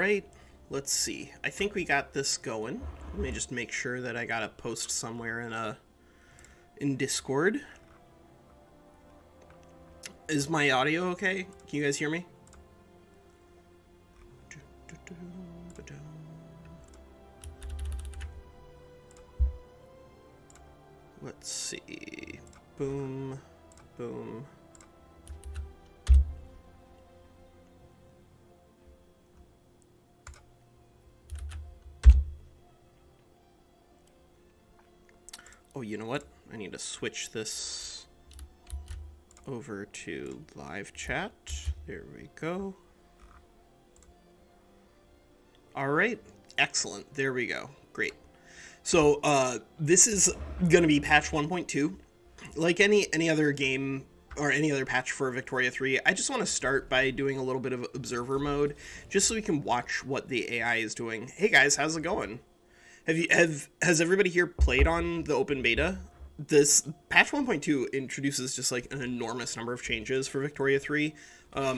right, let's see. I think we got this going. Let me just make sure that I got a post somewhere in Discord. Is my audio okay? Can you guys hear me? Let's see. Boom, boom. Oh, you know what? I need to switch this over to live chat. There we go. All right. Excellent. There we go. Great. So this is going to be patch 1.2. Like any other game or any other patch for Victoria 3, I just want to start by doing a little bit of observer mode, just so we can watch what the AI is doing. Hey guys, how's it going? Has everybody here played on the open beta? This patch 1.2 introduces just like an enormous number of changes for Victoria 3.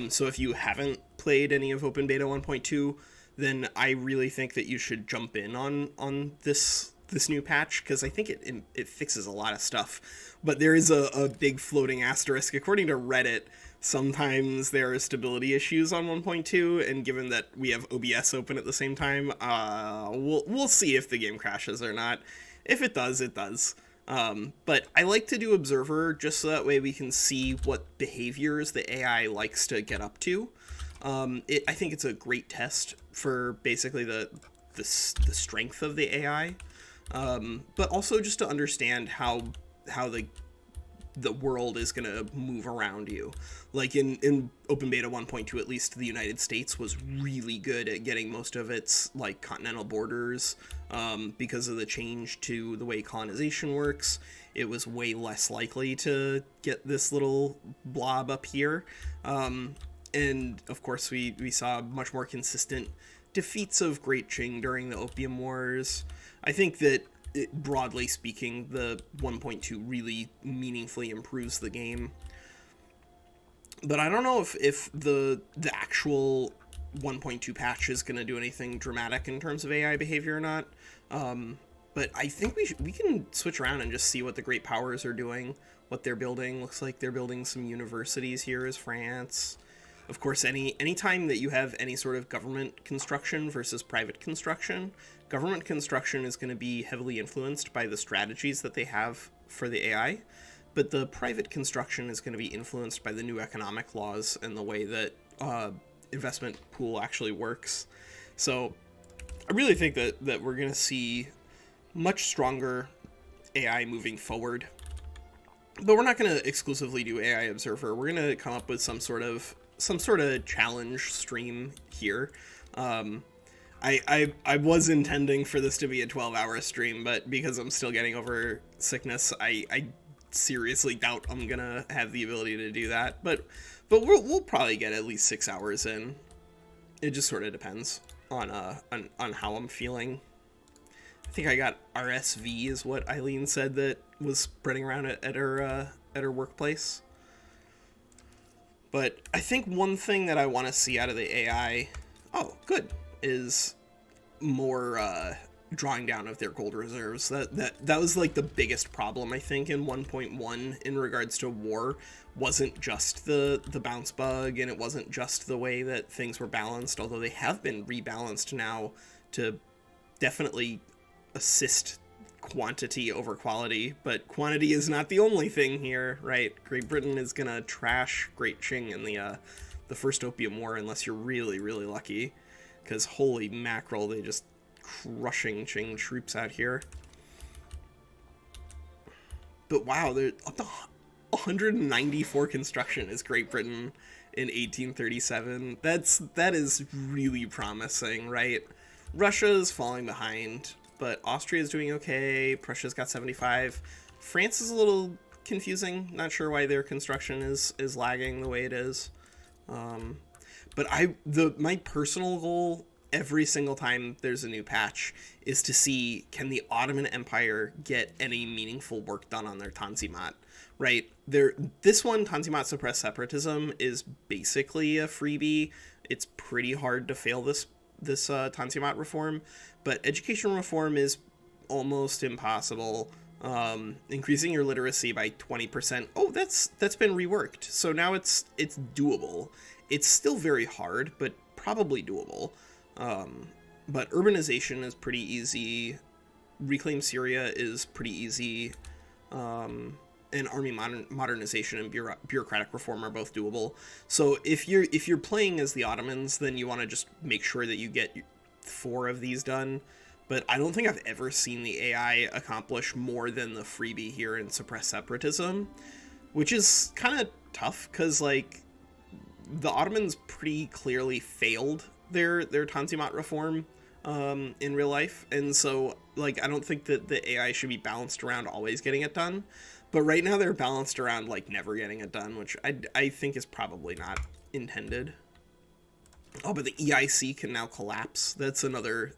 So if you haven't played any of open beta 1.2, then I really think that you should jump in on this new patch, because I think it fixes a lot of stuff. But there is a big floating asterisk. According to Reddit, sometimes there are stability issues on 1.2, and given that we have OBS open at the same time, we'll see if the game crashes or not. If it does, it does. But I like to do Observer just so that way we can see what behaviors the AI likes to get up to. I think it's a great test for basically the strength of the AI, but also just to understand how the world is going to move around you. Like in open beta 1.2, at least the United States was really good at getting most of its like continental borders, because of the change to the way colonization works. It was way less likely to get this little blob up here. And of course we saw much more consistent defeats of Great Qing during the Opium Wars. I think that broadly speaking, the 1.2 really meaningfully improves the game. But I don't know if the actual 1.2 patch is going to do anything dramatic in terms of AI behavior or not. But I think we can switch around and just see what the great powers are doing, what they're building. Looks like they're building some universities here as France. Of course, anytime that you have any sort of government construction versus private construction, government construction is going to be heavily influenced by the strategies that they have for the AI, but the private construction is going to be influenced by the new economic laws and the way that investment pool actually works. So I really think that we're going to see much stronger AI moving forward. But we're not going to exclusively do AI Observer. We're going to come up with some sort of challenge stream here. I was intending for this to be a 12-hour stream, but because I'm still getting over sickness, I seriously doubt I'm gonna have the ability to do that. But we'll probably get at least 6 hours in. It just sort of depends on how I'm feeling. I think I got RSV is what Eileen said that was spreading around at her workplace. But I think one thing that I want to see out of the AI, is more drawing down of their gold reserves. That was like the biggest problem, I think, in 1.1 in regards to war. Wasn't just the bounce bug, and it wasn't just the way that things were balanced, although they have been rebalanced now to definitely assist quantity over quality, but quantity is not the only thing here, right? Great Britain is gonna trash Great Qing in the first Opium War unless you're really, really lucky, because holy mackerel, they just crushing Qing troops out here. But wow, they're up to 194 construction is Great Britain in 1837. That is really promising, right? Russia is falling behind, but Austria is doing okay. Prussia's got 75. France is a little confusing. Not sure why their construction is lagging the way it is. But my personal goal every single time there's a new patch is to see, can the Ottoman Empire get any meaningful work done on their Tanzimat, right? This one, Tanzimat Suppress Separatism, is basically a freebie. It's pretty hard to fail this this Tanzimat reform, but education reform is almost impossible. Increasing your literacy by 20%. Oh, that's been reworked. So now it's doable. It's still very hard, but probably doable. But urbanization is pretty easy. Reclaim Syria is pretty easy. And army modernization and bureaucratic reform are both doable. So if you're playing as the Ottomans, then you want to just make sure that you get 4 of these done. But I don't think I've ever seen the AI accomplish more than the freebie here in Suppress Separatism, which is kind of tough because, like, the Ottomans pretty clearly failed their Tanzimat reform in real life, and so, like, I don't think that the AI should be balanced around always getting it done. But right now they're balanced around, like, never getting it done, which I think is probably not intended. Oh, but the EIC can now collapse. That's another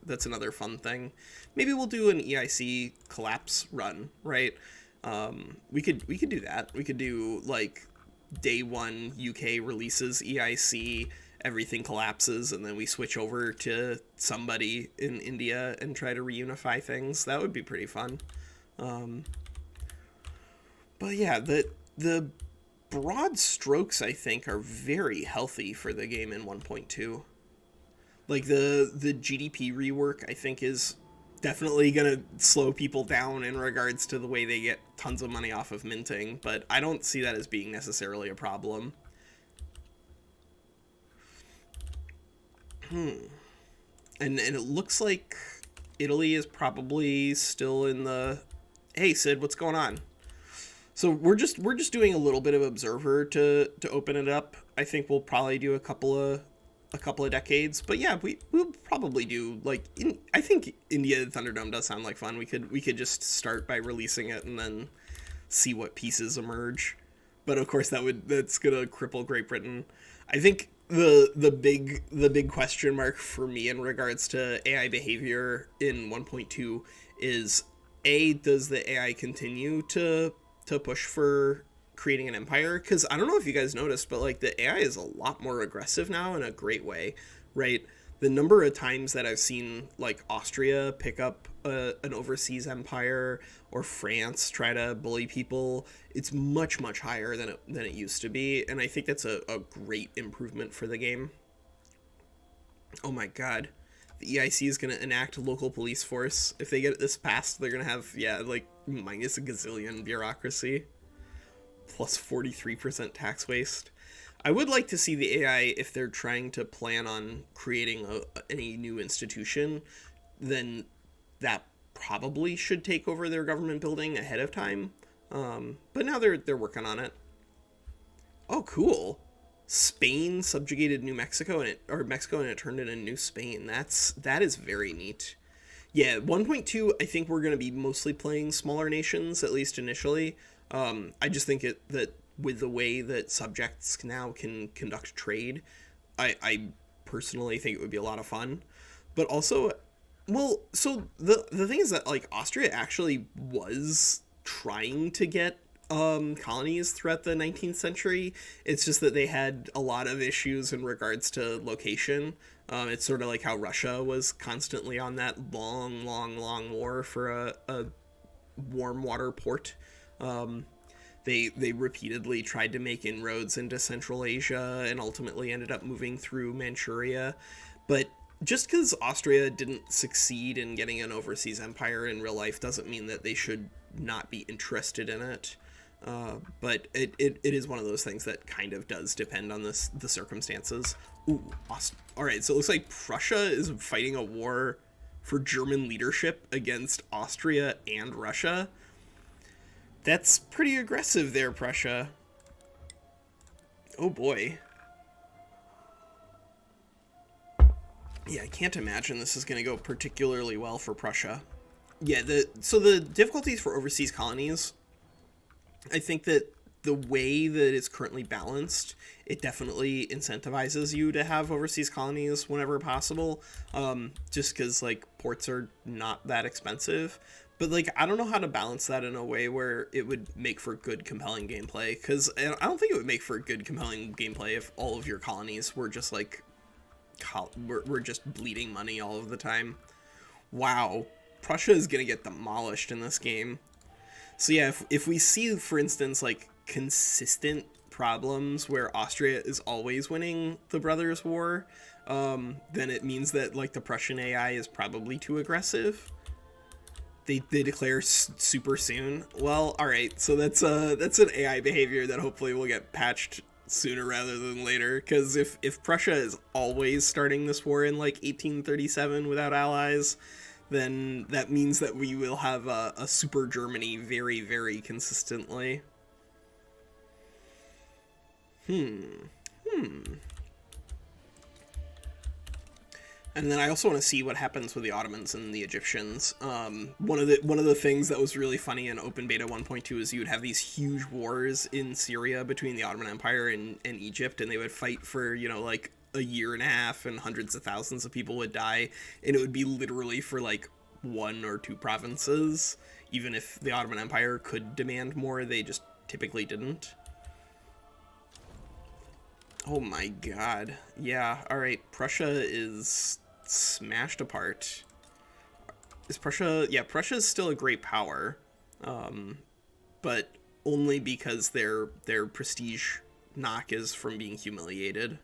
fun thing. Maybe we'll do an EIC collapse run, right? We could do that. We could do, like, day 1 UK releases EIC, everything collapses, and then we switch over to somebody in India and try to reunify things. That would be pretty fun. But yeah, the broad strokes, I think, are very healthy for the game in 1.2. Like, the GDP rework, I think, is definitely going to slow people down in regards to the way they get tons of money off of minting, but I don't see that as being necessarily a problem. And it looks like Italy is probably still in the... Hey, Sid, what's going on? So we're just doing a little bit of observer to open it up. I think we'll probably do a couple of decades, but yeah, we'll probably do, like, I think India Thunderdome does sound like fun. We could just start by releasing it and then see what pieces emerge. But of course that's gonna cripple Great Britain. I think the big question mark for me in regards to AI behavior in 1.2 is, does the AI continue to push for creating an empire? Because I don't know if you guys noticed, but, like, the AI is a lot more aggressive now in a great way, right? The number of times that I've seen, like, Austria pick up an overseas empire, or France try to bully people, it's much higher than it used to be, and I think that's a great improvement for the game. Oh my god. The EIC is going to enact a local police force. If they get this passed, they're going to have, like, minus a gazillion bureaucracy. Plus 43% tax waste. I would like to see the AI, if they're trying to plan on creating any new institution, then that probably should take over their government building ahead of time. But now they're working on it. Oh, cool. Spain subjugated Mexico, and it turned into New Spain. That is very neat. Yeah, 1.2, I think we're going to be mostly playing smaller nations, at least initially. I just think that with the way that subjects now can conduct trade, I personally think it would be a lot of fun. But also, well, so the thing is that, like, Austria actually was trying to get colonies throughout the 19th century. It's just that they had a lot of issues in regards to location. It's sort of like how Russia was constantly on that long war for a warm water port. They repeatedly tried to make inroads into Central Asia and ultimately ended up moving through Manchuria. But just because Austria didn't succeed in getting an overseas empire in real life doesn't mean that they should not be interested in it. But it is one of those things that kind of does depend on the circumstances. Ooh, alright, so it looks like Prussia is fighting a war for German leadership against Austria and Russia. That's pretty aggressive there, Prussia. Oh boy. Yeah, I can't imagine this is going to go particularly well for Prussia. Yeah, so the difficulties for overseas colonies, I think that the way that it's currently balanced, it definitely incentivizes you to have overseas colonies whenever possible, just because, like, ports are not that expensive. But, like, I don't know how to balance that in a way where it would make for good, compelling gameplay, because I don't think it would make for good, compelling gameplay if all of your colonies were just, like, we're just bleeding money all of the time. Wow, Prussia is gonna get demolished in this game. So yeah, if we see, for instance, like consistent problems where Austria is always winning the Brothers' War, then it means that like the Prussian AI is probably too aggressive. They declare super soon. Well, all right, so that's an AI behavior that hopefully will get patched sooner rather than later. Because if Prussia is always starting this war in like 1837 without allies, then that means that we will have a super Germany very, very consistently. And then I also want to see what happens with the Ottomans and the Egyptians. One of the things that was really funny in Open Beta 1.2 is you would have these huge wars in Syria between the Ottoman Empire and Egypt, and they would fight for, you know, like a year and a half, and hundreds of thousands of people would die, and it would be literally for like 1 or 2 provinces. Even if the Ottoman Empire could demand more, they just typically didn't. Oh my god. Yeah, alright. Prussia is smashed apart. Is Prussia... Yeah, Prussia is still a great power. But only because their prestige knock is from being humiliated.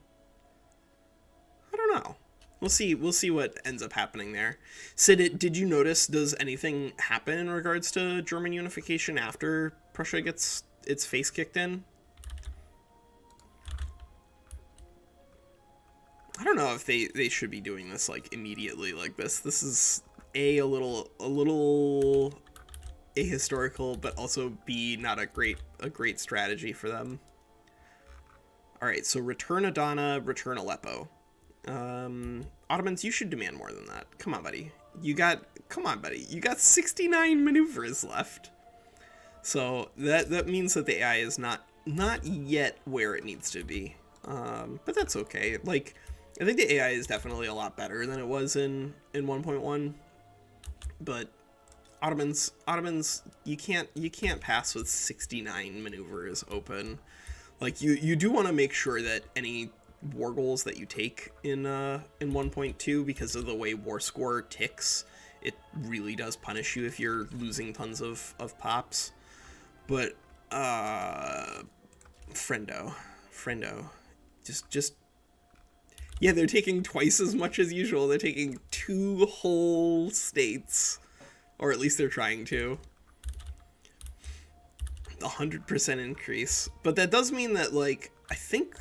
I don't know. We'll see what ends up happening there. Sid, did you notice, does anything happen in regards to German unification after Prussia gets its face kicked in? I don't know if they should be doing this like immediately like this. This is a little ahistorical, but also B, not a great strategy for them. All right, so return Adana, return Aleppo. Ottomans, you should demand more than that. Come on, buddy. You got 69 maneuvers left. So that means that the AI is not yet where it needs to be. But that's okay. Like, I think the AI is definitely a lot better than it was in 1.1. But Ottomans, you can't pass with 69 maneuvers open. Like, you do want to make sure that any war goals that you take in 1.2, because of the way war score ticks, it really does punish you if you're losing tons of pops. But friendo, just yeah, they're taking twice as much as usual. They're taking 2 whole states, or at least they're trying to. 100% increase, but that does mean that, like, I think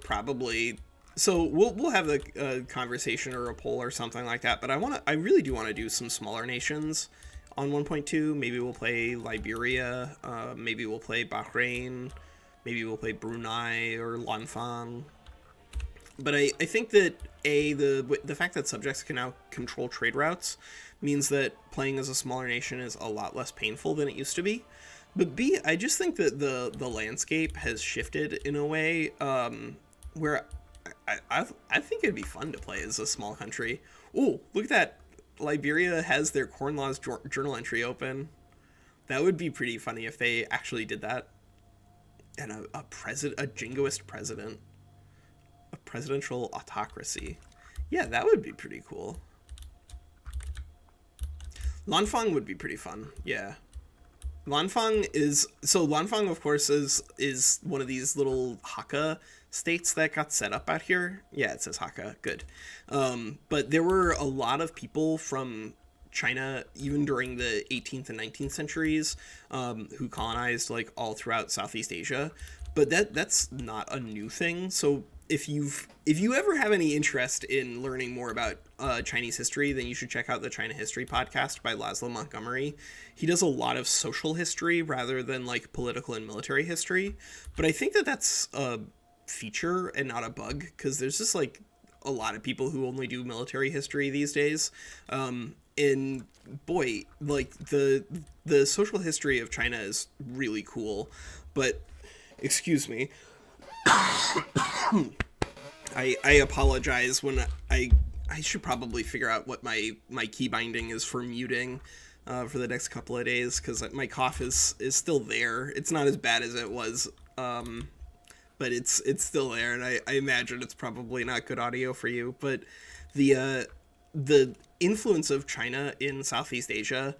probably, so we'll have a conversation or a poll or something like that. But I really do want to do some smaller nations on 1.2. Maybe we'll play Liberia. Maybe we'll play Bahrain. Maybe we'll play Brunei or Lanfang. But I think that the fact that subjects can now control trade routes means that playing as a smaller nation is a lot less painful than it used to be. But B, I just think that the landscape has shifted in a way where I think it'd be fun to play as a small country. Oh, look at that. Liberia has their Corn Laws journal entry open. That would be pretty funny if they actually did that. And a jingoist president. A presidential autocracy. Yeah, that would be pretty cool. Lanfang would be pretty fun. Yeah. Lanfang, of course, is one of these little Hakka states that got set up out here. Yeah, it says Hakka. Good. But there were a lot of people from China, even during the 18th and 19th centuries, who colonized like all throughout Southeast Asia. But that's not a new thing. So if you ever have any interest in learning more about Chinese history, then you should check out the China History podcast by Laszlo Montgomery. He does a lot of social history rather than like political and military history. But I think that that's a feature and not a bug, because there's just like a lot of people who only do military history these days. And boy, like the social history of China is really cool. But excuse me. I apologize when I should probably figure out what my key binding is for muting for the next couple of days, because my cough is still there. It's not as bad as it was, but but it's still there, and I imagine it's probably not good audio for you. But the influence of China in Southeast Asia,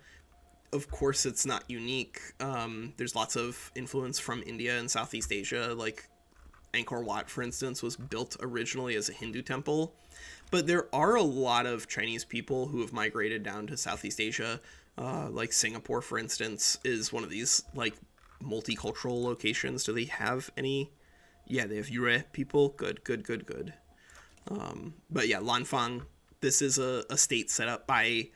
of course, it's not unique. There's lots of influence from India and Southeast Asia. Like Angkor Wat, for instance, was built originally as a Hindu temple. But there are a lot of Chinese people who have migrated down to Southeast Asia. Like Singapore, for instance, is one of these like multicultural locations. Do they have any? Yeah, they have Yue people. Good, good, good, good. But yeah, Lanfang, this is a state set up by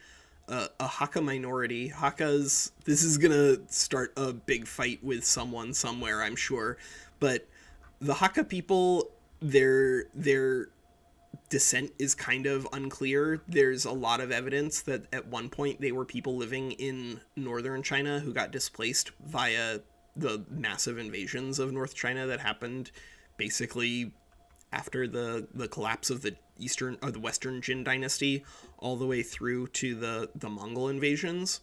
a Hakka minority. Hakkas, this is gonna start a big fight with someone somewhere, I'm sure. But the Hakka people, their descent is kind of unclear. There's a lot of evidence that at one point they were people living in northern China who got displaced via the massive invasions of North China that happened basically after the collapse of the Western Jin dynasty all the way through to the Mongol invasions.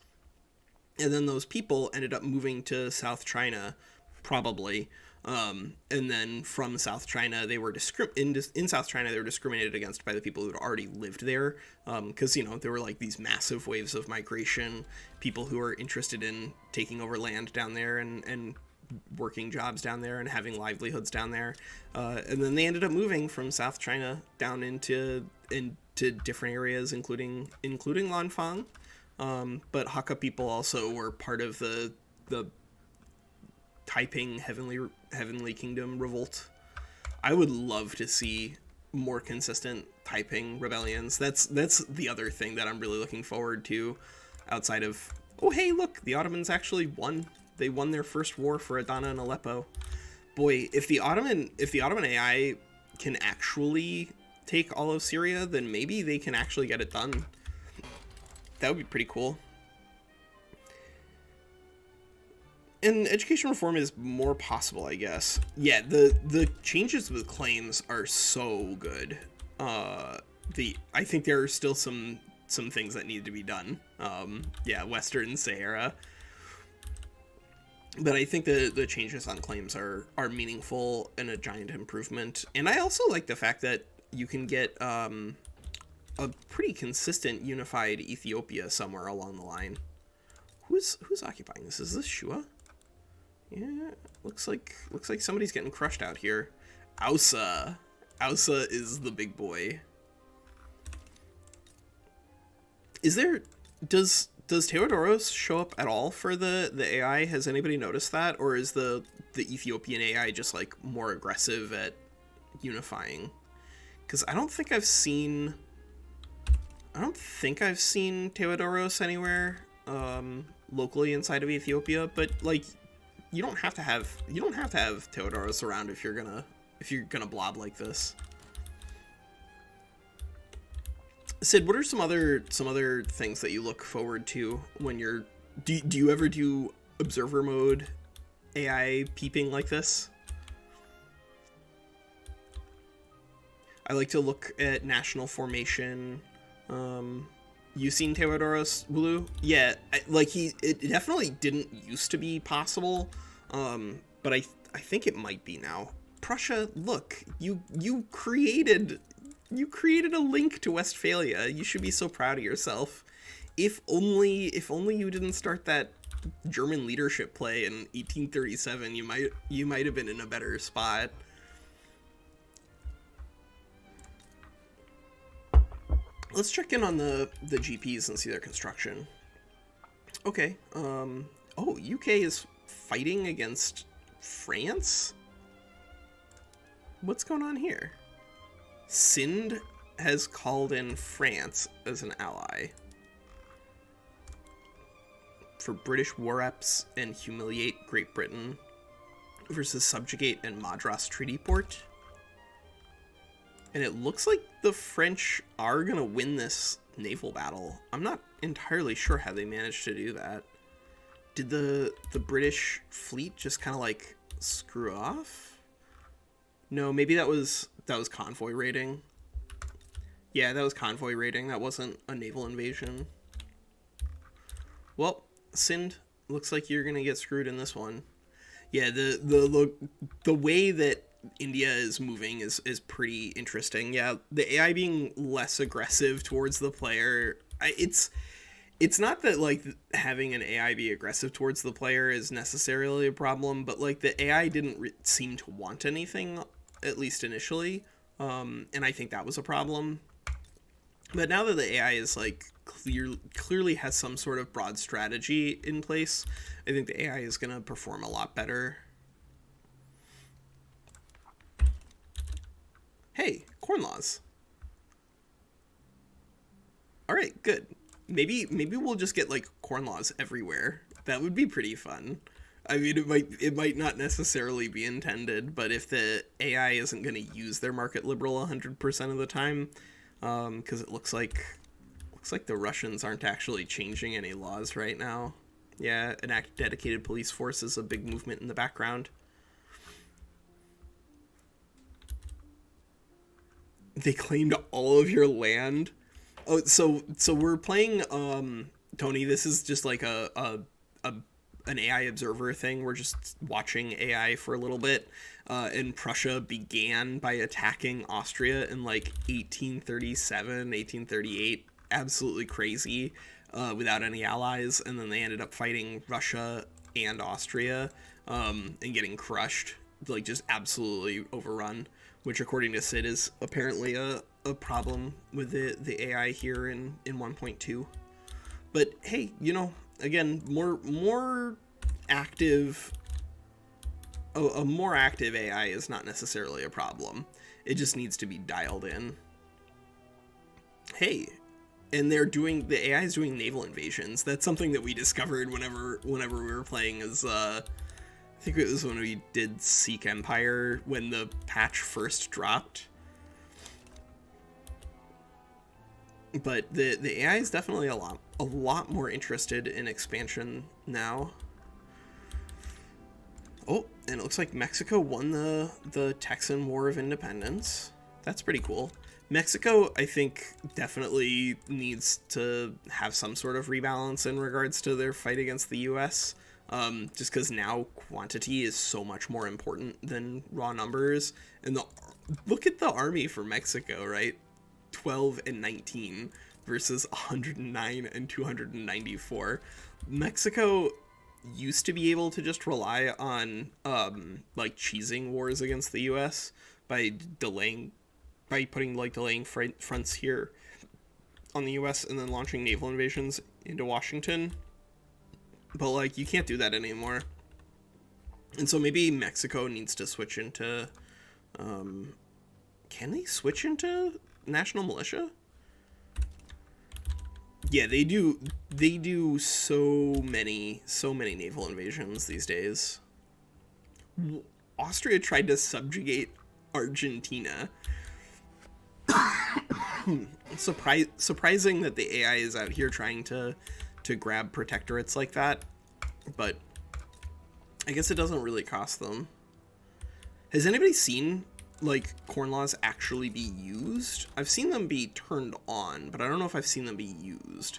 And then those people ended up moving to South China, probably. And then from South China, they were in South China, they were discriminated against by the people who had already lived there. Because, there were like these massive waves of migration, people who were interested in taking over land down there and working jobs down there and having livelihoods down there. And then they ended up moving from South China down into different areas, including Lanfang. But Hakka people also were part of the Taiping Heavenly Kingdom revolt. I would love to see more consistent Taiping rebellions. That's the other thing that I'm really looking forward to, outside of, oh hey look, the Ottomans actually won. They won their first war for Adana and Aleppo. Boy, if the Ottoman AI can actually take all of Syria, then maybe they can actually get it done. That would be pretty cool. And education reform is more possible, I guess. Yeah, the changes with claims are so good. I think there are still some things that need to be done. Yeah, Western Sahara. But I think the changes on claims are meaningful and a giant improvement. And I also like the fact that you can get a pretty consistent unified Ethiopia somewhere along the line. Who's occupying this? Is this Shua? Yeah, looks like somebody's getting crushed out here. Ausa is the big boy. Does Theodoros show up at all for the AI? Has anybody noticed that? Or is the Ethiopian AI just like more aggressive at unifying? Because I don't think I've seen Theodoros anywhere locally inside of Ethiopia, but like you don't have to have Theodoros around if you're gonna blob like this. Sid, what are some other things that you look forward to when you're do you ever do observer mode AI peeping like this? I like to look at national formation. You seen Theodoros Wulu? Yeah, it definitely didn't used to be possible, but I think it might be now. Prussia, look, you created a link to Westphalia. You should be so proud of yourself. If only you didn't start that German leadership play in 1837, you might have been in a better spot. Let's check in on the GPs and see their construction. Okay. Oh, UK is fighting against France? What's going on here? Sind has called in France as an ally for British war reps and humiliate Great Britain versus subjugate and Madras Treaty Port. And it looks like the French are gonna win this naval battle. I'm not entirely sure how they managed to do that. Did the British fleet just kind of like screw off? No, maybe that was convoy raiding. Yeah, that was convoy raiding. That wasn't a naval invasion. Well, Sind, looks like you're gonna get screwed in this one. Yeah, the way that India is moving is pretty interesting. Yeah, the AI being less aggressive towards the player, it's not that like having an AI be aggressive towards the player is necessarily a problem, but like the AI didn't seem to want anything, at least initially, and I think that was a problem. But now that the AI is like clearly has some sort of broad strategy in place, I think the AI is going to perform a lot better. Hey, corn laws. All right, good. Maybe we'll just get like corn laws everywhere. That would be pretty fun. I mean, it might not necessarily be intended, but if the AI isn't going to use their market liberal 100% of the time, because it looks like the Russians aren't actually changing any laws right now. Yeah, an dedicated police force is a big movement in the background. They claimed all of your land. Oh, so we're playing Tony. This is just like a an AI observer thing. We're just watching AI for a little bit. And Prussia began by attacking Austria in like 1837, 1838. Absolutely crazy, without any allies, and then they ended up fighting Russia and Austria, and getting crushed, like just absolutely overrun. Which, according to Sid, is apparently a problem with the AI here in 1.2. But hey, again, more active. A more active AI is not necessarily a problem. It just needs to be dialed in. Hey, and the AI is doing naval invasions. That's something that we discovered whenever we were playing as I think it was when we did Seek Empire when the patch first dropped. But the AI is definitely a lot more interested in expansion now. Oh, and it looks like Mexico won the Texan War of Independence. That's pretty cool. Mexico, I think, definitely needs to have some sort of rebalance in regards to their fight against the U.S., just because now quantity is so much more important than raw numbers. And look at the army for Mexico, right? 12 and 19 versus 109 and 294. Mexico used to be able to just rely on like cheesing wars against the US by putting like delaying fronts here on the US and then launching naval invasions into Washington. But like you can't do that anymore. And so maybe Mexico needs to switch into can they switch into national militia? Yeah, they do so many naval invasions these days. Austria tried to subjugate Argentina. Surprising that the AI is out here trying to grab protectorates like that, but I guess it doesn't really cost them. Has anybody seen like corn laws actually be used? I've seen them be turned on, but I don't know if I've seen them be used.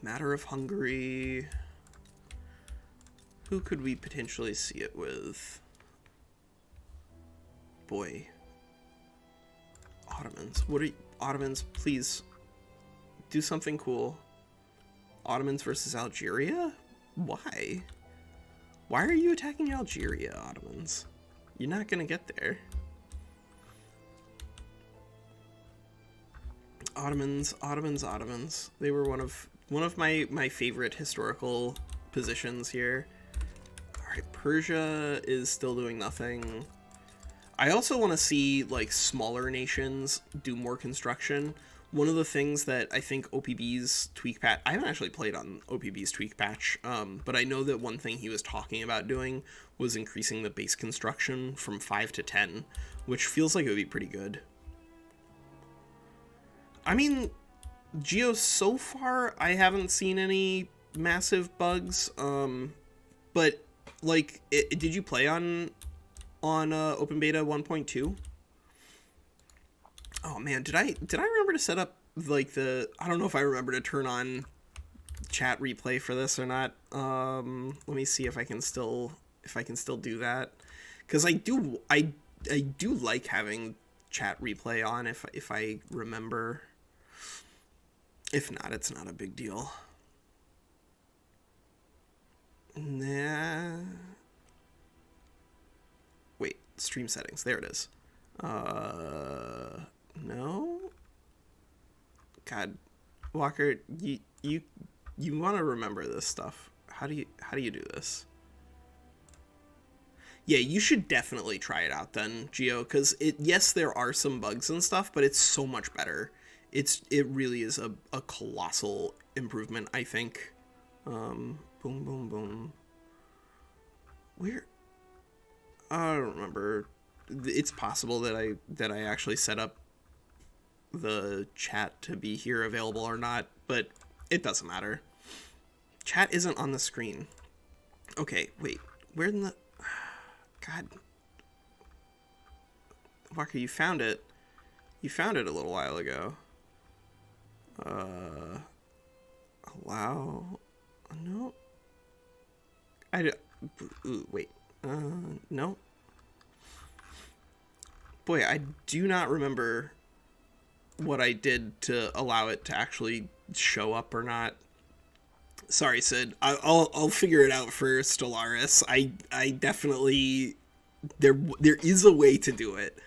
Matter of Hungary. Who could we potentially see it with? Boy. Ottomans. Ottomans, please do something cool. Ottomans versus Algeria? Why? Why are you attacking Algeria, Ottomans? You're not gonna get there. Ottomans. They were one of my favorite historical positions here. Alright, Persia is still doing nothing. I also want to see like smaller nations do more construction. One of the things that I think OPB's tweak patch, I haven't actually played on OPB's tweak patch, but I know that one thing he was talking about doing was increasing the base construction from 5 to 10, which feels like it would be pretty good. I mean, Geo, so far I haven't seen any massive bugs, but like, did you play on Open Beta 1.2? Oh man, did I remember to set up like I don't know if I remember to turn on chat replay for this or not. Let me see if I can still if I can still do that, because I do like having chat replay on if I remember. If not, it's not a big deal. Nah. Wait, stream settings. There it is. No. God, Walker, you want to remember this stuff. How do you do this? Yeah, you should definitely try it out then, Geo, because yes, there are some bugs and stuff, but it's so much better. It really is a colossal improvement, I think. Boom, boom, boom. Where? I don't remember. It's possible that I actually set up the chat to be here available or not, but it doesn't matter. Chat isn't on the screen. Okay, wait. Where in the... God. Walker, you found it. You found it a little while ago. Allow... No. Wait. No. Boy, I do not remember what I did to allow it to actually show up or not. Sorry, Sid. I'll figure it out for Stellaris. I definitely there is a way to do it,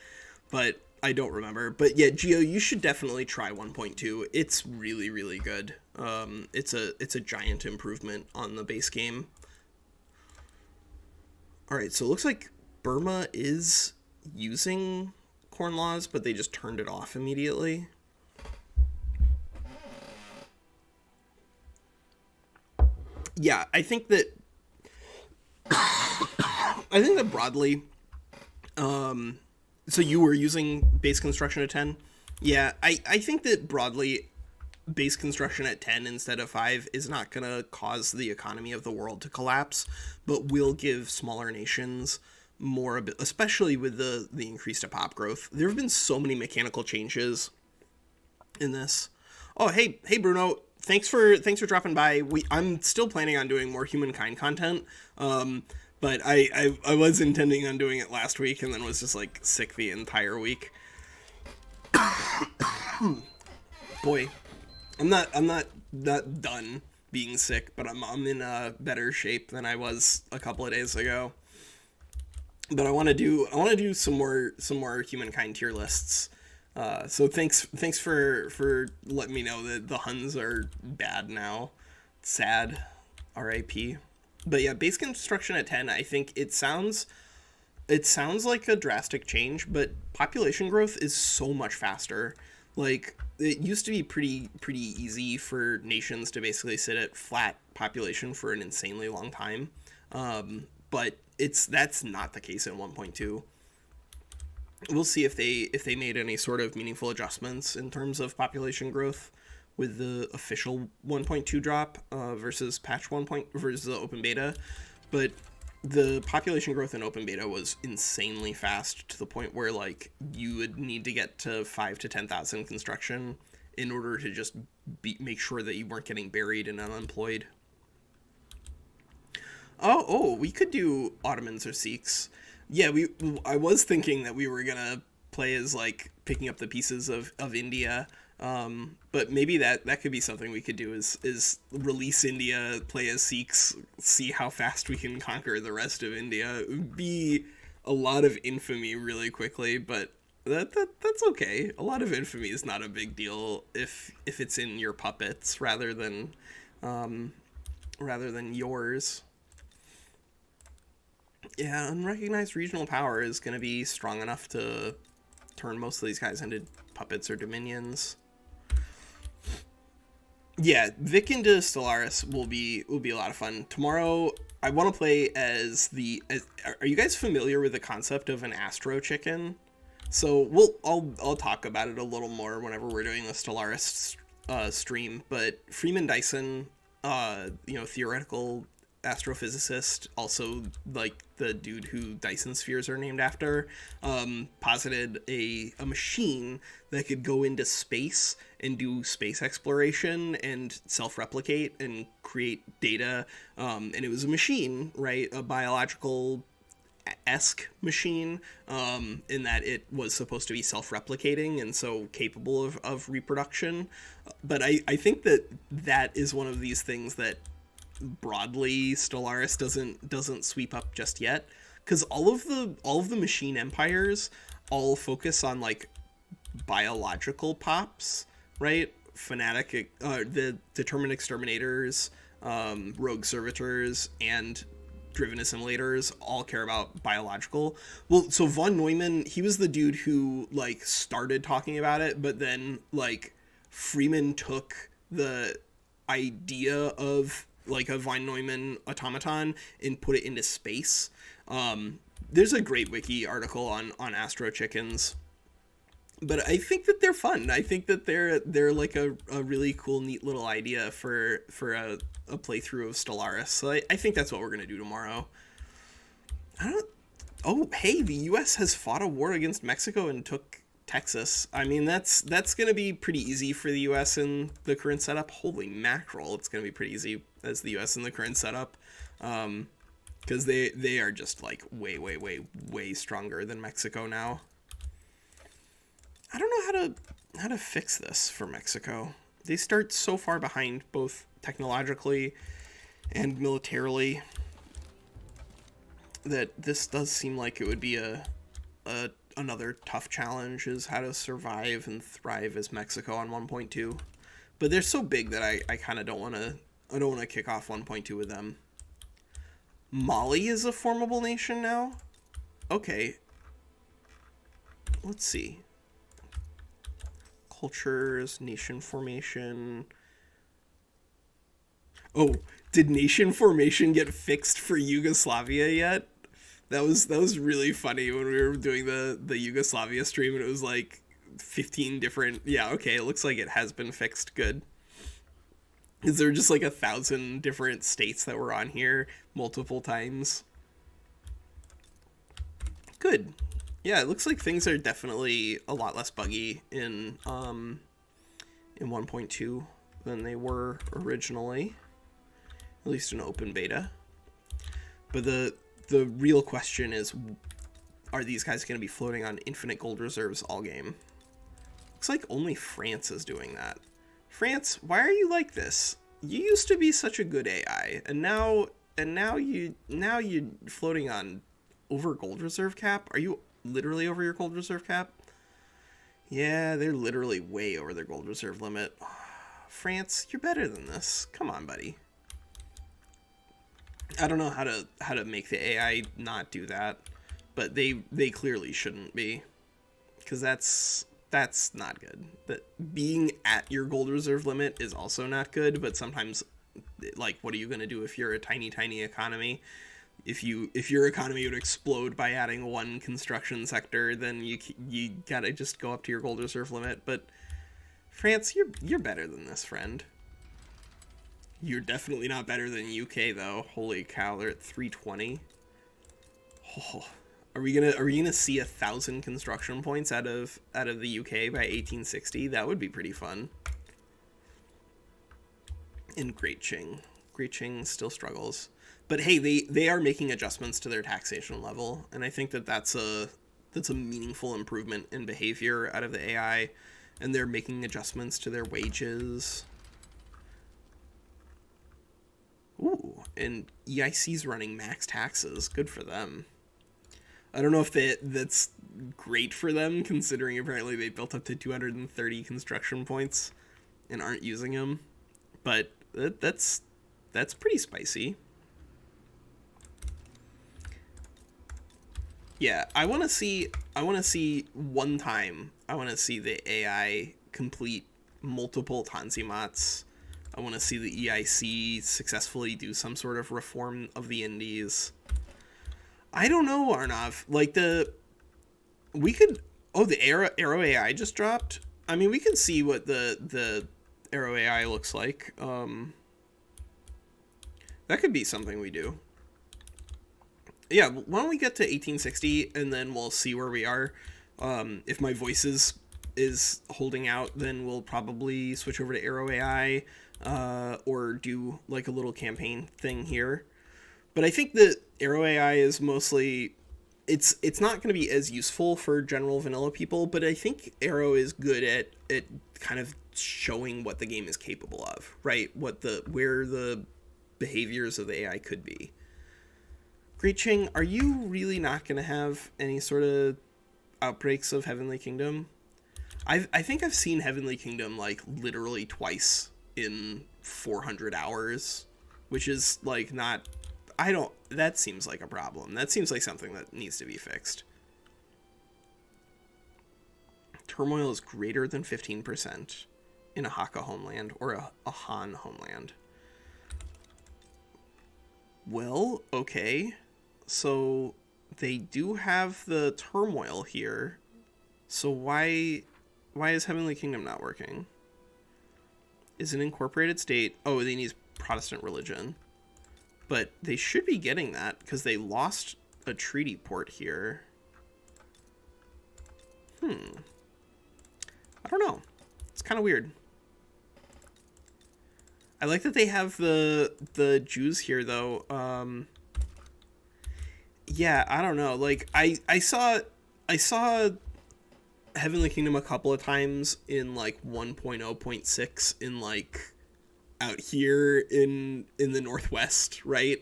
but I don't remember. But yeah, Geo, you should definitely try 1.2. It's really, really good. It's a giant improvement on the base game. All right, so it looks like Burma is using corn laws, but they just turned it off immediately. Yeah, I think that broadly, so you were using base construction at 10? Yeah, I think that broadly base construction at 10 instead of 5 is not going to cause the economy of the world to collapse, but will give smaller nations more, especially with the increased pop growth. There have been so many mechanical changes in this. Oh, hey Bruno, thanks for dropping by. I'm still planning on doing more humankind content, but I was intending on doing it last week and then was just like sick the entire week. Boy, I'm not done being sick, but I'm in a better shape than I was a couple of days ago. But I want to do some more humankind tier lists. So thanks for letting me know that the Huns are bad now. Sad. R.I.P. But yeah, base construction at 10, I think it sounds like a drastic change, but population growth is so much faster. Like, it used to be pretty easy for nations to basically sit at flat population for an insanely long time. But that's not the case in 1.2. We'll see if they made any sort of meaningful adjustments in terms of population growth with the official 1.2 drop versus patch 1. Versus the open beta. But the population growth in open beta was insanely fast to the point where like you would need to get to 5,000 to 10,000 construction in order to just make sure that you weren't getting buried and unemployed. Oh, we could do Ottomans or Sikhs. Yeah, I was thinking that we were gonna play as like picking up the pieces of India, but maybe that could be something we could do is release India, play as Sikhs, see how fast we can conquer the rest of India. It would be a lot of infamy really quickly, but that's okay. A lot of infamy is not a big deal if it's in your puppets rather than yours. Yeah, unrecognized regional power is going to be strong enough to turn most of these guys into puppets or dominions. Yeah, Vic into Stellaris will be a lot of fun. Tomorrow, I want to play as are you guys familiar with the concept of an Astro Chicken? So I'll talk about it a little more whenever we're doing the Stellaris stream. But Freeman Dyson, theoretical astrophysicist, also like the dude who Dyson spheres are named after, posited a machine that could go into space and do space exploration and self-replicate and create data. And it was a machine, right? A biological esque machine, in that it was supposed to be self-replicating and so capable of reproduction. But I think that is one of these things that broadly Stellaris doesn't sweep up just yet, because all of the machine empires all focus on like biological pops, right? Fanatic, the determined exterminators, rogue servitors, and driven assimilators all care about biological. Well, so von Neumann, he was the dude who like started talking about it, but then like Freeman took the idea of like a von Neumann automaton and put it into space. There's a great wiki article on Astro Chickens, but I think that they're fun. I think that they're like a really cool, neat little idea for a playthrough of Stellaris. So I think that's what we're gonna do tomorrow. Oh, hey, the U.S. has fought a war against Mexico and took Texas. I mean, that's gonna be pretty easy for the U.S. in the current setup. Holy mackerel, it's gonna be pretty easy as the U.S. in the current setup, because they are just like way stronger than Mexico now. I don't know how to fix this for Mexico. They start so far behind, both technologically and militarily, that this does seem like it would be another tough challenge, is how to survive and thrive as Mexico on 1.2. But they're so big that I kind of don't want to kick off 1.2 with them. Mali is a formable nation now? Okay. Let's see. Cultures, nation formation. Oh, did nation formation get fixed for Yugoslavia yet? That was really funny when we were doing the Yugoslavia stream, and it was like 15 different. Yeah, okay, it looks like it has been fixed. Good. Is there just like 1,000 different states that were on here multiple times? Good. Yeah, it looks like things are definitely a lot less buggy in 1.2 than they were originally, at least in open beta. But the real question is, are these guys going to be floating on infinite gold reserves all game? Looks like only France is doing that. France, why are you like this? You used to be such a good AI, and now you floating on over gold reserve cap? Are you literally over your gold reserve cap? Yeah, they're literally way over their gold reserve limit. France, you're better than this. Come on, buddy. I don't know how to make the AI not do that, but they clearly shouldn't be, because that's not good. That being at your gold reserve limit is also not good, but sometimes, like, what are you going to do if you're a tiny economy? If your economy would explode by adding one construction sector, then you gotta just go up to your gold reserve limit. But France, you're better than this, friend. You're definitely not better than UK though. Holy cow, they're at 320. Oh, are we gonna see 1,000 construction points out of the UK by 1860? That would be pretty fun. And Great Qing still struggles. But hey, they are making adjustments to their taxation level, and I think that's a meaningful improvement in behavior out of the AI, and they're making adjustments to their wages. Ooh, and EIC's running max taxes. Good for them. I don't know if that's great for them, considering apparently they built up to 230 construction points and aren't using them, but that's pretty spicy. Yeah, I want to see one time. I want to see the AI complete multiple Tanzimats. I want to see the EIC successfully do some sort of reform of the Indies. I don't know, Arnav. Like the Arrow AI just dropped. I mean, we can see what the Arrow AI looks like. That could be something we do. Yeah, why don't we get to 1860 and then we'll see where we are. If my voice is holding out, then we'll probably switch over to Aero AI, or do like a little campaign thing here. But I think that Aero AI is mostly, it's not going to be as useful for general vanilla people, but I think Aero is good at kind of showing what the game is capable of, right? Where the behaviors of the AI could be. Great Ching, are you really not going to have any sort of outbreaks of Heavenly Kingdom? I think I've seen Heavenly Kingdom like literally twice in 400 hours, which is like not, that seems like a problem. That seems like something that needs to be fixed. Turmoil is greater than 15% in a Hakka homeland or a Han homeland. Well, okay. So they do have the turmoil here. So why is Heavenly Kingdom not working? Is an incorporated state. Oh, they need Protestant religion. But they should be getting that because they lost a treaty port here. I don't know. It's kind of weird. I like that they have the Jews here though. Yeah, I don't know. Like I saw Heavenly Kingdom a couple of times in like 1.0.6 in like out here in the Northwest, right?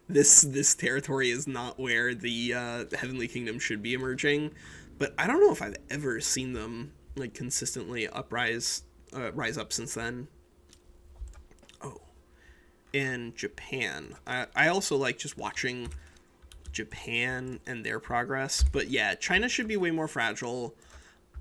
This territory is not where the Heavenly Kingdom should be emerging, but I don't know if I've ever seen them like consistently rise up since then. Oh, and Japan. I also like just watching Japan and their progress, but yeah, China should be way more fragile.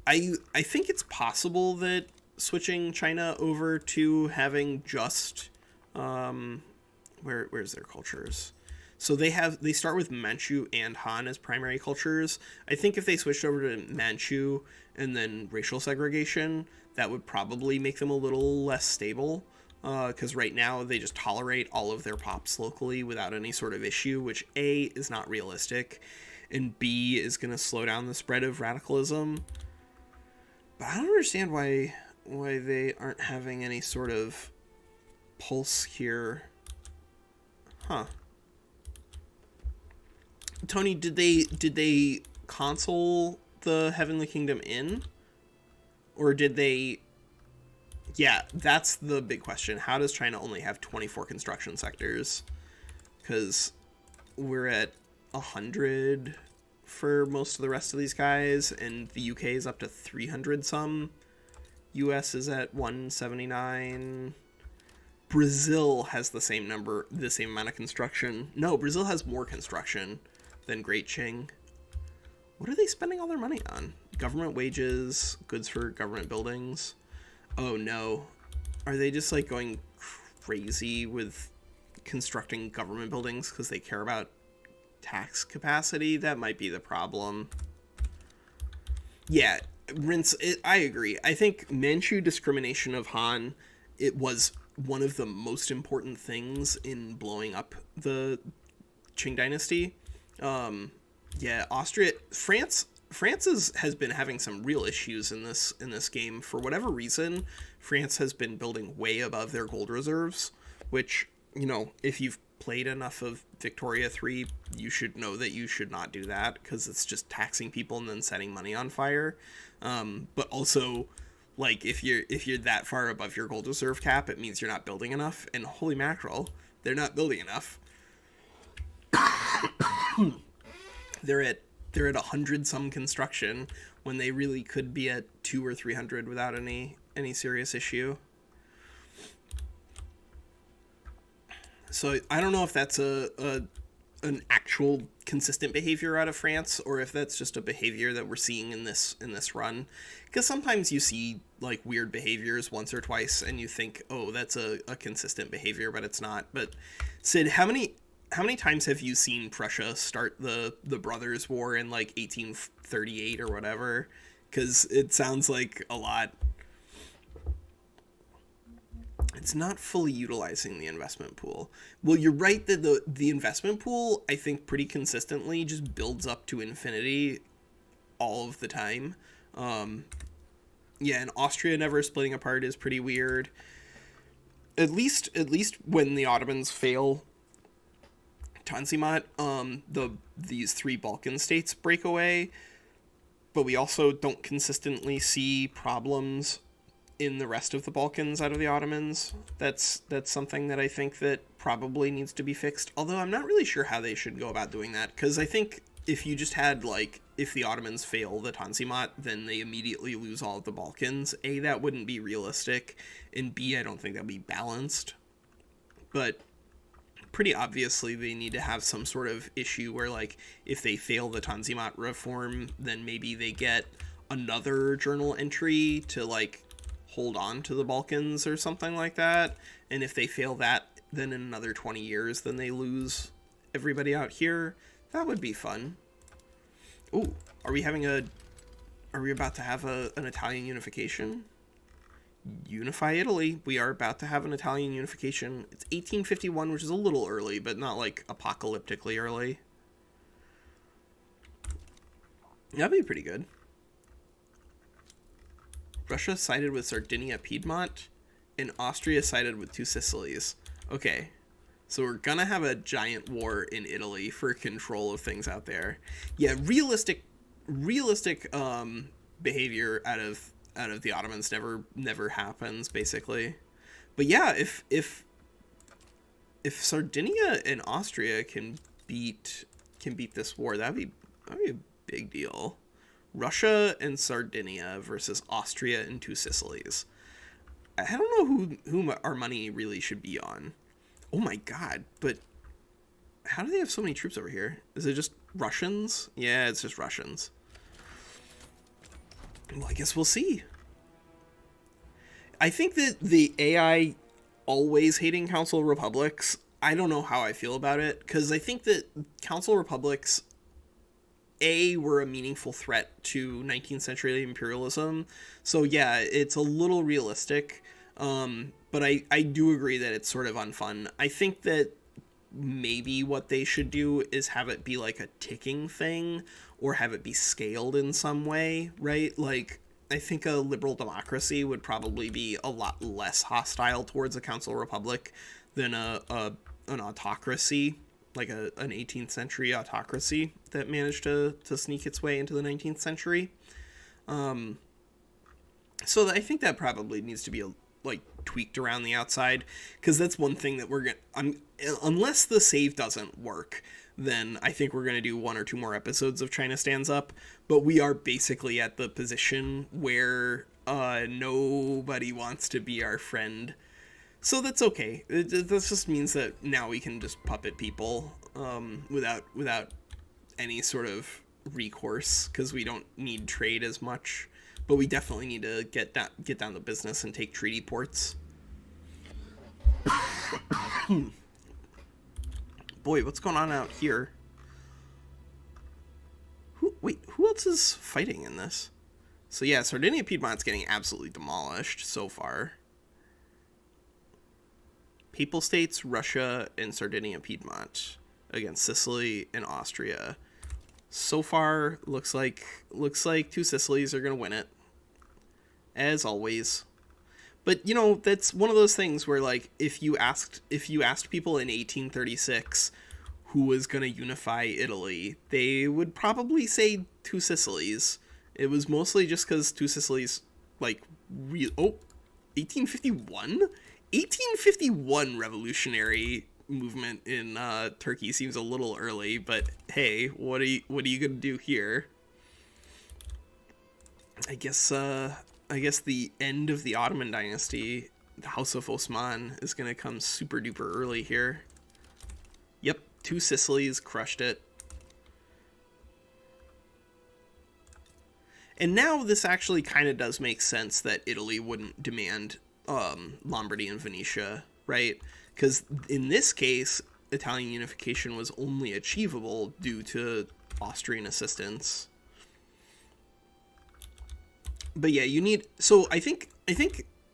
I think it's possible that switching China over to having just where's their cultures? So they start with Manchu and Han as primary cultures. I think if they switched over to Manchu and then racial segregation, that would probably make them a little less stable. Because right now they just tolerate all of their pops locally without any sort of issue, which A, is not realistic, and B, is going to slow down the spread of radicalism. But I don't understand why they aren't having any sort of pulse here. Huh. Tony, did they console the Heavenly Kingdom in? Or did they... Yeah, that's the big question. How does China only have 24 construction sectors? Because we're at 100 for most of the rest of these guys, and the UK is up to 300 some. US is at 179. Brazil has the same amount of construction. No, Brazil has more construction than Great Qing. What are they spending all their money on? Government wages, goods for government buildings. Oh no. Are they just like going crazy with constructing government buildings because they care about tax capacity? That might be the problem. Yeah, I agree. I think Manchu discrimination of Han, it was one of the most important things in blowing up the Qing dynasty. Yeah, France has been having some real issues in this game. For whatever reason, France has been building way above their gold reserves, which, you know, if you've played enough of Victoria 3, you should know that you should not do that, because it's just taxing people and then setting money on fire. But also, like, if you're that far above your gold reserve cap, it means you're not building enough, and holy mackerel, they're not building enough. They're at 100 some construction when they really could be at 200 or 300 without any serious issue. So I don't know if that's an actual consistent behavior out of France, or if that's just a behavior that we're seeing in this run. Because sometimes you see like weird behaviors once or twice and you think, oh, that's a consistent behavior, but it's not. But Sid, how many times have you seen Prussia start the Brothers' War in like 1838 or whatever? Because it sounds like a lot. It's not fully utilizing the investment pool. Well, you're right that the investment pool, I think, pretty consistently just builds up to infinity all of the time. Yeah, and Austria never splitting apart is pretty weird. At least when the Ottomans fail Tanzimat, these three Balkan states break away, but we also don't consistently see problems in the rest of the Balkans out of the Ottomans. That's something that I think that probably needs to be fixed. Although I'm not really sure how they should go about doing that, because I think if you just had, like, if the Ottomans fail the Tanzimat, then they immediately lose all of the Balkans. A, that wouldn't be realistic, and B, I don't think that'd be balanced. But pretty obviously they need to have some sort of issue where, like, if they fail the Tanzimat reform, then maybe they get another journal entry to, like, hold on to the Balkans or something like that. And if they fail that, then in another 20 years, then they lose everybody out here. That would be fun. Ooh, are we about to have an Italian unification? Unify Italy. We are about to have an Italian unification. It's 1851, which is a little early, but not, like, apocalyptically early. That'd be pretty good. Russia sided with Sardinia Piedmont, and Austria sided with Two Sicilies. Okay, so we're gonna have a giant war in Italy for control of things out there. Yeah, realistic behavior out of the Ottomans never happens, basically. But yeah, if Sardinia and Austria can beat this war, that'd be a big deal. Russia and Sardinia versus Austria and Two Sicilies. I don't know who our money really should be on. Oh my god, but how do they have so many troops over here? Is it just Russians? Yeah, it's just Russians. Well, I guess we'll see. I think that the AI always hating Council Republics, I don't know how I feel about it, because I think that Council Republics were a meaningful threat to 19th century imperialism. So yeah, it's a little realistic, but I do agree that it's sort of unfun. I think that maybe what they should do is have it be like a ticking thing, or have it be scaled in some way, right? Like, I think a liberal democracy would probably be a lot less hostile towards a council republic than an autocracy, like an 18th century autocracy that managed to sneak its way into the 19th century. So I think that probably needs to be tweaked around the outside, because that's one thing that unless the save doesn't work, then I think we're going to do 1 or 2 more episodes of China Stands Up. But we are basically at the position where nobody wants to be our friend. So that's okay. This just means that now we can just puppet people without any sort of recourse, because we don't need trade as much. But we definitely need to get down to business and take treaty ports. Boy, what's going on out here? Who else is fighting in this? So yeah, Sardinia Piedmont's getting absolutely demolished so far. Papal States, Russia, and Sardinia Piedmont against Sicily and Austria. So far, looks like Two Sicilies are gonna win it, as always. But you know, that's one of those things where, like, if you asked people in 1836 who was gonna unify Italy, they would probably say Two Sicilies. It was mostly just because Two Sicilies, 1851? 1851 revolutionary movement in Turkey seems a little early, but hey, what are you gonna do here? I guess the end of the Ottoman dynasty, the House of Osman, is gonna come super duper early here. Yep, Two Sicilies crushed it. And now this actually kind of does make sense that Italy wouldn't demand Lombardy and Venetia, right? Because in this case, Italian unification was only achievable due to Austrian assistance. But yeah, you need... So I think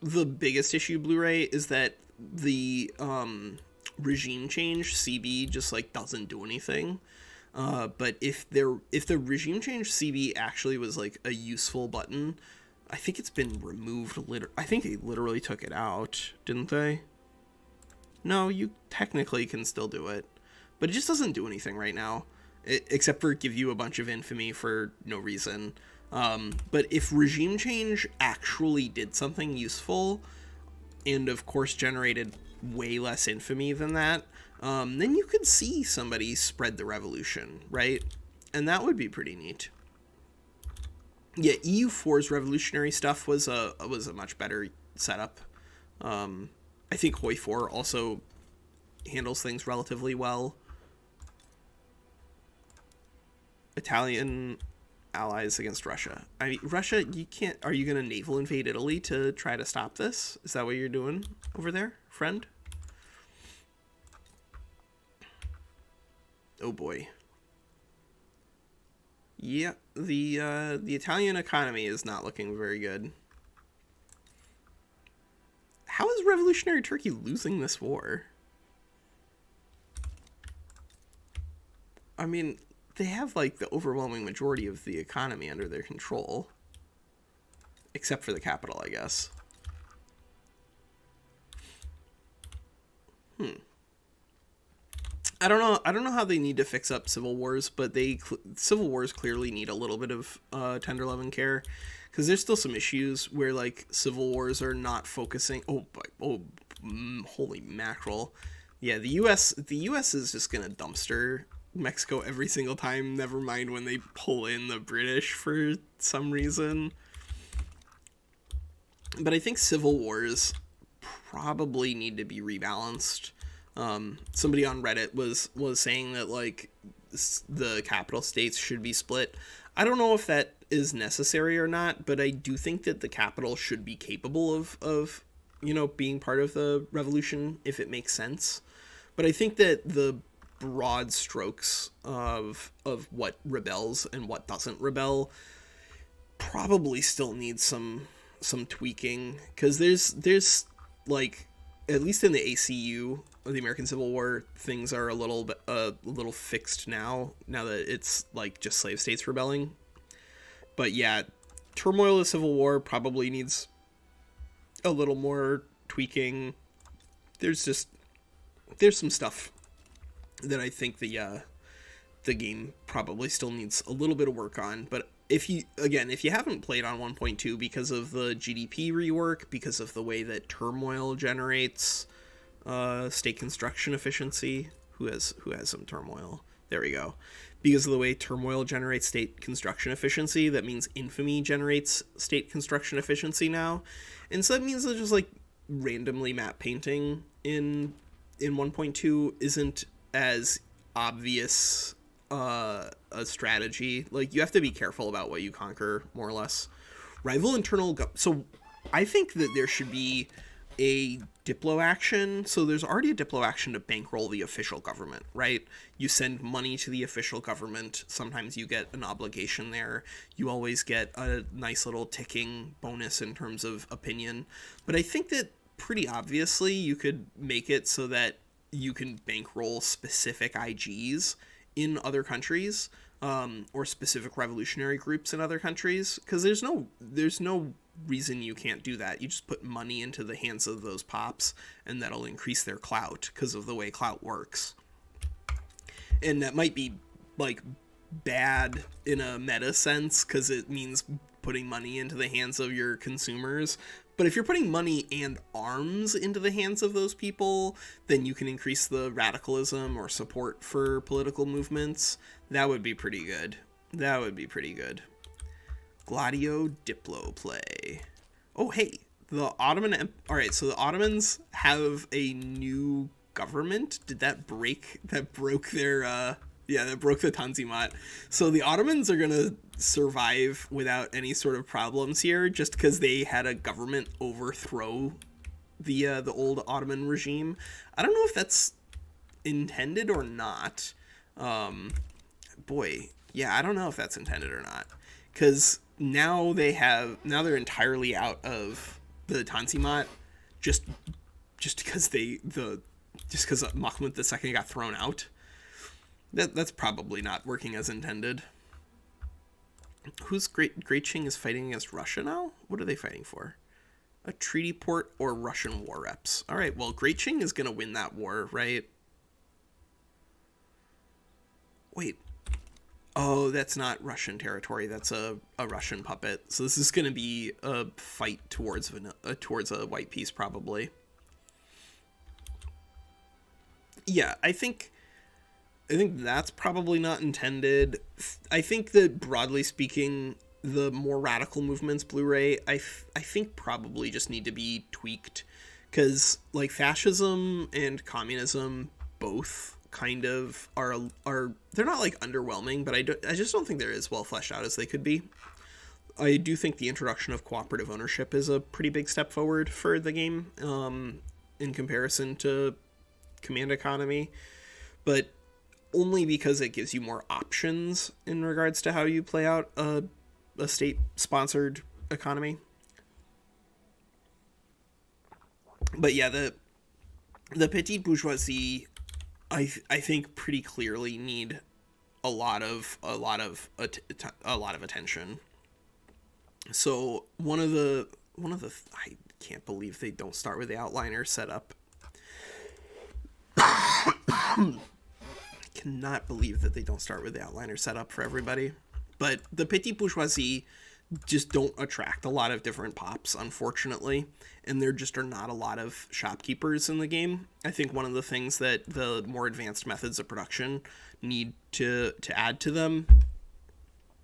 the biggest issue, Blu-ray, is that the regime change CB just like doesn't do anything. But if the regime change CB actually was like a useful button, I think it's been removed. I think they literally took it out, didn't they? No, you technically can still do it, but it just doesn't do anything right now, except for give you a bunch of infamy for no reason. But if regime change actually did something useful, and of course generated way less infamy than that, then you could see somebody spread the revolution, right? And that would be pretty neat. Yeah, EU4's revolutionary stuff was a much better setup. I think Hoi 4 also handles things relatively well. Italian allies against Russia. I mean, Russia, you can't... Are you going to naval invade Italy to try to stop this? Is that what you're doing over there, friend? Oh boy. Yeah, the Italian economy is not looking very good. How is revolutionary Turkey losing this war? I mean, they have like the overwhelming majority of the economy under their control, except for the capital, I guess. I don't know how they need to fix up civil wars, but civil wars clearly need a little bit of tender love and care, because there's still some issues where like civil wars are not focusing. Holy mackerel! Yeah, the U.S. is just gonna dumpster Mexico every single time. Never mind when they pull in the British for some reason. But I think civil wars probably need to be rebalanced. Somebody on Reddit was saying that like the capital states should be split. I don't know if that is necessary or not, but I do think that the capital should be capable of being part of the revolution if it makes sense. But I think that the broad strokes of what rebels and what doesn't rebel probably still needs some tweaking, because there's like, at least in the ACU, the American Civil War, things are a little fixed now that it's like just slave states rebelling. But yeah, turmoil of the Civil War probably needs a little more tweaking. There's some stuff that I think the game probably still needs a little bit of work on. But if you haven't played on 1.2 because of the GDP rework, because of the way that turmoil generates state construction efficiency, who has some turmoil? There we go. Because of the way turmoil generates state construction efficiency, that means infamy generates state construction efficiency now. And so that means that just like randomly map painting in 1.2 isn't as obvious a strategy. Like, you have to be careful about what you conquer, more or less. Rival internal so I think that there should be a diplo action. So there's already a diplo action to bankroll the official government, right? You send money to the official government. Sometimes you get an obligation there. You always get a nice little ticking bonus in terms of opinion. But I think that pretty obviously you could make it so that you can bankroll specific IGs in other countries, or specific revolutionary groups in other countries, because there's no reason you can't do that. You just put money into the hands of those pops, and that'll increase their clout because of the way clout works. And that might be like bad in a meta sense, because it means putting money into the hands of your consumers. But if you're putting money and arms into the hands of those people, then you can increase the radicalism or support for political movements. That would be pretty good. That would be pretty good. Gladio Diplo play. Oh, hey, the Ottoman... Alright, so the Ottomans have a new government. Did that break... That broke their... that broke the Tanzimat. So the Ottomans are gonna survive without any sort of problems here, just because they had a government overthrow the old Ottoman regime. I don't know if that's intended or not. I don't know if that's intended or not, because now they're entirely out of the Tanzimat, just because just because Mahmud II got thrown out. That's probably not working as intended. Who's Great Qing is fighting against Russia now? What are they fighting for? A treaty port or Russian war reps? All right, well, Great Qing is going to win that war, right? Wait. Oh, that's not Russian territory. That's a Russian puppet. So this is going to be a fight towards a white piece, probably. Yeah, I think that's probably not intended. I think that, broadly speaking, the more radical movements Blu-ray, I think probably just need to be tweaked, because like fascism and communism both kind of are they're not like underwhelming, but I just don't think they're as well fleshed out as they could be. I do think the introduction of cooperative ownership is a pretty big step forward for the game, in comparison to Command Economy, but only because it gives you more options in regards to how you play out a state-sponsored economy. But yeah, the petite bourgeoisie, I think pretty clearly need a lot of attention. So one of the I can't believe they don't start with the outliner setup. Cannot believe that they don't start with the outliner setup for everybody. But the petite bourgeoisie just don't attract a lot of different pops, unfortunately, and there just are not a lot of shopkeepers in the game. I think one of the things that the more advanced methods of production need to add to them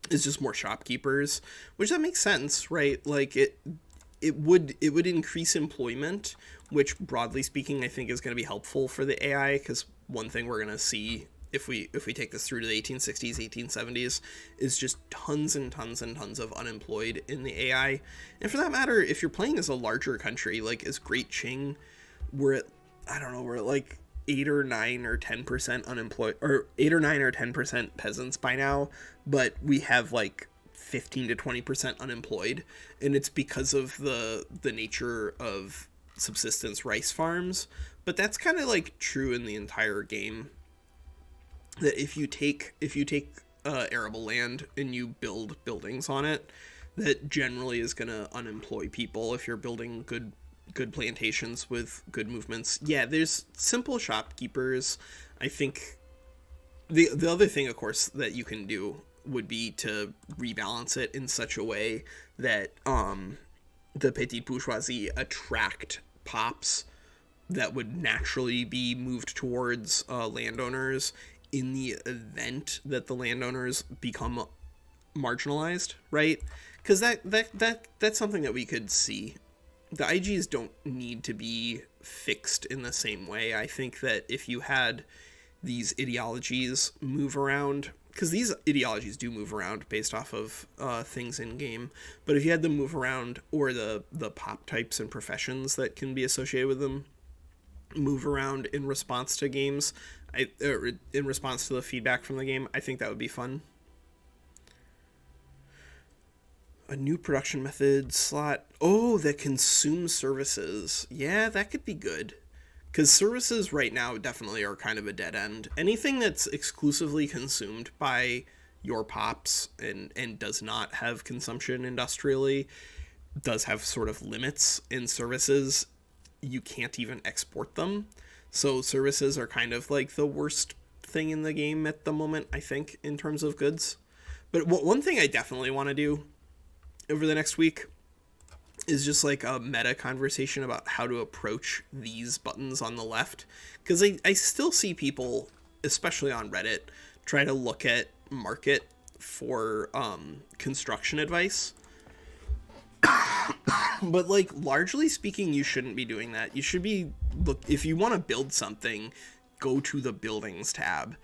is just more shopkeepers, which that makes sense, right? Like it would increase employment, which broadly speaking I think is going to be helpful for the AI, because one thing we're going to see if we take this through to the 1860s, 1870s, is just tons and tons and tons of unemployed in the AI. And for that matter, if you're playing as a larger country, like as Great Qing, we're at like 8 or 9 or 10% unemployed, or 8 or 9 or 10% peasants by now, but we have like 15 to 20% unemployed, and it's because of the nature of subsistence rice farms. But that's kind of like true in the entire game, that if you take arable land and you build buildings on it, that generally is going to unemploy people if you're building good plantations with good movements. Yeah, there's simple shopkeepers. I think the other thing, of course, that you can do would be to rebalance it in such a way that the petite bourgeoisie attract pops that would naturally be moved towards landowners in the event that the landowners become marginalized, right? Because that's something that we could see. The IGs don't need to be fixed in the same way. I think that if you had these ideologies move around, because these ideologies do move around based off of things in game, but if you had them move around, or the pop types and professions that can be associated with them move around in response to games, in response to the feedback from the game, I think that would be fun. A new production method slot. Oh, that consumes services. Yeah, that could be good. Because services right now definitely are kind of a dead end. Anything that's exclusively consumed by your pops and does not have consumption industrially does have sort of limits. In services, you can't even export them. So services are kind of like the worst thing in the game at the moment, I think, in terms of goods. But one thing I definitely want to do over the next week is just like a meta conversation about how to approach these buttons on the left. Because I still see people, especially on Reddit, try to look at market for construction advice. But like, largely speaking, you shouldn't be doing that. You should be, if you want to build something, go to the buildings tab.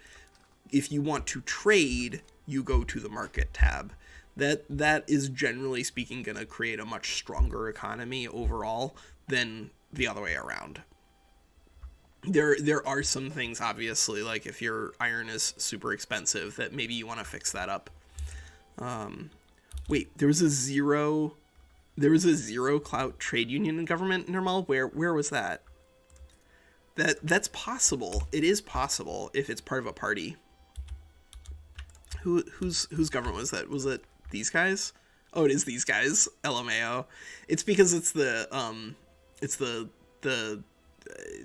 If you want to trade, you go to the market tab. That is generally speaking going to create a much stronger economy overall than the other way around. There are some things, obviously, like if your iron is super expensive, that maybe you want to fix that up. Wait, there was a 0 There was a zero clout trade union government in Nirmal. Where was that? That's possible. It is possible if it's part of a party. Whose government was that? Was it these guys? Oh, it is these guys. LMAO. It's because it's the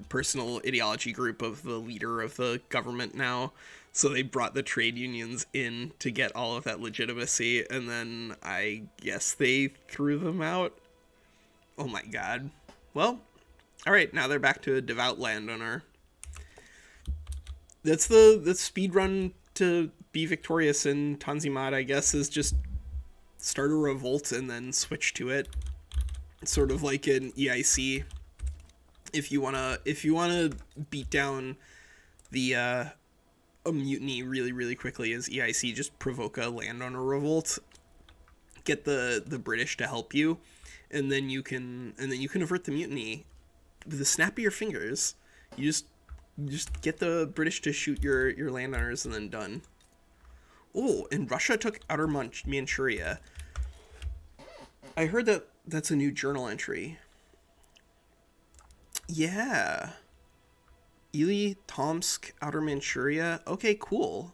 personal ideology group of the leader of the government now. So they brought the trade unions in to get all of that legitimacy, and then I guess they threw them out. Oh my god. Well, alright, now they're back to a devout landowner. That's the speed run to be victorious in Tanzimat, I guess, is just start a revolt and then switch to it. It's sort of like an EIC. If you wanna beat down the a mutiny really quickly as EIC, just provoke a landowner revolt, get the British to help you, and then you can avert the mutiny with the snap of your fingers. You just get the British to shoot your landowners and then done. Oh, and Russia took Outer Manchuria. I heard that's a new journal entry. Yeah. Ili, Tomsk, Outer Manchuria. Okay, cool.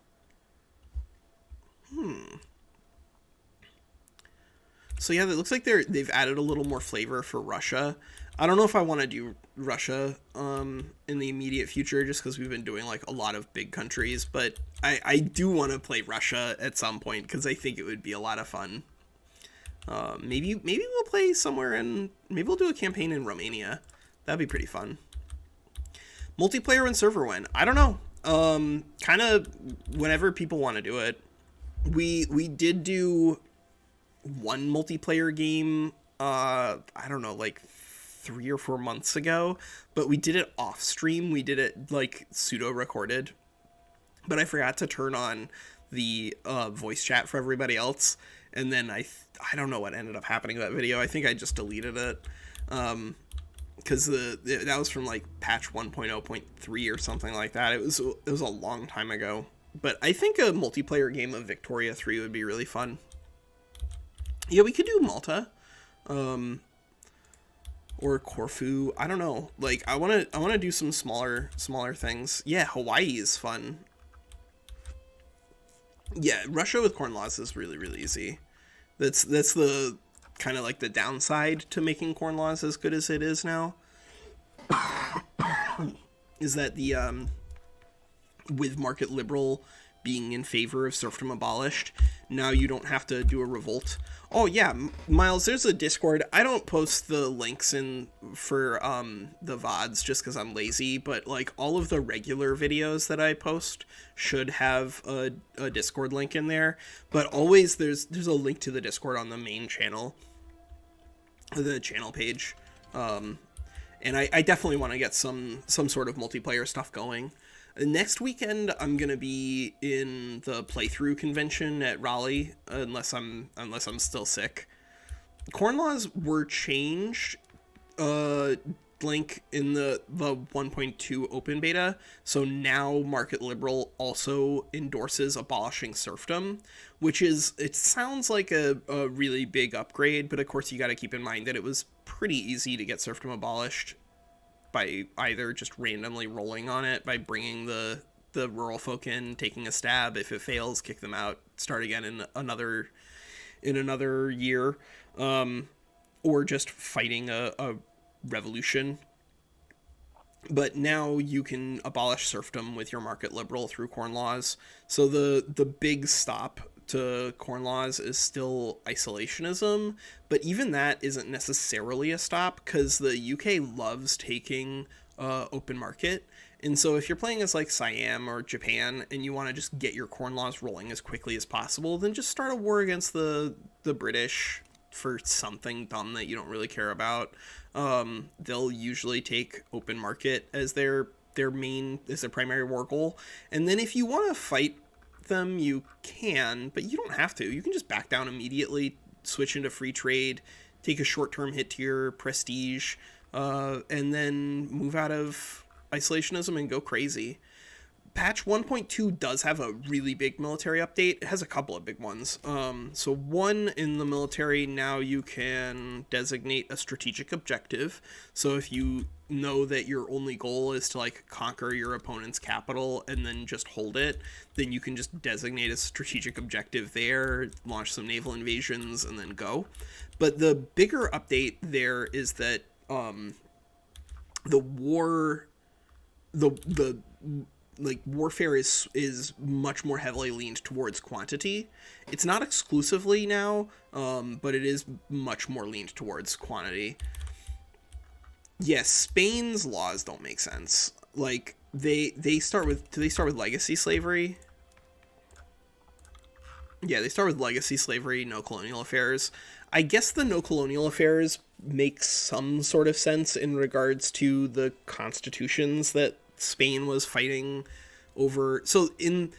So yeah, it looks like they've added a little more flavor for Russia. I don't know if I want to do Russia in the immediate future, just because we've been doing like a lot of big countries, but I do want to play Russia at some point because I think it would be a lot of fun. Maybe we'll play somewhere maybe we'll do a campaign in Romania. That'd be pretty fun. Multiplayer and server win. I don't know. Kind of whenever people want to do it. We did do one multiplayer game, I don't know, like 3 or 4 months ago, but we did it off stream. We did it like pseudo recorded, but I forgot to turn on the voice chat for everybody else, and then I don't know what ended up happening to that video. I think I just deleted it. Because that was from like patch 1.0.3 or something like that. It was a long time ago. But I think a multiplayer game of Victoria 3 would be really fun. Yeah, we could do Malta, or Corfu. I don't know. Like I want to do some smaller things. Yeah, Hawaii is fun. Yeah, Russia with corn laws is really easy. That's the kind of like the downside to making corn laws as good as it is now. Is that the with market liberal being in favor of serfdom abolished, now you don't have to do a revolt. Oh yeah, Miles, there's a Discord. I don't post the links in for the VODs just because I'm lazy, but like all of the regular videos that I post should have a Discord link in there. But always there's a link to the Discord on the main channel, the channel page. And I definitely want to get some sort of multiplayer stuff going. Next weekend, I'm gonna be in the playthrough convention at Raleigh, unless I'm still sick. Corn laws were changed, link in the 1.2 open beta, so now Market Liberal also endorses abolishing serfdom, which is, it sounds like a really big upgrade, but of course you got to keep in mind that it was pretty easy to get serfdom abolished by either just randomly rolling on it, by bringing the rural folk in, taking a stab. If it fails, kick them out, start again in another year, or just fighting a revolution. But now you can abolish serfdom with your market liberal through corn laws. So the big stop to corn laws is still isolationism, but even that isn't necessarily a stop, because the UK loves taking open market. And so if you're playing as like Siam or Japan and you want to just get your corn laws rolling as quickly as possible, then just start a war against the British for something dumb that you don't really care about. They'll usually take open market as their primary war goal. And then if you want to fight them, you can, but you don't have to. You can just back down immediately, switch into free trade, take a short-term hit to your prestige, and then move out of isolationism and go crazy. Patch 1.2 does have a really big military update. It has a couple of big ones. So one, in the military, now you can designate a strategic objective. So if you know that your only goal is to like conquer your opponent's capital and then just hold it, then you can just designate a strategic objective there, launch some naval invasions, and then go. But the bigger update there is that the war, the like warfare is much more heavily leaned towards quantity. It's not exclusively now, but it is much more leaned towards quantity. Yes, Spain's laws don't make sense. Like they start with, do they start with legacy slavery? Yeah, they start with legacy slavery, no colonial affairs. I guess the no colonial affairs makes some sort of sense in regards to the constitutions that Spain was fighting over. So in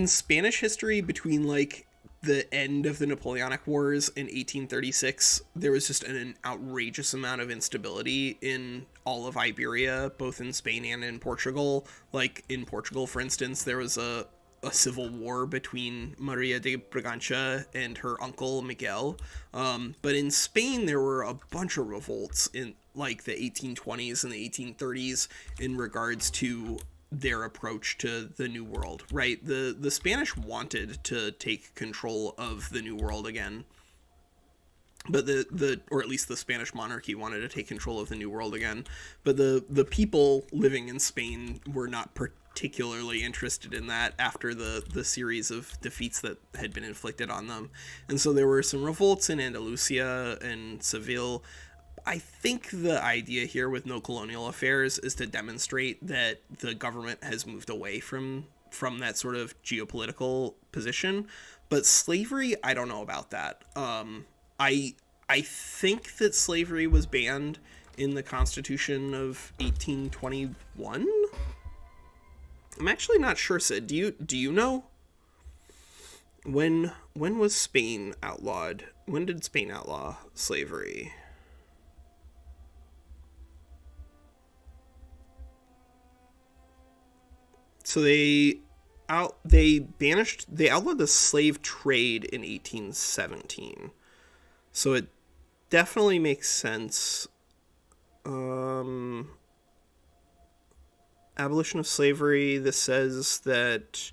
Spanish history, between like the end of the Napoleonic Wars in 1836, there was just an outrageous amount of instability in all of Iberia, both in Spain and in Portugal. Like in Portugal, for instance, there was a civil war between Maria de Bragança and her uncle Miguel. But in Spain, there were a bunch of revolts in like the 1820s and the 1830s in regards to their approach to the New World, right? The Spanish wanted to take control of the New World again. But or at least the Spanish monarchy wanted to take control of the New World again. But the people living in Spain were not particularly interested in that after the series of defeats that had been inflicted on them. And so there were some revolts in Andalusia and Seville. I think the idea here with no colonial affairs is to demonstrate that the government has moved away from that sort of geopolitical position. But slavery, I don't know about that. I think that slavery was banned in the Constitution of 1821. I'm actually not sure, Sid. Do you know? When was Spain outlawed? When did Spain outlaw slavery? So they outlawed the slave trade in 1817. So it definitely makes sense. Abolition of slavery. This says that.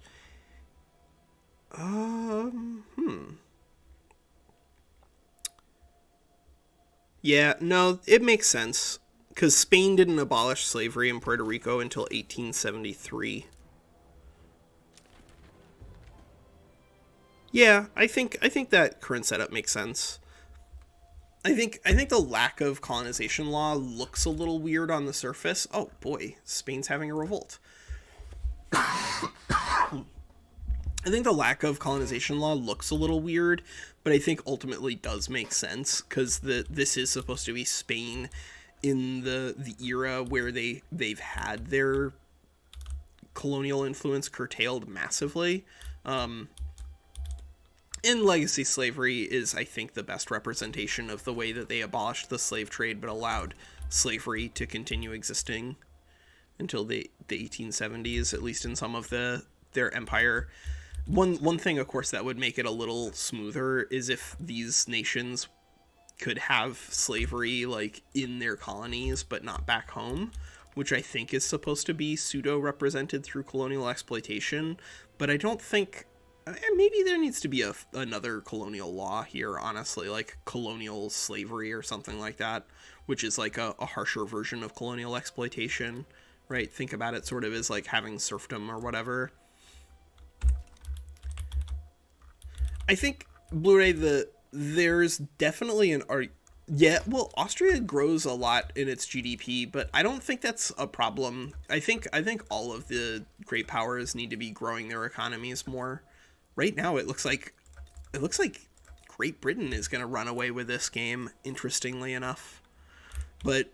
Yeah, no, it makes sense because Spain didn't abolish slavery in Puerto Rico until 1873. Yeah, I think that current setup makes sense. I think the lack of colonization law looks a little weird on the surface. Oh boy, Spain's having a revolt. I think the lack of colonization law looks a little weird, but I think ultimately does make sense because this is supposed to be Spain in the era where they've had their colonial influence curtailed massively. And legacy slavery is, I think, the best representation of the way that they abolished the slave trade but allowed slavery to continue existing until the 1870s, at least in some of their empire. One thing, of course, that would make it a little smoother is if these nations could have slavery like in their colonies but not back home, which I think is supposed to be pseudo-represented through colonial exploitation. But I don't think... Maybe there needs to be another colonial law here, honestly, like colonial slavery or something like that, which is like a harsher version of colonial exploitation, right? Think about it sort of as like having serfdom or whatever. I think, Blu-ray, there's definitely an art. Yeah, well, Austria grows a lot in its GDP, but I don't think that's a problem. I think all of the great powers need to be growing their economies more. Right now, it looks like Great Britain is going to run away with this game, interestingly enough. But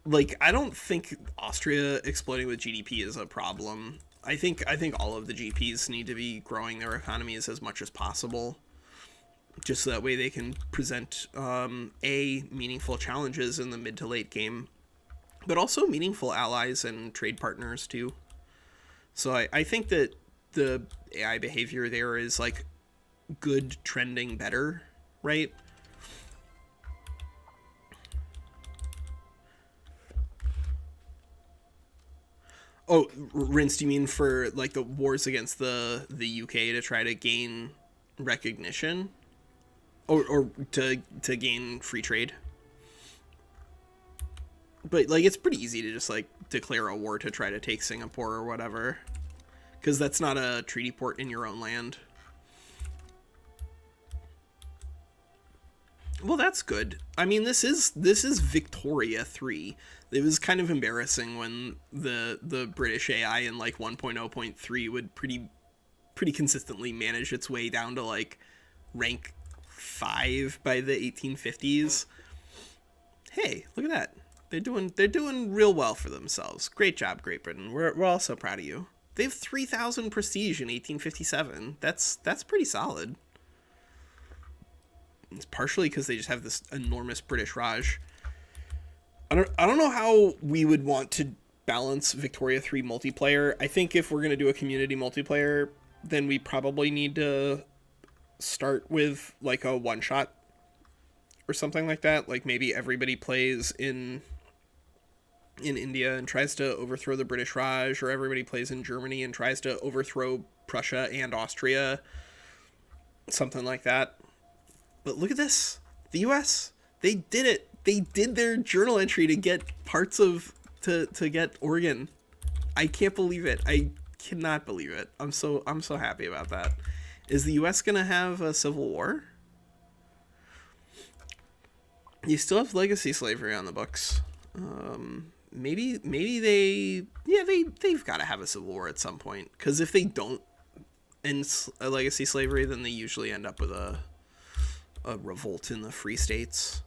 like, I don't think Austria exploding with GDP is a problem. I think all of the GPs need to be growing their economies as much as possible, just so that way they can present meaningful challenges in the mid to late game, but also meaningful allies and trade partners too. So I think that the AI behavior there is like good, trending better, right? Oh, Rince, do you mean for like the wars against the UK to try to gain recognition, or to gain free trade? But like it's pretty easy to just like declare a war to try to take Singapore or whatever, because that's not a treaty port in your own land. Well, that's good. I mean, this is Victoria 3. It was kind of embarrassing when the British AI in like 1.0.3 would pretty consistently manage its way down to like rank 5 by the 1850s. Hey, look at that. They're doing real well for themselves. Great job, Great Britain. We're all so proud of you. They have 3,000 prestige in 1857. That's pretty solid. It's partially because they just have this enormous British Raj. I don't know how we would want to balance Victoria 3 multiplayer. I think if we're going to do a community multiplayer, then we probably need to start with like a one shot or something like that. Like maybe everybody plays in India and tries to overthrow the British Raj, or everybody plays in Germany and tries to overthrow Prussia and Austria, something like that. But look at this. The US, they did it. They did their journal entry to get parts of to get Oregon. I can't believe it. I cannot believe it. I'm so happy about that. Is the US going to have a civil war? You still have legacy slavery on the books. Maybe they've got to have a civil war at some point, cuz if they don't end a legacy slavery, then they usually end up with a revolt in the free states.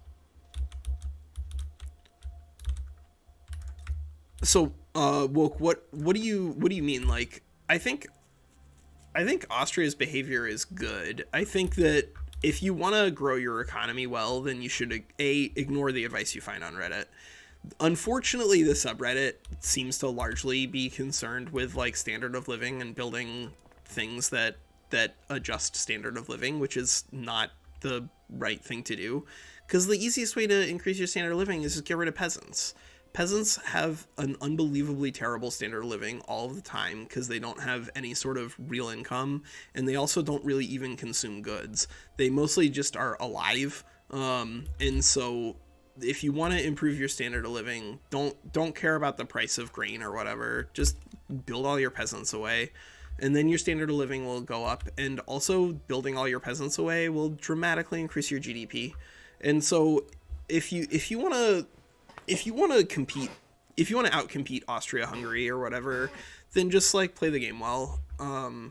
So, Woke, what do you mean? Like, I think Austria's behavior is good. I think that if you want to grow your economy well, then you should ignore the advice you find on Reddit. Unfortunately, the subreddit seems to largely be concerned with like standard of living and building things that adjust standard of living, which is not the right thing to do, because the easiest way to increase your standard of living is just get rid of peasants. Peasants have an unbelievably terrible standard of living all of the time because they don't have any sort of real income, and they also don't really even consume goods. They mostly just are alive. And so if you want to improve your standard of living, don't care about the price of grain or whatever. Just build all your peasants away, and then your standard of living will go up. And also, building all your peasants away will dramatically increase your GDP. And so if you want to compete, if you want to outcompete Austria-Hungary or whatever, then just like play the game well. And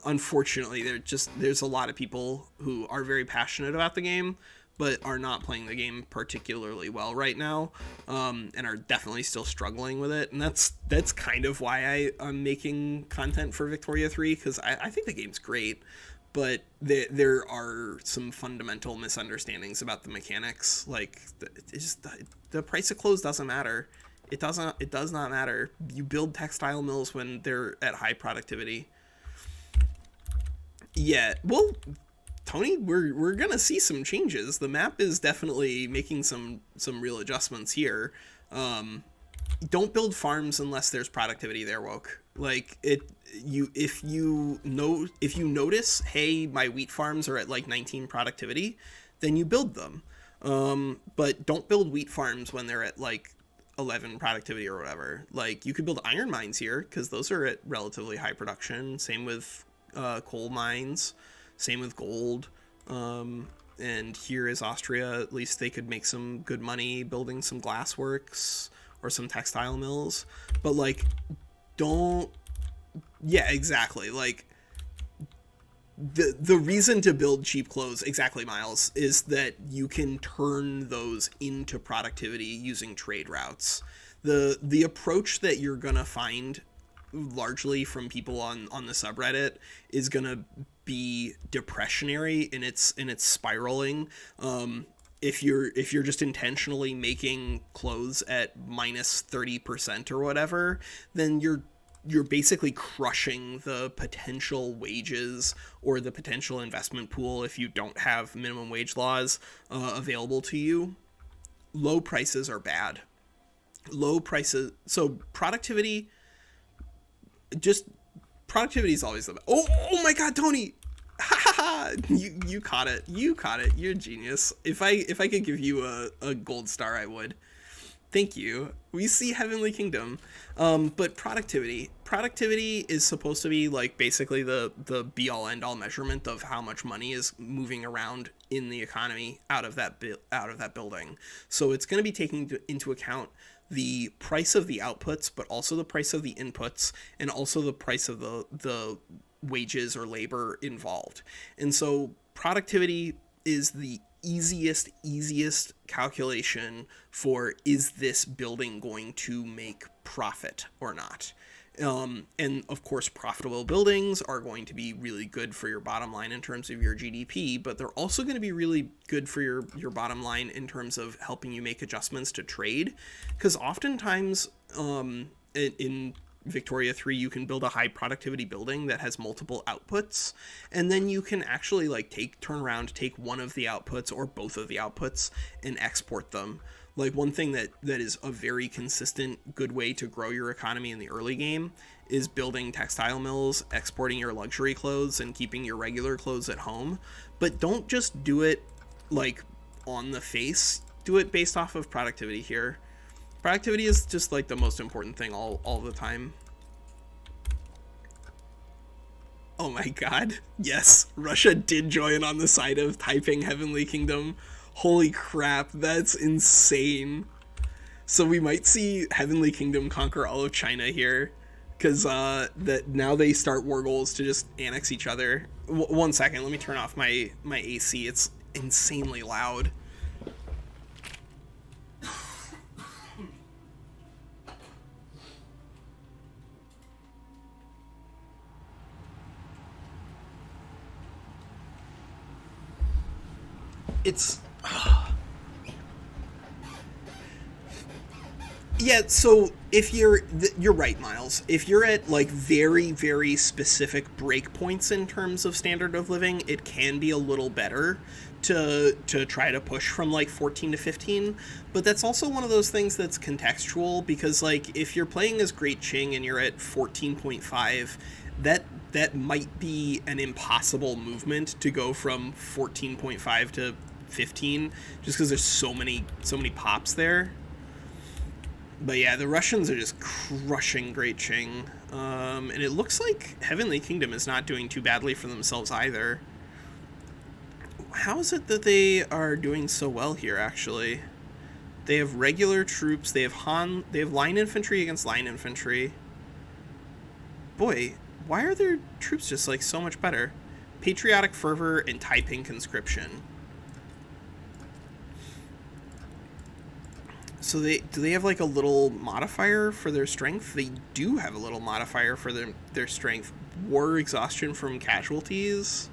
unfortunately, there's a lot of people who are very passionate about the game, but are not playing the game particularly well right now, and are definitely still struggling with it. And that's kind of why I'm making content for Victoria 3, because I think the game's great, but there are some fundamental misunderstandings about the mechanics. Like, the price of clothes doesn't matter. It does not matter. You build textile mills when they're at high productivity. Yeah, well, Tony, we're gonna see some changes. The map is definitely making some real adjustments here. Don't build farms unless there's productivity there, Woke. Like, if you notice, hey, my wheat farms are at like 19 productivity, then you build them. But don't build wheat farms when they're at like 11 productivity or whatever. Like, you could build iron mines here because those are at relatively high production. Same with coal mines. Same with gold. And here is Austria. At least they could make some good money building some glassworks or some textile mills. But like, don't. Yeah, exactly. Like, the reason to build cheap clothes, exactly, Miles, is that you can turn those into productivity using trade routes. The approach that you're gonna find largely from people on the subreddit is gonna be depressionary in its spiraling. If you're just intentionally making clothes at minus 30% or whatever, then you're you're basically crushing the potential wages or the potential investment pool if you don't have minimum wage laws available to you. Low prices are bad. Low prices, so productivity is always the best. Oh my God, Tony! Ha ha ha! You caught it. You caught it. You're a genius. If I could give you a gold star, I would. Thank you. We see Heavenly Kingdom. But productivity is supposed to be like basically the be all end all measurement of how much money is moving around in the economy out of that building. So it's going to be taking into account the price of the outputs, but also the price of the inputs, and also the price of the wages or labor involved. And so productivity is the easiest calculation for, is this building going to make profit or not? And of course, profitable buildings are going to be really good for your bottom line in terms of your GDP, but they're also going to be really good for your bottom line in terms of helping you make adjustments to trade. Because oftentimes in Victoria 3, you can build a high productivity building that has multiple outputs, and then you can actually like turn around, take one of the outputs or both of the outputs and export them. Like one thing that is a very consistent good way to grow your economy in the early game is building textile mills, exporting your luxury clothes, and keeping your regular clothes at home. But don't just do it like on the face. Do it based off of productivity here. Productivity is just like the most important thing all the time. Oh my God. Yes, Russia did join on the side of Taiping Heavenly Kingdom. Holy crap, that's insane. So we might see Heavenly Kingdom conquer all of China here, because that now they start war goals to just annex each other. 1 second, let me turn off my AC. It's insanely loud. It's yeah, so if you're right, Miles. If you're at like very, very specific breakpoints in terms of standard of living, it can be a little better to try to push from like 14 to 15. But that's also one of those things that's contextual, because like if you're playing as Great Qing and you're at 14.5, that might be an impossible movement to go from 14.5 to 15, just because there's so many pops there. But yeah, the Russians are just crushing Great Qing. And it looks like Heavenly Kingdom is not doing too badly for themselves either. How is it that they are doing so well here, actually? They have regular troops, they have line infantry against line infantry. Boy, why are their troops just like so much better? Patriotic fervor and Taiping conscription. So do they have like a little modifier for their strength? They do have a little modifier for their strength. War exhaustion from casualties.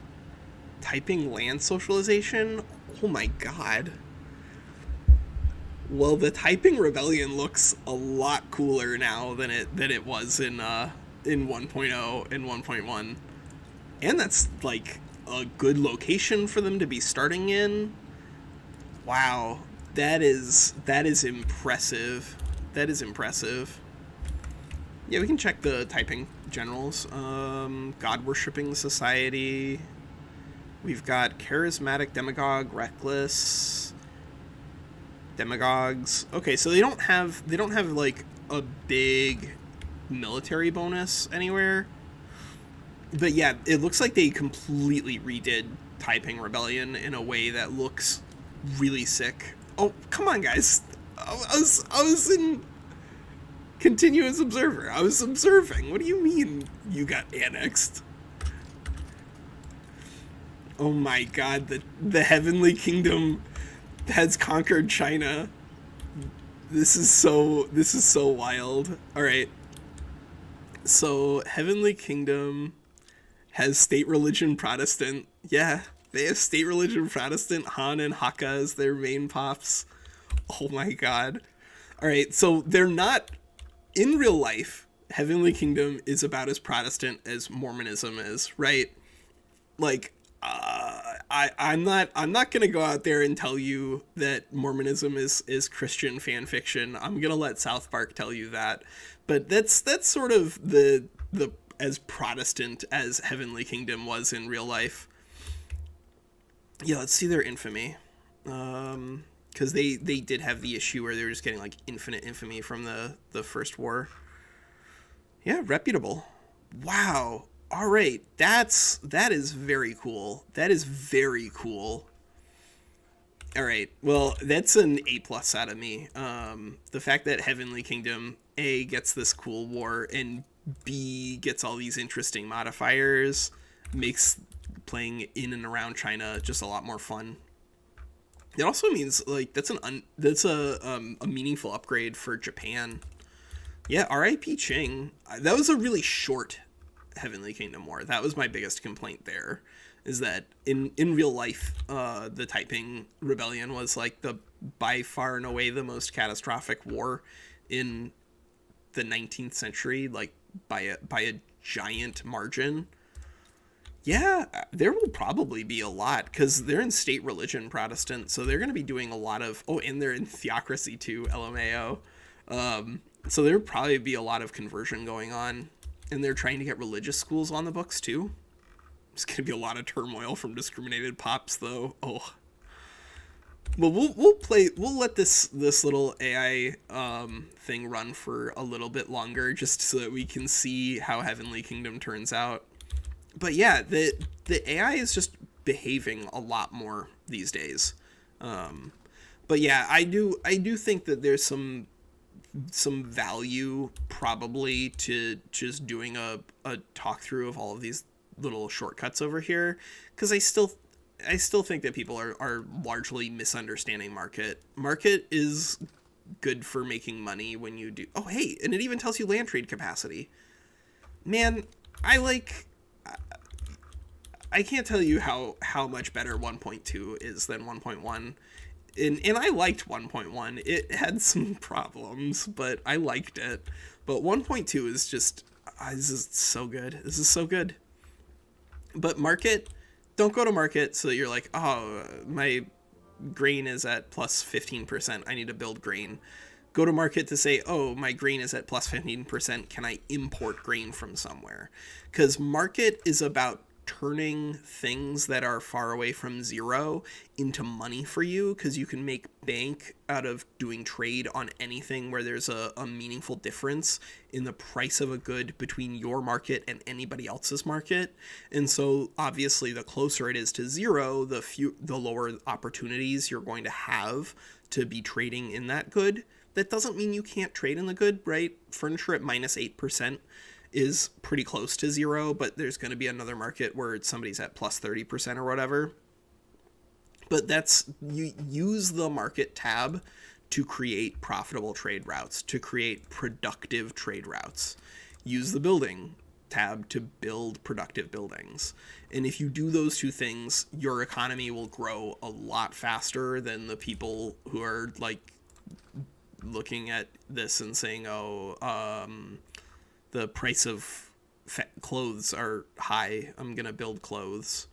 Taiping land socialization. Oh my God. Well, the Taiping rebellion looks a lot cooler now than it was in 1.0 and 1.1. And that's like a good location for them to be starting in. Wow. That is impressive. That is impressive. Yeah, we can check the Taiping generals. God-worshipping society. We've got charismatic demagogue, reckless demagogues. Okay, so they don't have like a big military bonus anywhere. But yeah, it looks like they completely redid Taiping Rebellion in a way that looks really sick. Oh, come on, guys. I was in continuous observer. I was observing. What do you mean you got annexed? Oh my God, the Heavenly Kingdom has conquered China. This is so wild. All right. So, Heavenly Kingdom has state religion Protestant. Yeah. They have state religion Protestant, Han and Hakka as their main pops. Oh my God. All right, so they're not, in real life, Heavenly Kingdom is about as Protestant as Mormonism is, right? Like, I'm not gonna go out there and tell you that Mormonism is Christian fan fiction. I'm gonna let South Park tell you that, but that's sort of the as Protestant as Heavenly Kingdom was in real life. Yeah, let's see their infamy, because they did have the issue where they were just getting like infinite infamy from the first war. Yeah, reputable. Wow. All right. That is very cool. That is very cool. All right. Well, that's an A plus out of me. The fact that Heavenly Kingdom A gets this cool war and B gets all these interesting modifiers makes playing in and around China just a lot more fun. It also means like that's a meaningful upgrade for Japan. Yeah, R.I.P. Ching. That was a really short Heavenly Kingdom War. That was my biggest complaint there, is that in real life, the Taiping Rebellion was like the by far and away the most catastrophic war in the 19th century, like by a giant margin. Yeah, there will probably be a lot because they're in state religion Protestant, so they're going to be doing a lot of and they're in theocracy too, LMAO. So there'll probably be a lot of conversion going on, and they're trying to get religious schools on the books too. There's going to be a lot of turmoil from discriminated pops, though. Oh, well, we'll let this little AI thing run for a little bit longer, just so that we can see how Heavenly Kingdom turns out. But yeah, the AI is just behaving a lot more these days. But yeah, I do think that there's some value probably to just doing a talk through of all of these little shortcuts over here, because I still think that people are largely misunderstanding market is good for making money when you do. Oh hey, and it even tells you land trade capacity. Man, I can't tell you how much better 1.2 is than 1.1. And I liked 1.1. It had some problems, but I liked it. But 1.2 is just, this is so good. This is so good. But market, don't go to market so that you're like, oh, my grain is at plus 15%. I need to build grain. Go to market to say, oh, my grain is at plus 15%. Can I import grain from somewhere? Because market is about turning things that are far away from zero into money for you, because you can make bank out of doing trade on anything where there's a meaningful difference in the price of a good between your market and anybody else's market. And so obviously the closer it is to zero, the lower opportunities you're going to have to be trading in that good. That doesn't mean you can't trade in the good, right? Furniture at minus 8% is pretty close to zero, but there's going to be another market where somebody's at plus 30% or whatever. But you use the market tab to create profitable trade routes, to create productive trade routes. Use the building tab to build productive buildings. And if you do those two things, your economy will grow a lot faster than the people who are like looking at this and saying, the price of clothes are high, I'm gonna build clothes.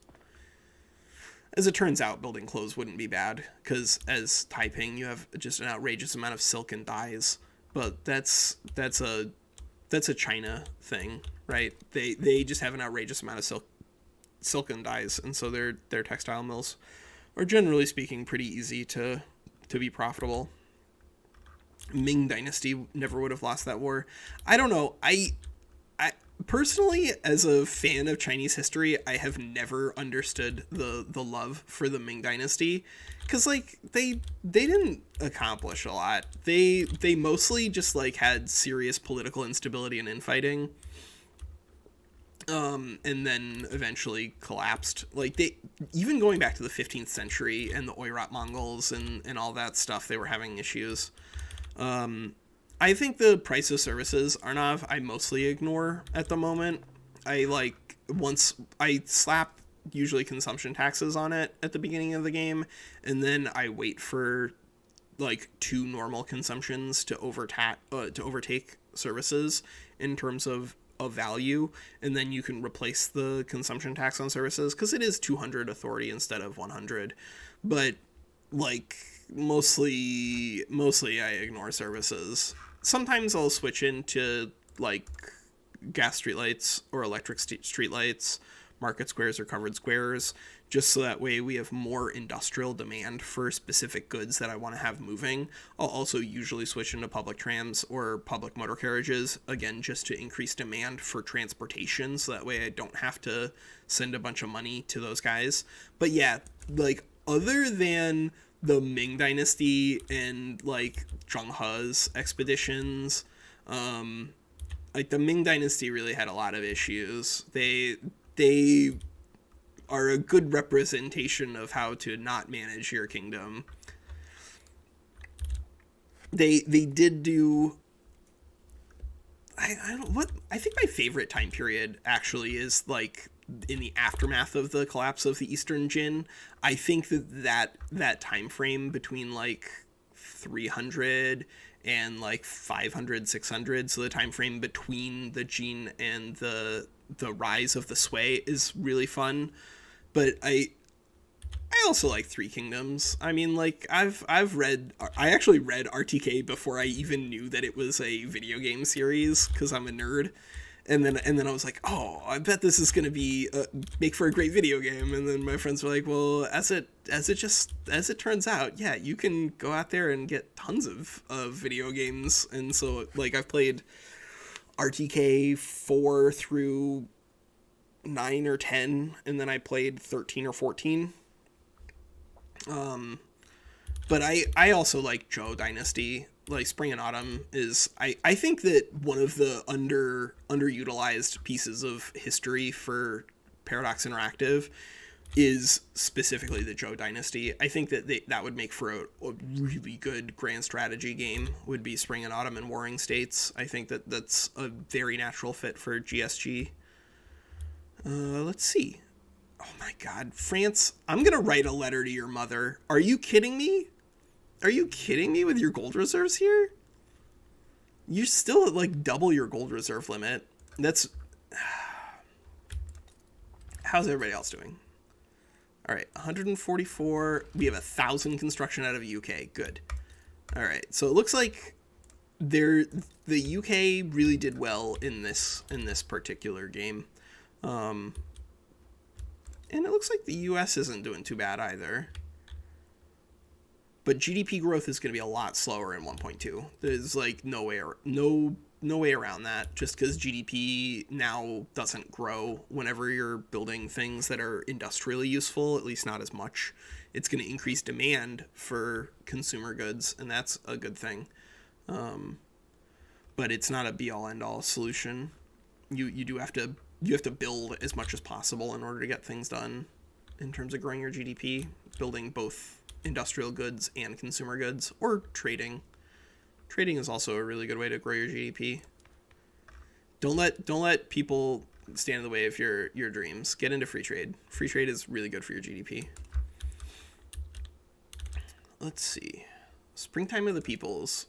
As it turns out, building clothes wouldn't be bad, because as Taiping, you have just an outrageous amount of silk and dyes. But that's a China thing, right? They just have an outrageous amount of silk and dyes, and so their textile mills are, generally speaking, pretty easy to be profitable. Ming Dynasty never would have lost that war. I don't know. I personally, as a fan of Chinese history, I have never understood the love for the Ming Dynasty, because like they didn't accomplish a lot. They mostly just like had serious political instability and infighting, and then eventually collapsed. Like they, even going back to the 15th century and the Oirat Mongols and all that stuff, they were having issues. I think the price of services, Arnav, I mostly ignore at the moment. Once I slap usually consumption taxes on it at the beginning of the game, and then I wait for like 2 normal consumptions to overtake services, in terms of value, and then you can replace the consumption tax on services, because it is 200 authority instead of 100. But like mostly I ignore services. Sometimes I'll switch into like gas streetlights or electric streetlights, market squares or covered squares, just so that way we have more industrial demand for specific goods that I want to have moving. I'll also usually switch into public trams or public motor carriages, again, just to increase demand for transportation, so that way I don't have to send a bunch of money to those guys. But yeah, like, other than the Ming Dynasty and, like, Zheng He's expeditions, like, the Ming Dynasty really had a lot of issues. They are a good representation of how to not manage your kingdom. They did do... I don't... What... I think my favorite time period, actually, is, like, in the aftermath of the collapse of the Eastern Jin. I think that time frame between, like, 300 and, like, 500, 600, so the time frame between the Jin and the rise of the Sui is really fun. But I also like Three Kingdoms. I mean, like, I actually read RTK before I even knew that it was a video game series, because I'm a nerd. And then I was like, oh, I bet this is gonna be make for a great video game. And then my friends were like, well, as it turns out, yeah, you can go out there and get tons of video games. And so, like, I've played RTK 4 through 9 or 10, and then I played 13 or 14. But I also like Zhou Dynasty. Like, Spring and Autumn is... I think that one of the underutilized pieces of history for Paradox Interactive is specifically the Zhou Dynasty. I think that that would make for a really good grand strategy game, would be Spring and Autumn and Warring States. I think that that's a very natural fit for GSG. Let's see. Oh my god, France, I'm gonna write a letter to your mother. Are you kidding me? Are you kidding me with your gold reserves here? You're still at, like, double your gold reserve limit. That's... How's everybody else doing? Alright, 144. We have 1,000 construction out of the UK. Good. Alright, so it looks like the UK really did well in this particular game. And it looks like the US isn't doing too bad either. But GDP growth is going to be a lot slower in 1.2. There's, like, no way around that, just because GDP now doesn't grow whenever you're building things that are industrially useful, at least not as much. It's going to increase demand for consumer goods, and that's a good thing. But it's not a be-all, end-all solution. You have to build as much as possible in order to get things done in terms of growing your GDP, building both industrial goods and consumer goods, or trading. Trading is also a really good way to grow your GDP. Don't let people stand in the way of your dreams. Get into free trade. Free trade is really good for your GDP. Let's see. Springtime of the Peoples.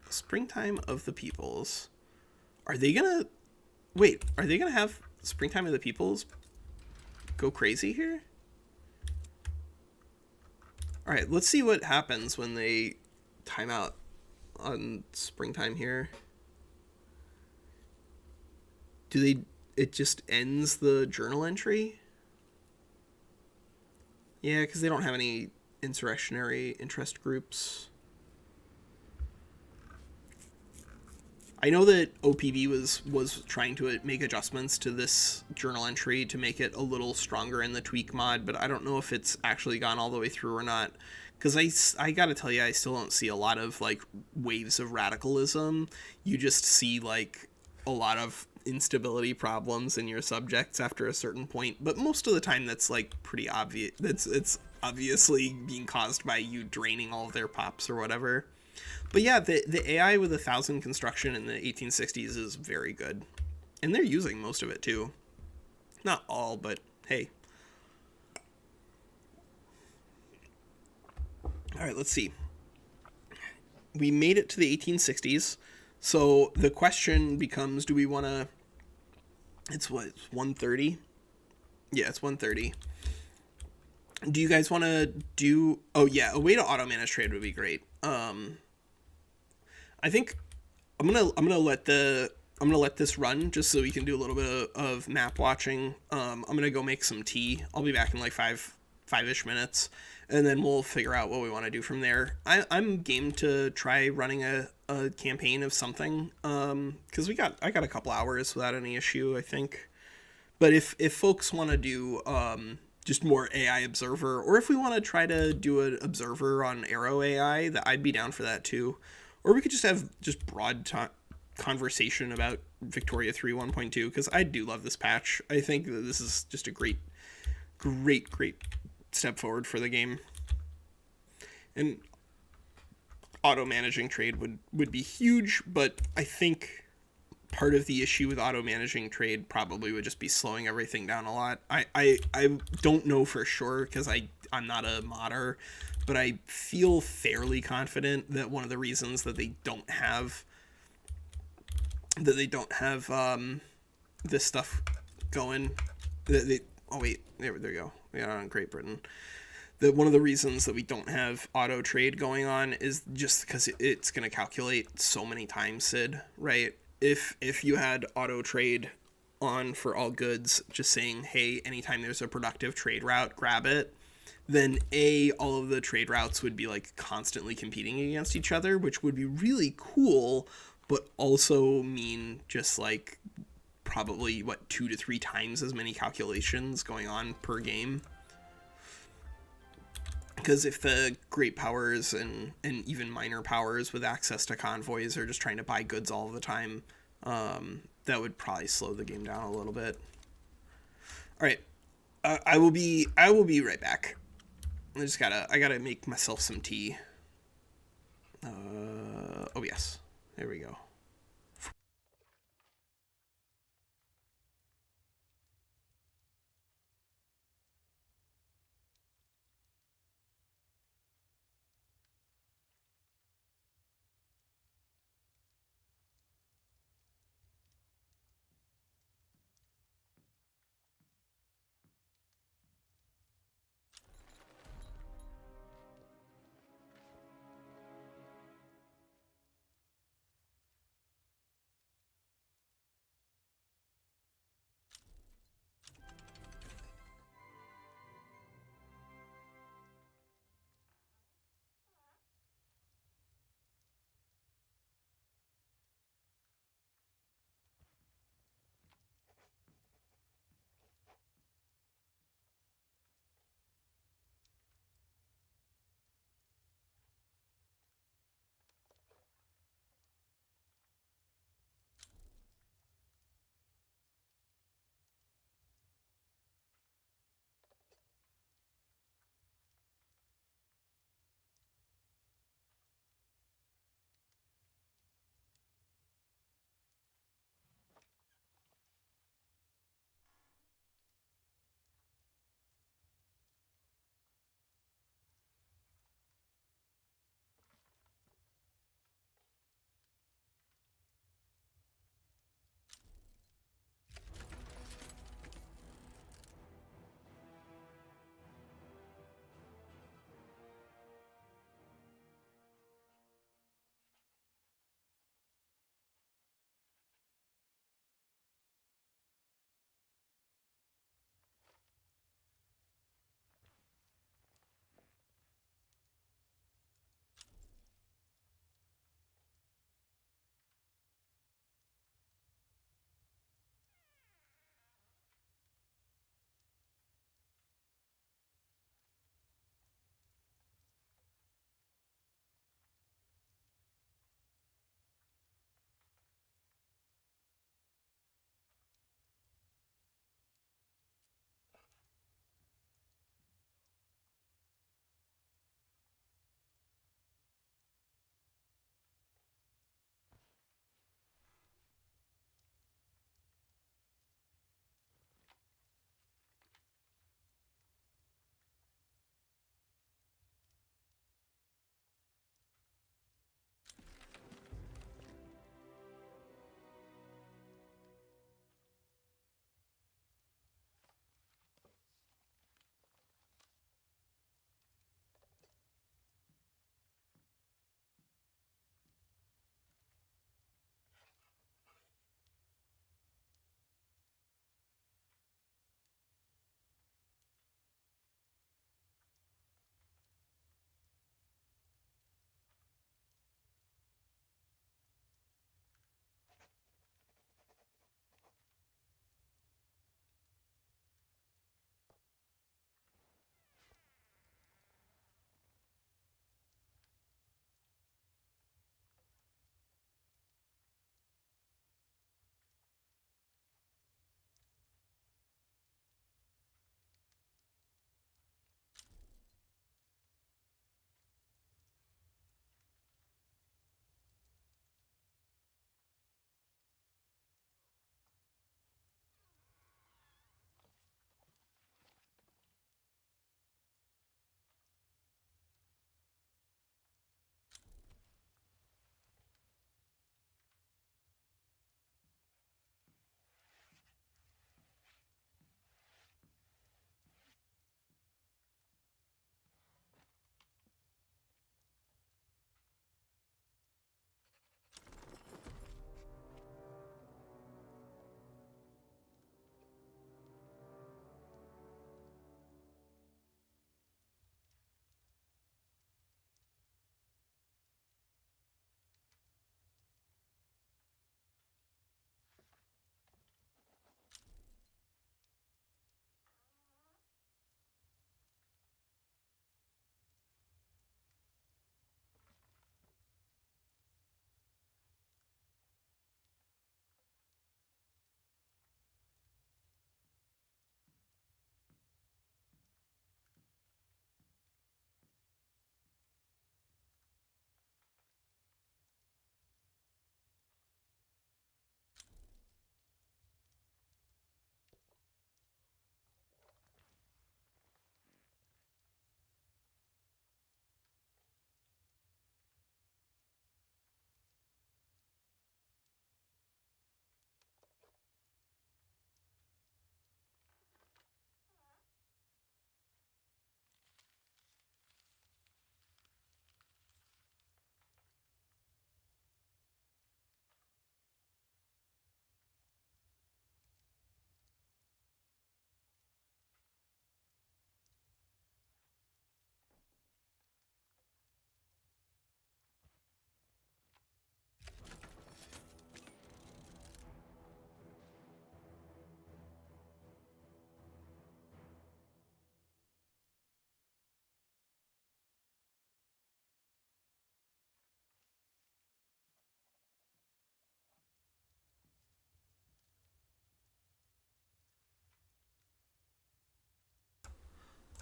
Springtime of the Peoples. Are they gonna have Springtime of the Peoples go crazy here? Alright, let's see what happens when they time out on springtime here. It just ends the journal entry? Yeah, because they don't have any insurrectionary interest groups. I know that OPV was trying to make adjustments to this journal entry to make it a little stronger in the tweak mod, but I don't know if it's actually gone all the way through or not. Because I gotta tell you, I still don't see a lot of, like, waves of radicalism. You just see, like, a lot of instability problems in your subjects after a certain point, but most of the time that's, like, pretty obvious. It's obviously being caused by you draining all of their pops or whatever. But yeah, the AI with 1,000 construction in the 1860s is very good. And they're using most of it, too. Not all, but hey. Alright, let's see. We made it to the 1860s. So the question becomes, do we want to? It's what, it's 1:30. Yeah, it's 1:30. Do you guys want to do? Oh yeah, a way to auto manage trade would be great. I think I'm gonna let this run just so we can do a little bit of map watching. I'm gonna go make some tea. I'll be back in like five-ish minutes, and then we'll figure out what we want to do from there. I'm game to try running a campaign of something. Because I got a couple hours without any issue, I think. But if folks want to do just more AI observer, or if we want to try to do an observer on Arrow AI, that I'd be down for that too. Or we could just have just conversation about Victoria 3 1.2, because I do love this patch. I think that this is just a great step forward for the game. And auto managing trade would be huge, but I think part of the issue with auto managing trade probably would just be slowing everything down a lot. I don't know for sure because I'm not a modder, but I feel fairly confident that one of the reasons that they don't have this stuff going, that they, oh wait, there you go, yeah, on Great Britain, that one of the reasons that we don't have auto trade going on is just because it's going to calculate so many times, Sid, right? If you had auto trade on for all goods, just saying, hey, anytime there's a productive trade route, grab it, then all of the trade routes would be like constantly competing against each other, which would be really cool, but also mean just like probably what 2 to 3 times as many calculations going on per game. Because if the great powers and even minor powers with access to convoys are just trying to buy goods all the time, that would probably slow the game down a little bit. All right, I will be right back. I gotta make myself some tea. Oh yes, there we go.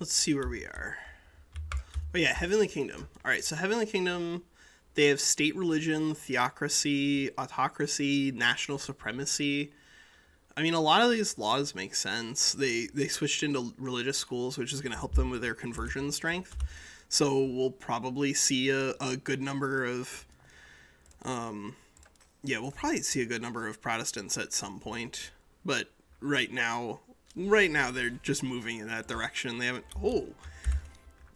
Let's see where we are. Oh yeah, Heavenly Kingdom. All right, so Heavenly Kingdom, they have state religion, theocracy, autocracy, national supremacy. I mean, a lot of these laws make sense. They switched into religious schools, which is going to help them with their conversion strength. So we'll probably see a good number of, we'll probably see a good number of Protestants at some point. But right now they're just moving in that direction. They haven't. Oh,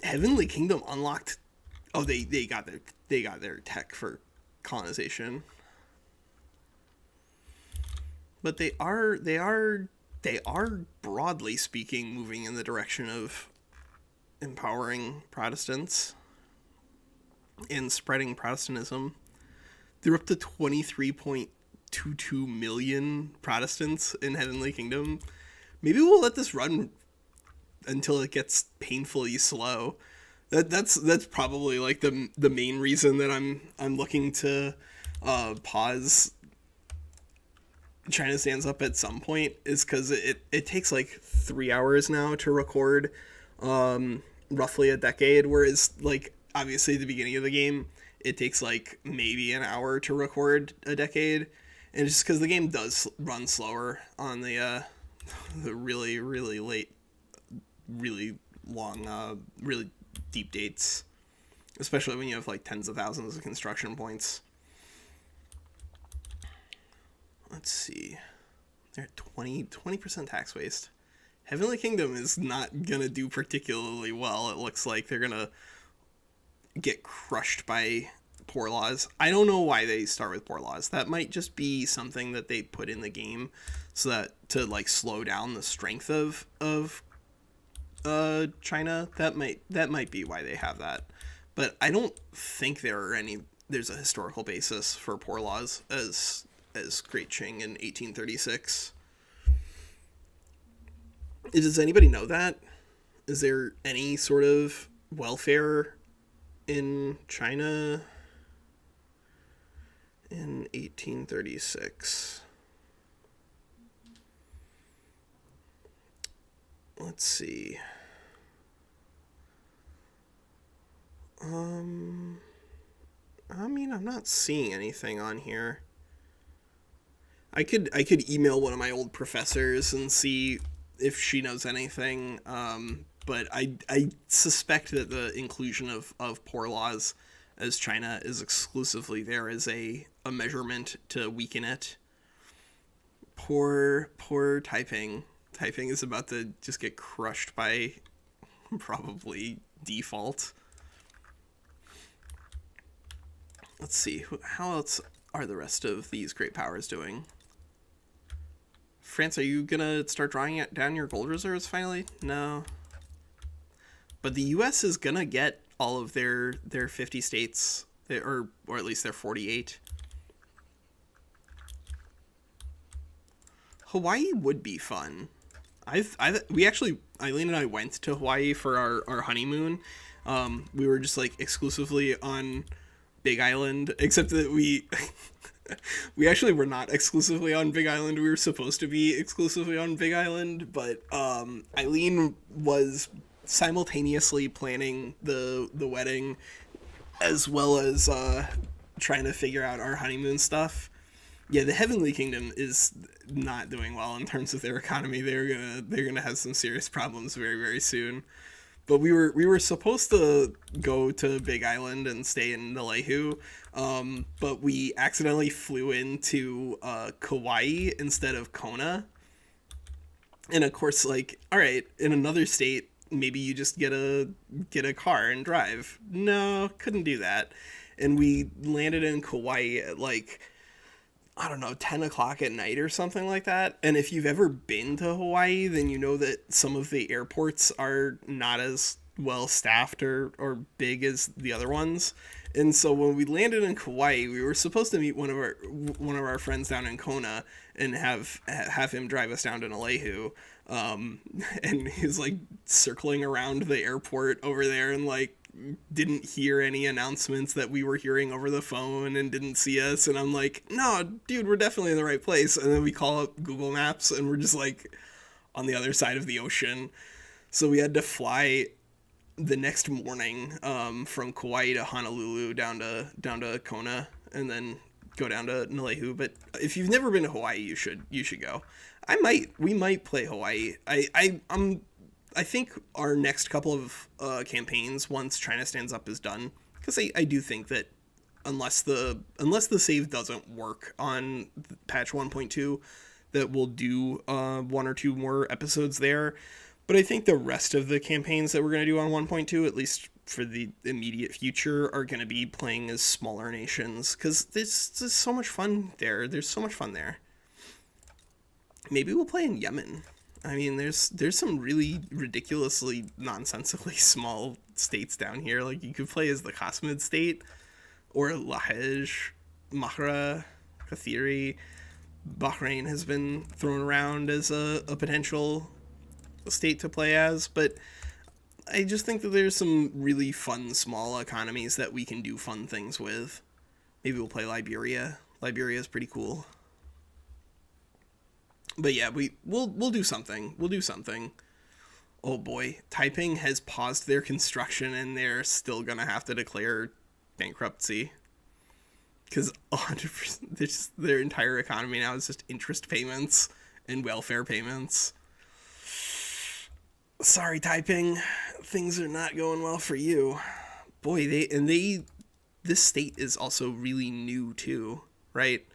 Heavenly Kingdom unlocked. Oh, they got their tech for colonization. But they are broadly speaking moving in the direction of empowering Protestants and spreading Protestantism. They're up to 23.22 million Protestants in Heavenly Kingdom. Maybe we'll let this run until it gets painfully slow. That's probably like the main reason that I'm looking to pause China Stands Up at some point, is because it takes like 3 hours now to record roughly a decade, whereas like obviously at the beginning of the game it takes like maybe an hour to record a decade, and just because the game does run slower on the really really late, really long, really deep dates, especially when you have like tens of thousands of construction points. Let's see. They're at 20% tax waste. Heavenly Kingdom is not going to do particularly well. It looks like they're going to get crushed by poor laws. I don't know why they start with poor laws. That might just be something that they put in the game so that to like slow down the strength of China. That might be why they have that. But I don't think there's a historical basis for poor laws as Great Qing in 1836. Does anybody know that? Is there any sort of welfare in China in 1836? Let's see. I mean, I'm not seeing anything on here. I could email one of my old professors and see if she knows anything, but I suspect that the inclusion of poor laws as China is exclusively there as a measurement to weaken it. Poor typing. Typing is about to just get crushed by probably default. Let's see, how else are the rest of these great powers doing? France, are you gonna start drawing down your gold reserves finally? No. But the US is gonna get all of their 50 states, or at least their 48. Hawaii would be fun. We actually, Eileen and I went to Hawaii for our honeymoon. We were just like exclusively on Big Island, except that we actually were not exclusively on Big Island. We were supposed to be exclusively on Big Island, but Eileen was simultaneously planning the wedding as well as trying to figure out our honeymoon stuff. Yeah, the Heavenly Kingdom is not doing well in terms of their economy. They're gonna have some serious problems very, very soon. But we were supposed to go to Big Island and stay in Nalehu, but we accidentally flew into Kauai instead of Kona. And of course, like, all right, in another state, maybe you just get a car and drive. No, couldn't do that. And we landed in Kauai at like, I don't know, 10 o'clock at night or something like that. And if you've ever been to Hawaii, then you know that some of the airports are not as well staffed or big as the other ones. And so when we landed in Kauai, we were supposed to meet one of our friends down in Kona and have him drive us down to Nalehu. And he was like circling around the airport over there and like didn't hear any announcements that we were hearing over the phone and didn't see us. And I'm like, no, dude, we're definitely in the right place. And then we call up Google Maps and we're just like on the other side of the ocean. So we had to fly the next morning from Kauai to Honolulu down to Kona, and then go down to Nalehu. But if you've never been to Hawaii, you should go. We might play Hawaii. I think our next couple of campaigns, once China Stands Up is done, because I do think that unless the save doesn't work on patch 1.2, that we'll do one or two more episodes there. But I think the rest of the campaigns that we're going to do on 1.2, at least for the immediate future, are going to be playing as smaller nations, because there's so much fun there. There's so much fun there. Maybe we'll play in Yemen. I mean, there's some really ridiculously, nonsensically small states down here. Like, you could play as the Qasmid state, or Lahej, Mahra, Kathiri. Bahrain has been thrown around as a potential state to play as, but I just think that there's some really fun small economies that we can do fun things with. Maybe we'll play Liberia. Liberia is pretty cool. But yeah, we'll do something. We'll do something. Oh boy, Taiping has paused their construction, and they're still gonna have to declare bankruptcy, because 100% their entire economy now is just interest payments and welfare payments. Sorry, Taiping, things are not going well for you. Boy, this state is also really new too, right?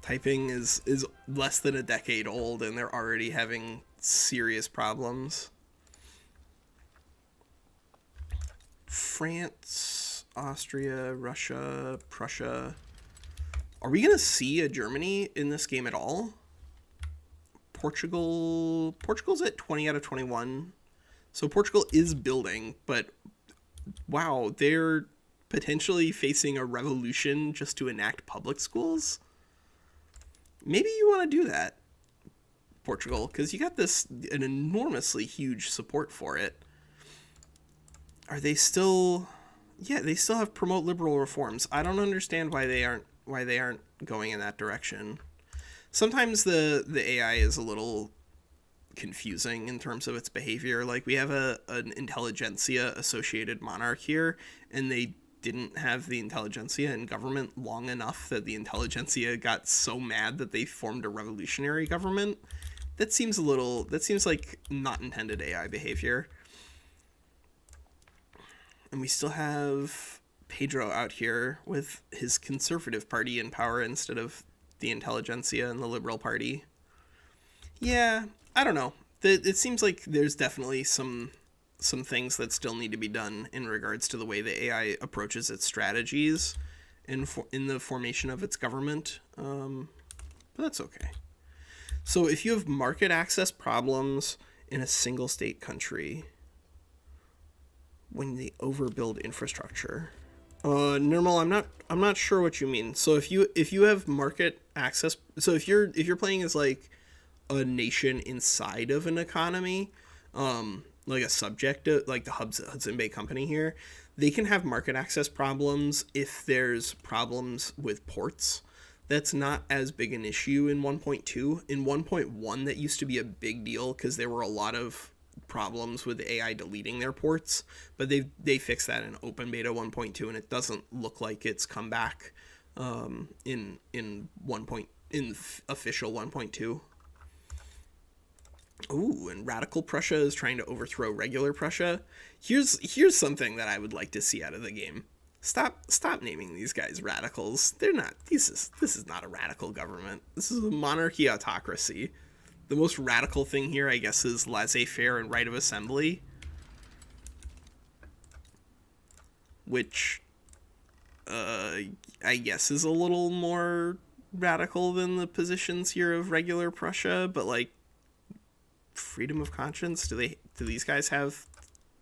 Taiping is less than a decade old, and they're already having serious problems. France, Austria, Russia, Prussia. Are we gonna see a Germany in this game at all? Portugal's at 20 out of 21. So Portugal is building, but wow, they're potentially facing a revolution just to enact public schools. Maybe you want to do that, Portugal, because you got an enormously huge support for it. Are they still? Yeah, they still have promote liberal reforms. I don't understand why they aren't going in that direction. Sometimes the AI is a little confusing in terms of its behavior. Like, we have an intelligentsia associated monarch here, and they didn't have the intelligentsia in government long enough that the intelligentsia got so mad that they formed a revolutionary government. That seems like not intended AI behavior. And we still have Pedro out here with his conservative party in power instead of the intelligentsia and the liberal party. Yeah, I don't know. It seems like there's definitely some things that still need to be done in regards to the way the AI approaches its strategies in the formation of its government. But that's okay. So if you have market access problems in a single state country when they overbuild infrastructure. Nirmal, I'm not sure what you mean. So if you have market access, so if you're playing as like a nation inside of an economy, like a subject, like the Hudson Bay Company here, they can have market access problems if there's problems with ports. That's not as big an issue in 1.2. In 1.1, that used to be a big deal because there were a lot of problems with AI deleting their ports, but they fixed that in open beta 1.2, and it doesn't look like it's come back in official 1.2. Ooh, and radical Prussia is trying to overthrow regular Prussia. Here's something that I would like to see out of the game. Stop naming these guys radicals. They're not. This is not a radical government. This is a monarchy autocracy. The most radical thing here, I guess, is laissez-faire and right of assembly, which I guess is a little more radical than the positions here of regular Prussia. But like, freedom of conscience, do these guys have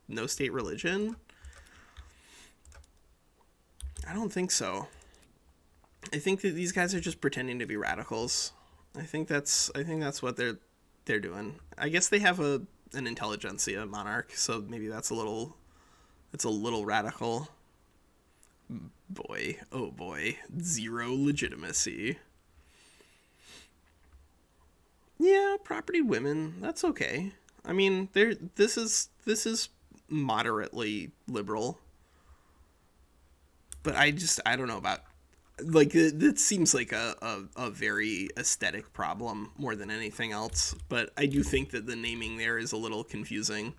no state religion? I don't think so. I think that these guys are just pretending to be radicals. I think that's what they're doing. I guess they have an intelligentsia monarch, so maybe it's a little radical. Boy, oh boy, zero legitimacy. Yeah, property women, that's okay. I mean, this is moderately liberal, but I don't know about, like, it seems like a very aesthetic problem more than anything else. But I do think that the naming there is a little confusing.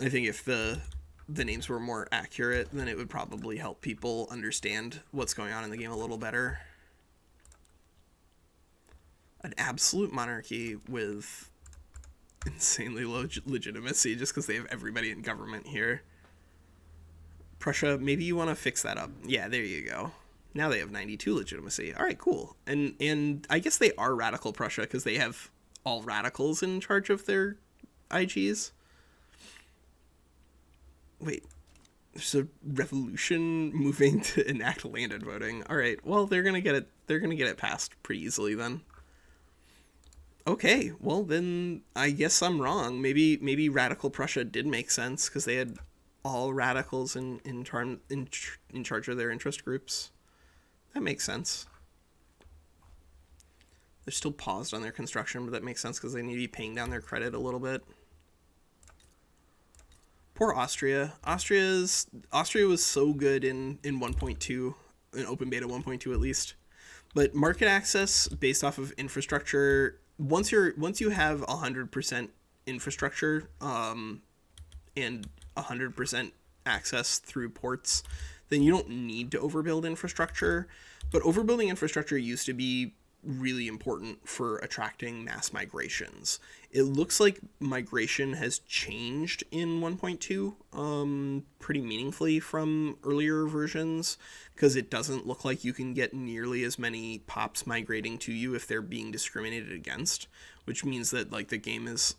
I think if the names were more accurate, then it would probably help people understand what's going on in the game a little better. An absolute monarchy with insanely low legitimacy just because they have everybody in government here. Prussia, maybe you want to fix that up. Yeah, there you go. Now they have 92 legitimacy. All right, cool. And I guess they are radical Prussia because they have all radicals in charge of their IGs. Wait, there's a revolution moving to enact landed voting. All right, well, they're gonna get it. They're gonna get it passed pretty easily then. Okay, well then I guess I'm wrong. Maybe radical Prussia did make sense because they had all radicals in charge of their interest groups. That makes sense. They're still paused on their construction, but that makes sense because they need to be paying down their credit a little bit. Poor Austria. Austria was so good in 1.2, in open beta 1.2 at least. But market access based off of infrastructure, once you have 100% infrastructure and 100% access through ports, then you don't need to overbuild infrastructure. But overbuilding infrastructure used to be really important for attracting mass migrations. It looks like migration has changed in 1.2 pretty meaningfully from earlier versions, because it doesn't look like you can get nearly as many pops migrating to you if they're being discriminated against, which means that like the game is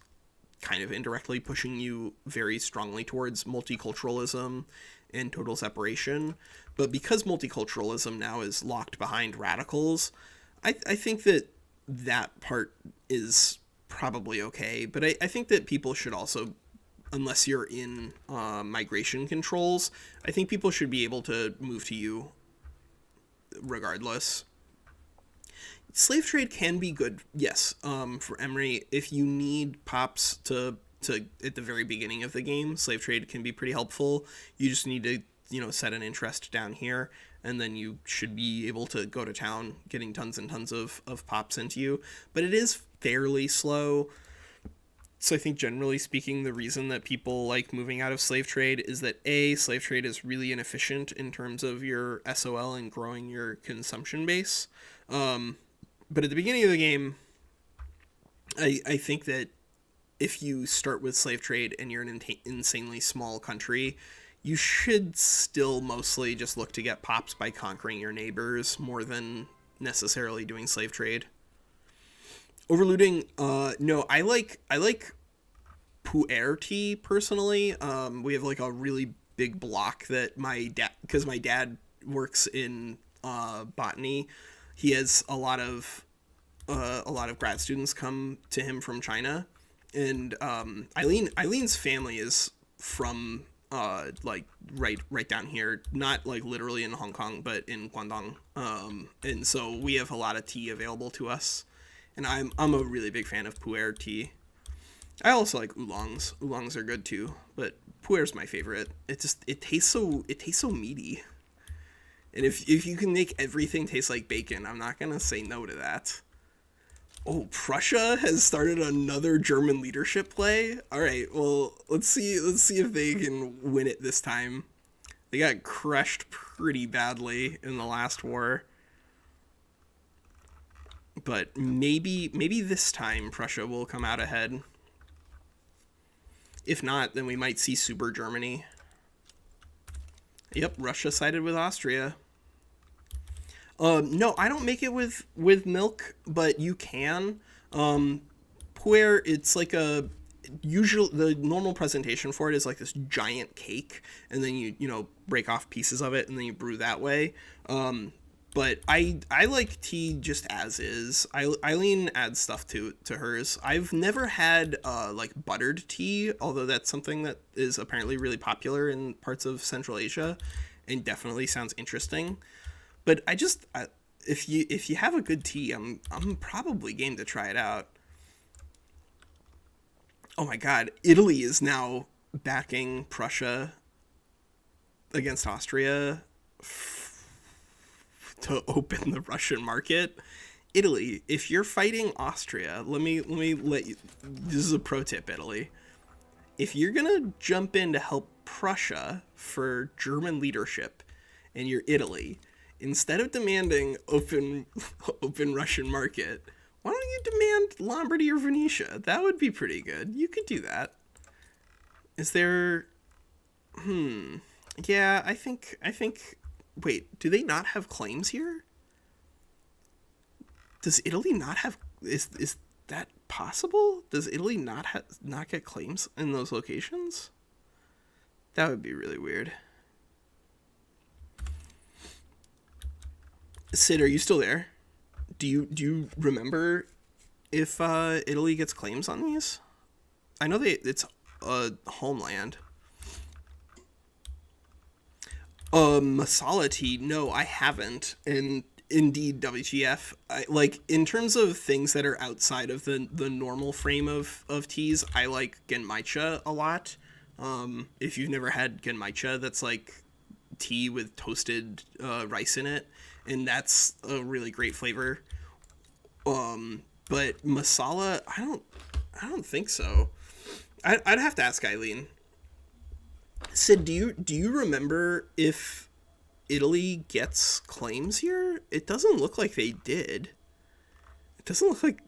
kind of indirectly pushing you very strongly towards multiculturalism and total separation. But because multiculturalism now is locked behind radicals, I think that part is probably okay. But I think that people should also, unless you're in migration controls, I think people should be able to move to you regardless. Slave trade can be good, yes, for Emery. If you need pops to at the very beginning of the game, slave trade can be pretty helpful. You just need to, set an interest down here, and then you should be able to go to town getting tons and tons of pops into you. But it is fairly slow. So I think generally speaking, the reason that people like moving out of slave trade is that slave trade is really inefficient in terms of your SOL and growing your consumption base. But at the beginning of the game, I think that if you start with slave trade and you're an insanely small country, you should still mostly just look to get pops by conquering your neighbors more than necessarily doing slave trade. Overlooting, no, I like puer tea personally. We have like a really big block that because my dad works in botany, he has a lot of grad students come to him from China, and Eileen's family is from like right down here, not like literally in Hong Kong, but in Guangdong. And so we have a lot of tea available to us, and I'm a really big fan of puer tea. I also like oolongs. Oolongs are good too, but puer's my favorite. It tastes so meaty. And if you can make everything taste like bacon, I'm not gonna say no to that. Oh, Prussia has started another German leadership play. All right, well, let's see if they can win it this time. They got crushed pretty badly in the last war. But maybe this time Prussia will come out ahead. If not, then we might see Super Germany. Yep, Russia sided with Austria. No, I don't make it with milk, but you can. Puer, it's like the normal presentation for it is like this giant cake, and then you break off pieces of it, and then you brew that way. But I like tea just as is. Eileen adds stuff to hers. I've never had like buttered tea, although that's something that is apparently really popular in parts of Central Asia, and definitely sounds interesting. But if you have a good tea, I'm probably game to try it out. Oh my God, Italy is now backing Prussia against Austria to open the Russian market. Italy, if you're fighting Austria, let me let you. This is a pro tip, Italy. If you're gonna jump in to help Prussia for German leadership, and you're Italy, instead of demanding open Russian market, why don't you demand Lombardy or Venetia? That would be pretty good. You could do that. Is there? Yeah, I think. Wait, do they not have claims here? Does Italy not have? Is that possible? Does Italy not get claims in those locations? That would be really weird. Sid, are you still there? Do you remember if Italy gets claims on these? I know it's a homeland. Masala tea, no, I haven't. And indeed, WTF. Like, in terms of things that are outside of the normal frame of teas, I like genmaicha a lot. If you've never had genmaicha, that's like tea with toasted rice in it, and that's a really great flavor. But masala, I don't think so. I'd have to ask Eileen. Sid, do you remember if Italy gets claims here? It doesn't look like they did. It doesn't look like,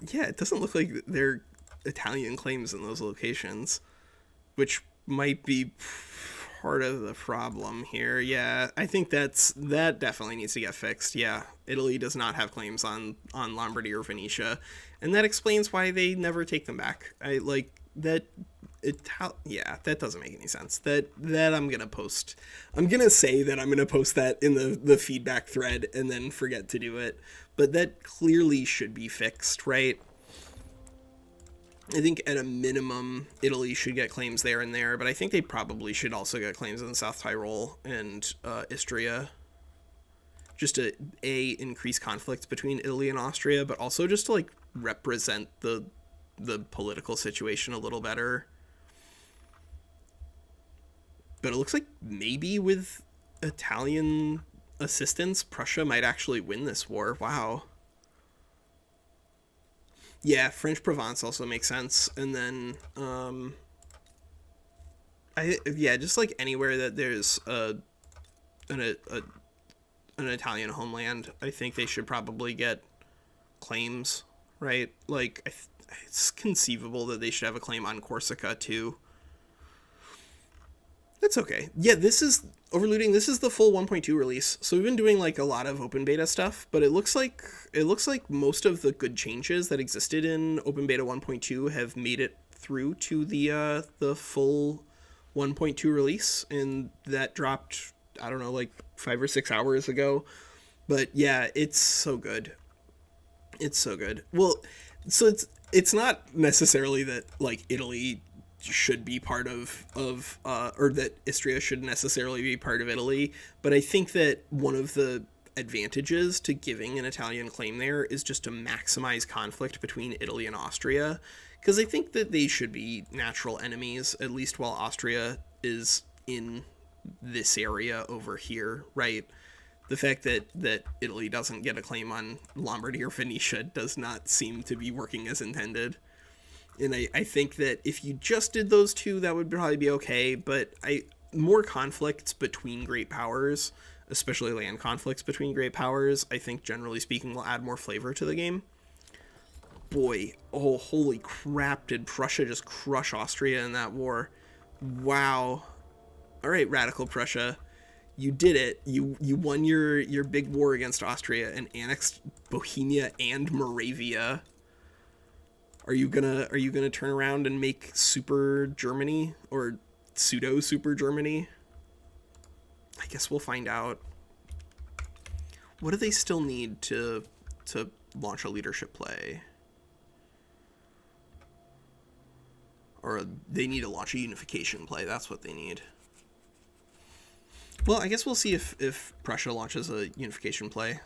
yeah, it doesn't look like they're Italian claims in those locations, which might be part of the problem here. Yeah, I think that definitely needs to get fixed. Yeah, Italy does not have claims on Lombardy or Venetia, and that explains why they never take them back. I like that. Yeah, that doesn't make any sense. That I'm gonna post. I'm gonna say that I'm gonna post that in the feedback thread and then forget to do it. But that clearly should be fixed, right? I think at a minimum, Italy should get claims there and there, but I think they probably should also get claims in South Tyrol and Istria. Just to increase conflict between Italy and Austria, but also just to like represent the political situation a little better. But it looks like maybe with Italian assistance, Prussia might actually win this war. Wow. Yeah, French Provence also makes sense. And then, yeah, just like anywhere that there's an Italian homeland, I think they should probably get claims, right? Like, it's conceivable that they should have a claim on Corsica too. That's okay. Yeah, this is Overlooting. This is the full 1.2 release. So we've been doing like a lot of open beta stuff, but it looks like most of the good changes that existed in open beta 1.2 have made it through to the full 1.2 release, and that dropped, I don't know, like 5 or 6 hours ago. But yeah, it's so good. It's so good. Well, so it's not necessarily that like Italy should be part of or that Istria should necessarily be part of Italy, but I think that one of the advantages to giving an Italian claim there is just to maximize conflict between Italy and Austria, because I think that they should be natural enemies, at least while Austria is in this area over here, right? The fact that Italy doesn't get a claim on Lombardy or Venetia does not seem to be working as intended. And I think that if you just did those two, that would probably be okay. But more conflicts between great powers, especially land conflicts between great powers, I think generally speaking will add more flavor to the game. Boy, oh, holy crap, did Prussia just crush Austria in that war. Wow. All right, Radical Prussia, you did it. You won your big war against Austria and annexed Bohemia and Moravia. Are you gonna turn around and make Super Germany or pseudo Super Germany? I guess we'll find out. What do they still need to launch a leadership play? Or they need to launch a unification play. That's what they need. Well, I guess we'll see if Prussia launches a unification play.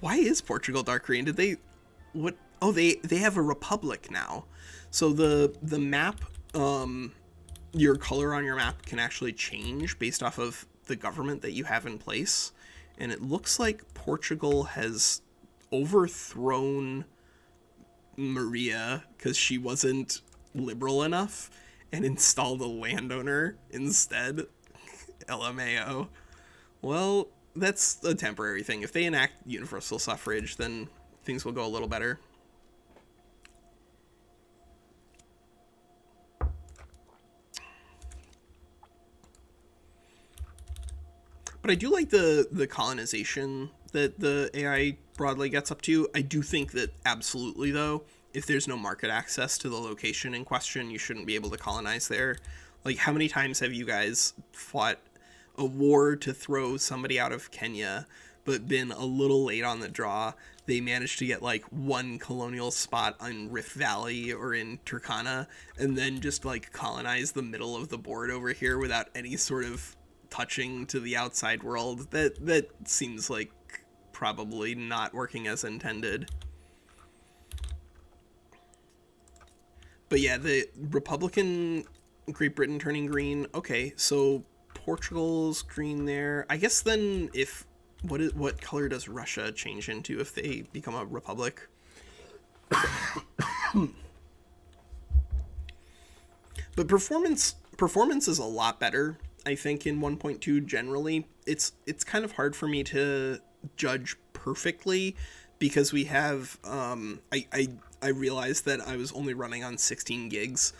Why is Portugal Dark Green? Did they... What... Oh, they have a republic now. So the map, your color on your map can actually change based off of the government that you have in place. And it looks like Portugal has overthrown Maria because she wasn't liberal enough and installed a landowner instead. LMAO. Well, that's a temporary thing. If they enact universal suffrage, then things will go a little better. But I do like the colonization that the AI broadly gets up to. I do think that absolutely, though, if there's no market access to the location in question, you shouldn't be able to colonize there. Like, how many times have you guys fought a war to throw somebody out of Kenya, but been a little late on the draw? They managed to get like one colonial spot in Rift Valley or in Turkana, and then just like colonize the middle of the board over here without any sort of touching to the outside world. That seems like probably not working as intended. But yeah, the Republican Great Britain turning green. Okay, so Portugal's green there. I guess then if what color does Russia change into if they become a republic? But performance is a lot better, I think, in 1.2 generally. It's kind of hard for me to judge perfectly because we have I realized that I was only running on 16 gigs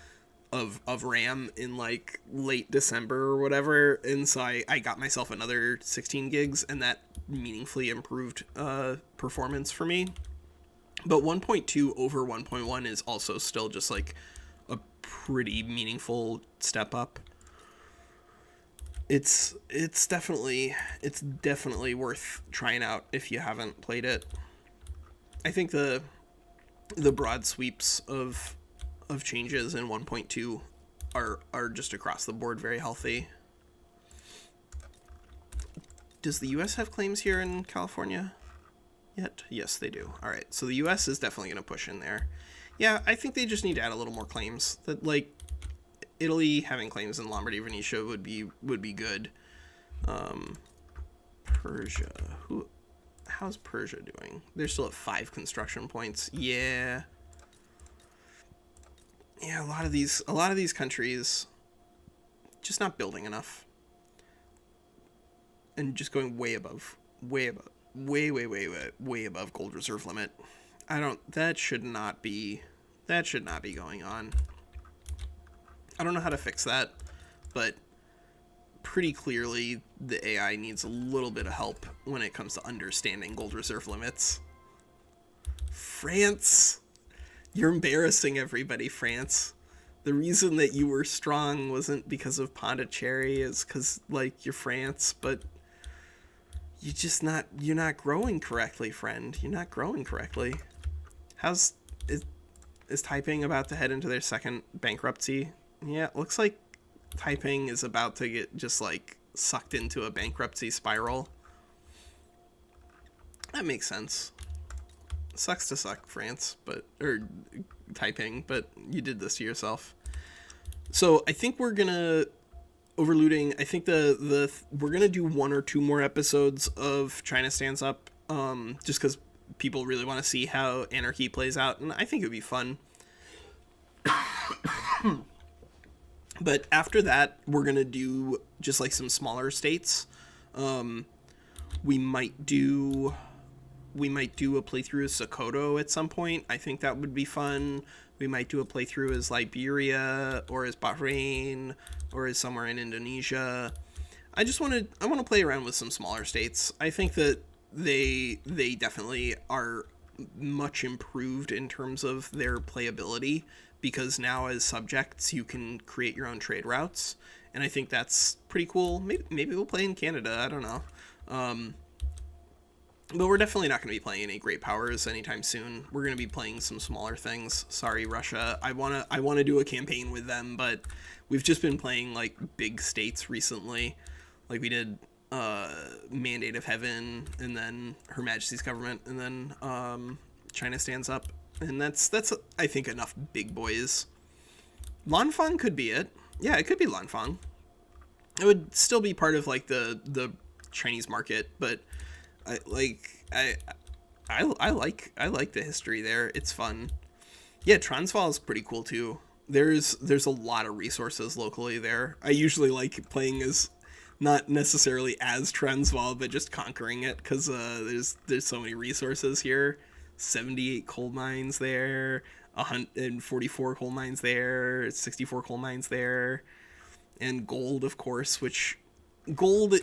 of RAM in like late December or whatever, and so I got myself another 16 gigs, and that meaningfully improved performance for me. But 1.2 over 1.1 is also still just like a pretty meaningful step up. It's definitely worth trying out if you haven't played it. I think the broad sweeps of changes in 1.2 are just across the board very healthy. Does the US have claims here in California yet? Yes, they do. All right, so the US is definitely going to push in there. Yeah, I think they just need to add a little more claims. That, like, Italy having claims in Lombardy, Venetia would be good. Persia, how's Persia doing? They're still at 5 construction points. Yeah, a lot of these countries just not building enough, and just going way above gold reserve limit. That should not be going on. I don't know how to fix that, but pretty clearly the AI needs a little bit of help when it comes to understanding gold reserve limits. France, you're embarrassing everybody, France. The reason that you were strong wasn't because of Pondicherry, it's because, like, you're France, but you're not growing correctly, friend. You're not growing correctly. Is Taiping about to head into their second bankruptcy? Yeah, it looks like Taiping is about to get just, like, sucked into a bankruptcy spiral. That makes sense. Sucks to suck, France, or Taiping, but you did this to yourself. So I think we're gonna overlooting. I think we're gonna do 1 or 2 more episodes of China Stands Up, just because people really want to see how anarchy plays out, and I think it would be fun. But after that, we're gonna do just like some smaller states. We might do a playthrough as Sokoto at some point. I think that would be fun. We might do a playthrough as Liberia or as Bahrain or as somewhere in Indonesia. I want to play around with some smaller states. I think that they definitely are much improved in terms of their playability, because now as subjects you can create your own trade routes, and I think that's pretty cool. Maybe we'll play in Canada. I don't know. But we're definitely not going to be playing any great powers anytime soon. We're going to be playing some smaller things. Sorry, Russia. I want to do a campaign with them, but we've just been playing like big states recently. Like we did Mandate of Heaven, and then Her Majesty's Government, and then China Stands Up. And that's I think enough big boys. Lanfang could be it. Yeah, it could be Lanfang. It would still be part of like the Chinese market, but I like I like the history there. It's fun. Yeah, Transvaal is pretty cool too. There's a lot of resources locally there. I usually like playing as not necessarily as Transvaal, but just conquering it because there's so many resources here. 78 coal mines there, 144 coal mines there, 64 coal mines there, and gold, of course. Which gold,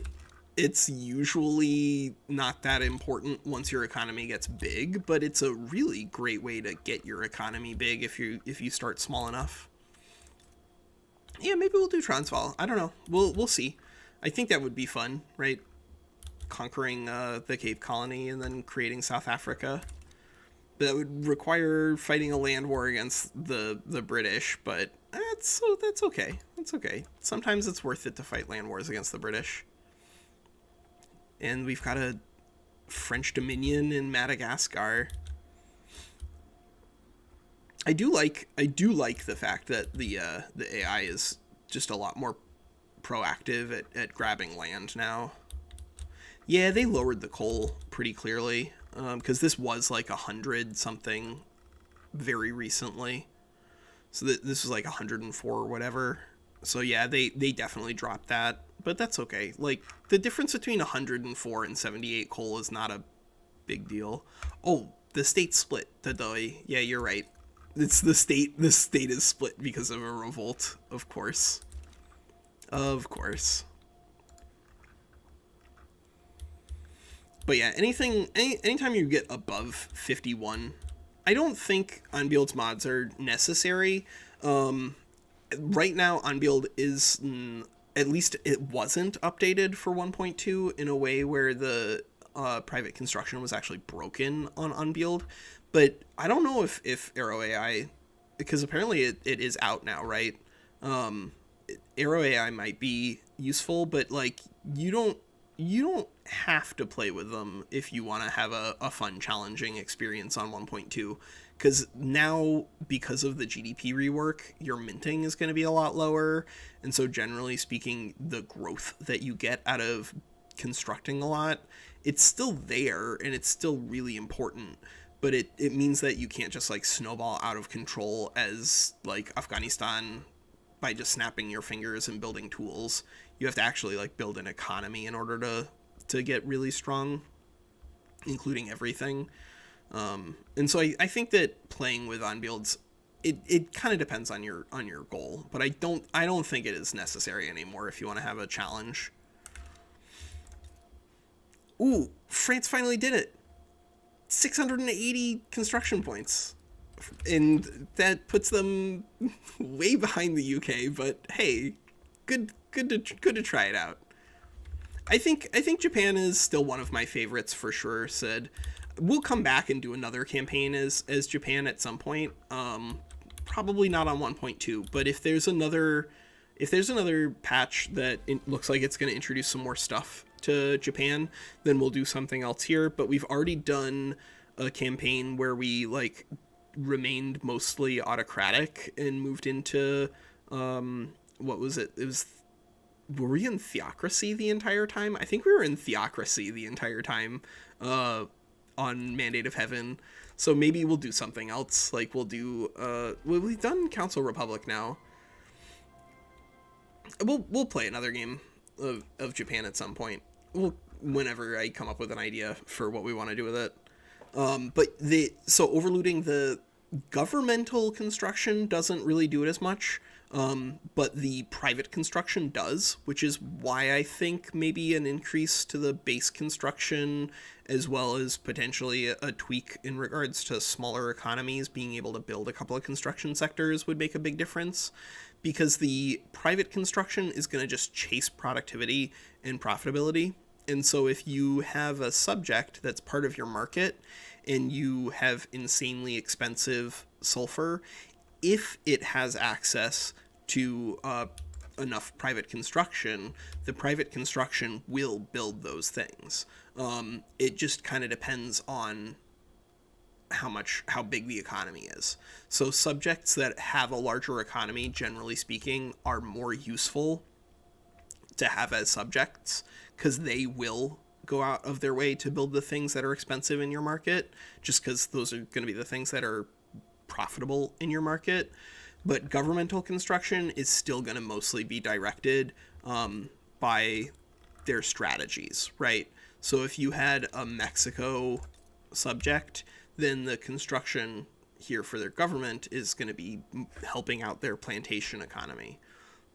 it's usually not that important once your economy gets big, but it's a really great way to get your economy big if you start small enough. Yeah, maybe we'll do Transvaal. I don't know. We'll see. I think that would be fun, right? Conquering the Cape Colony and then creating South Africa. That would require fighting a land war against the British, but that's okay. That's okay. Sometimes it's worth it to fight land wars against the British. And we've got a French Dominion in Madagascar. I do like the fact that the AI is just a lot more proactive at grabbing land now. Yeah, they lowered the coal pretty clearly, because this was like 100 something very recently. So this was like 104 or whatever. So yeah, they definitely dropped that, but that's okay. Like, the difference between 104 and 78 coal is not a big deal. Oh, the state split, Tadoi. Yeah, you're right. It's the state is split because of a revolt, of course. Of course. But yeah, anytime you get above 51, I don't think Unbuild's mods are necessary. Right now, Unbuild is, at least it wasn't updated for 1.2 in a way where the private construction was actually broken on Unbuild. But I don't know if Aero AI, because apparently it is out now, right? Aero AI might be useful, but like you don't have to play with them if you want to have a fun, challenging experience on 1.2. Because now, because of the GDP rework, your minting is going to be a lot lower. And so generally speaking, the growth that you get out of constructing a lot, it's still there and it's still really important. But it means that you can't just like snowball out of control as like Afghanistan by just snapping your fingers and building tools. You have to actually like build an economy in order to get really strong, including everything. And so I think that playing with Unbuilds, it kind of depends on your goal, but I don't think it is necessary anymore if you want to have a challenge. Ooh, France finally did it. 680 construction points. And that puts them way behind the UK, but hey, good to try it out. I think Japan is still one of my favorites for sure, Sid. We'll come back and do another campaign as Japan at some point. Probably not on 1.2, but if there's another patch that it looks like it's going to introduce some more stuff to Japan, then we'll do something else here. But we've already done a campaign where we like remained mostly autocratic and moved into what was it? Were we in theocracy the entire time? I think we were in theocracy the entire time on Mandate of Heaven. So maybe we'll do something else. Like we'll do we've done Council Republic now. We'll play another game of Japan at some point. Whenever I come up with an idea for what we want to do with it. But so overlooting the governmental construction doesn't really do it as much. But the private construction does, which is why I think maybe an increase to the base construction, as well as potentially a tweak in regards to smaller economies being able to build a couple of construction sectors would make a big difference. Because the private construction is going to just chase productivity and profitability. And so if you have a subject that's part of your market and you have insanely expensive sulfur, if it has access to enough private construction, the private construction will build those things. It just kind of depends on how big the economy is. So subjects that have a larger economy, generally speaking, are more useful to have as subjects because they will go out of their way to build the things that are expensive in your market, just because those are going to be the things that are profitable in your market. But governmental construction is still going to mostly be directed by their strategies, right? So if you had a Mexico subject, then the construction here for their government is going to be helping out their plantation economy.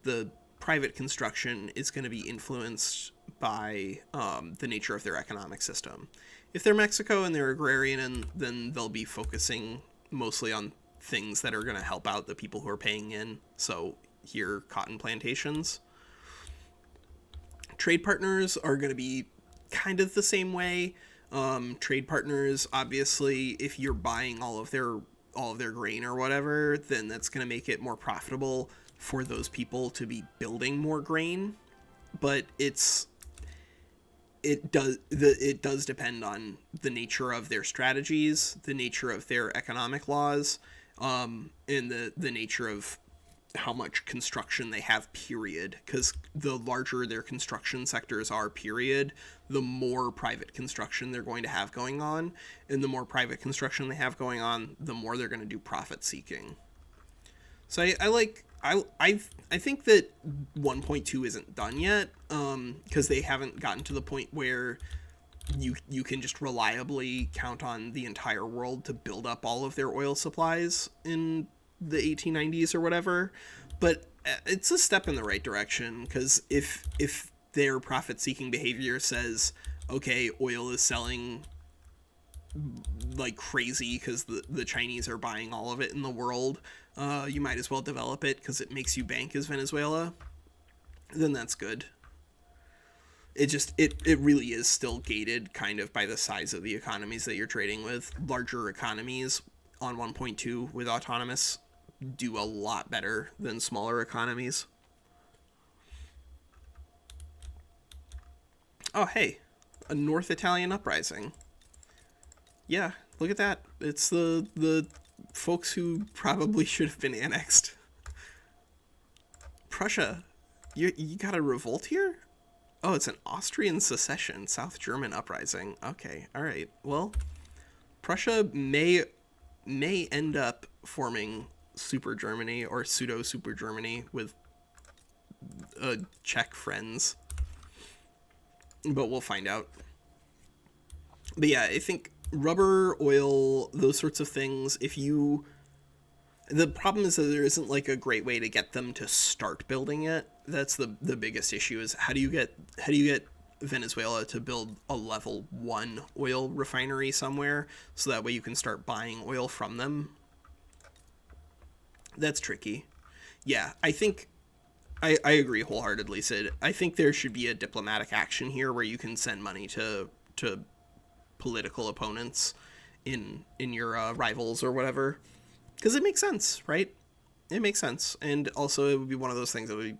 The private construction is going to be influenced by the nature of their economic system. If they're Mexico and they're agrarian, then they'll be focusing mostly on things that are going to help out the people who are paying in. So here, cotton plantations. Trade partners are going to be kind of the same way. Trade partners, obviously, if you're buying all of their grain or whatever, then that's going to make it more profitable for those people to be building more grain. But it does depend on the nature of their strategies, the nature of their economic laws, and the nature of how much construction they have, period. Because the larger their construction sectors are, period, the more private construction they're going to have going on. And the more private construction they have going on, the more they're going to do profit seeking. So I think that 1.2 isn't done yet, because they haven't gotten to the point where you can just reliably count on the entire world to build up all of their oil supplies in the 1890s or whatever. But it's a step in the right direction, because if their profit-seeking behavior says, okay, oil is selling like crazy because the Chinese are buying all of it in the world, you might as well develop it because it makes you bank as Venezuela, then that's good. It really is still gated kind of by the size of the economies that you're trading with. Larger economies on 1.2 with autonomous do a lot better than smaller economies. Oh, hey, a North Italian uprising. Yeah, look at that. It's the folks who probably should have been annexed. Prussia, you got a revolt here? Oh, it's an Austrian secession, South German uprising. Okay, all right. Well, Prussia may end up forming Super Germany or pseudo Super Germany with Czech friends, but we'll find out. But yeah, I think rubber, oil, those sorts of things, the problem is that there isn't like a great way to get them to start building it. That's the biggest issue, is how do you get Venezuela to build a level 1 oil refinery somewhere so that way you can start buying oil from them. That's tricky. Yeah, I think I agree wholeheartedly, Sid. I think there should be a diplomatic action here where you can send money to political opponents in your rivals or whatever, because it makes sense, right? It makes sense. And also it would be one of those things that would be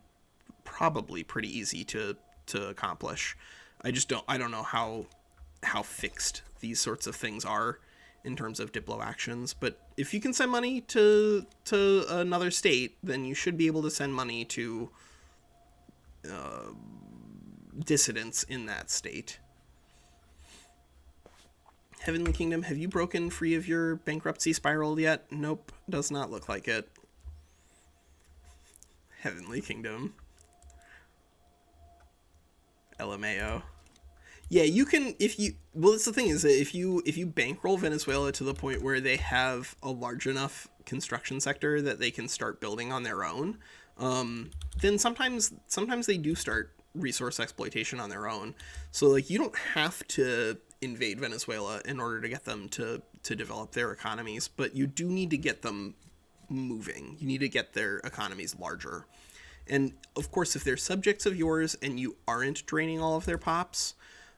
probably pretty easy to accomplish. I don't know how fixed these sorts of things are in terms of diplo actions, but if you can send money to another state, then you should be able to send money to dissidents in that state. Heavenly Kingdom, have you broken free of your bankruptcy spiral yet? Nope, does not look like it. Heavenly Kingdom. LMAO. Yeah, you can, well, that's the thing, is that if you bankroll Venezuela to the point where they have a large enough construction sector that they can start building on their own, then sometimes they do start resource exploitation on their own. So like, you don't have to invade Venezuela in order to get them to develop their economies, but you do need to get them moving. You need to get their economies larger. And of course, if they're subjects of yours and you aren't draining all of their pops,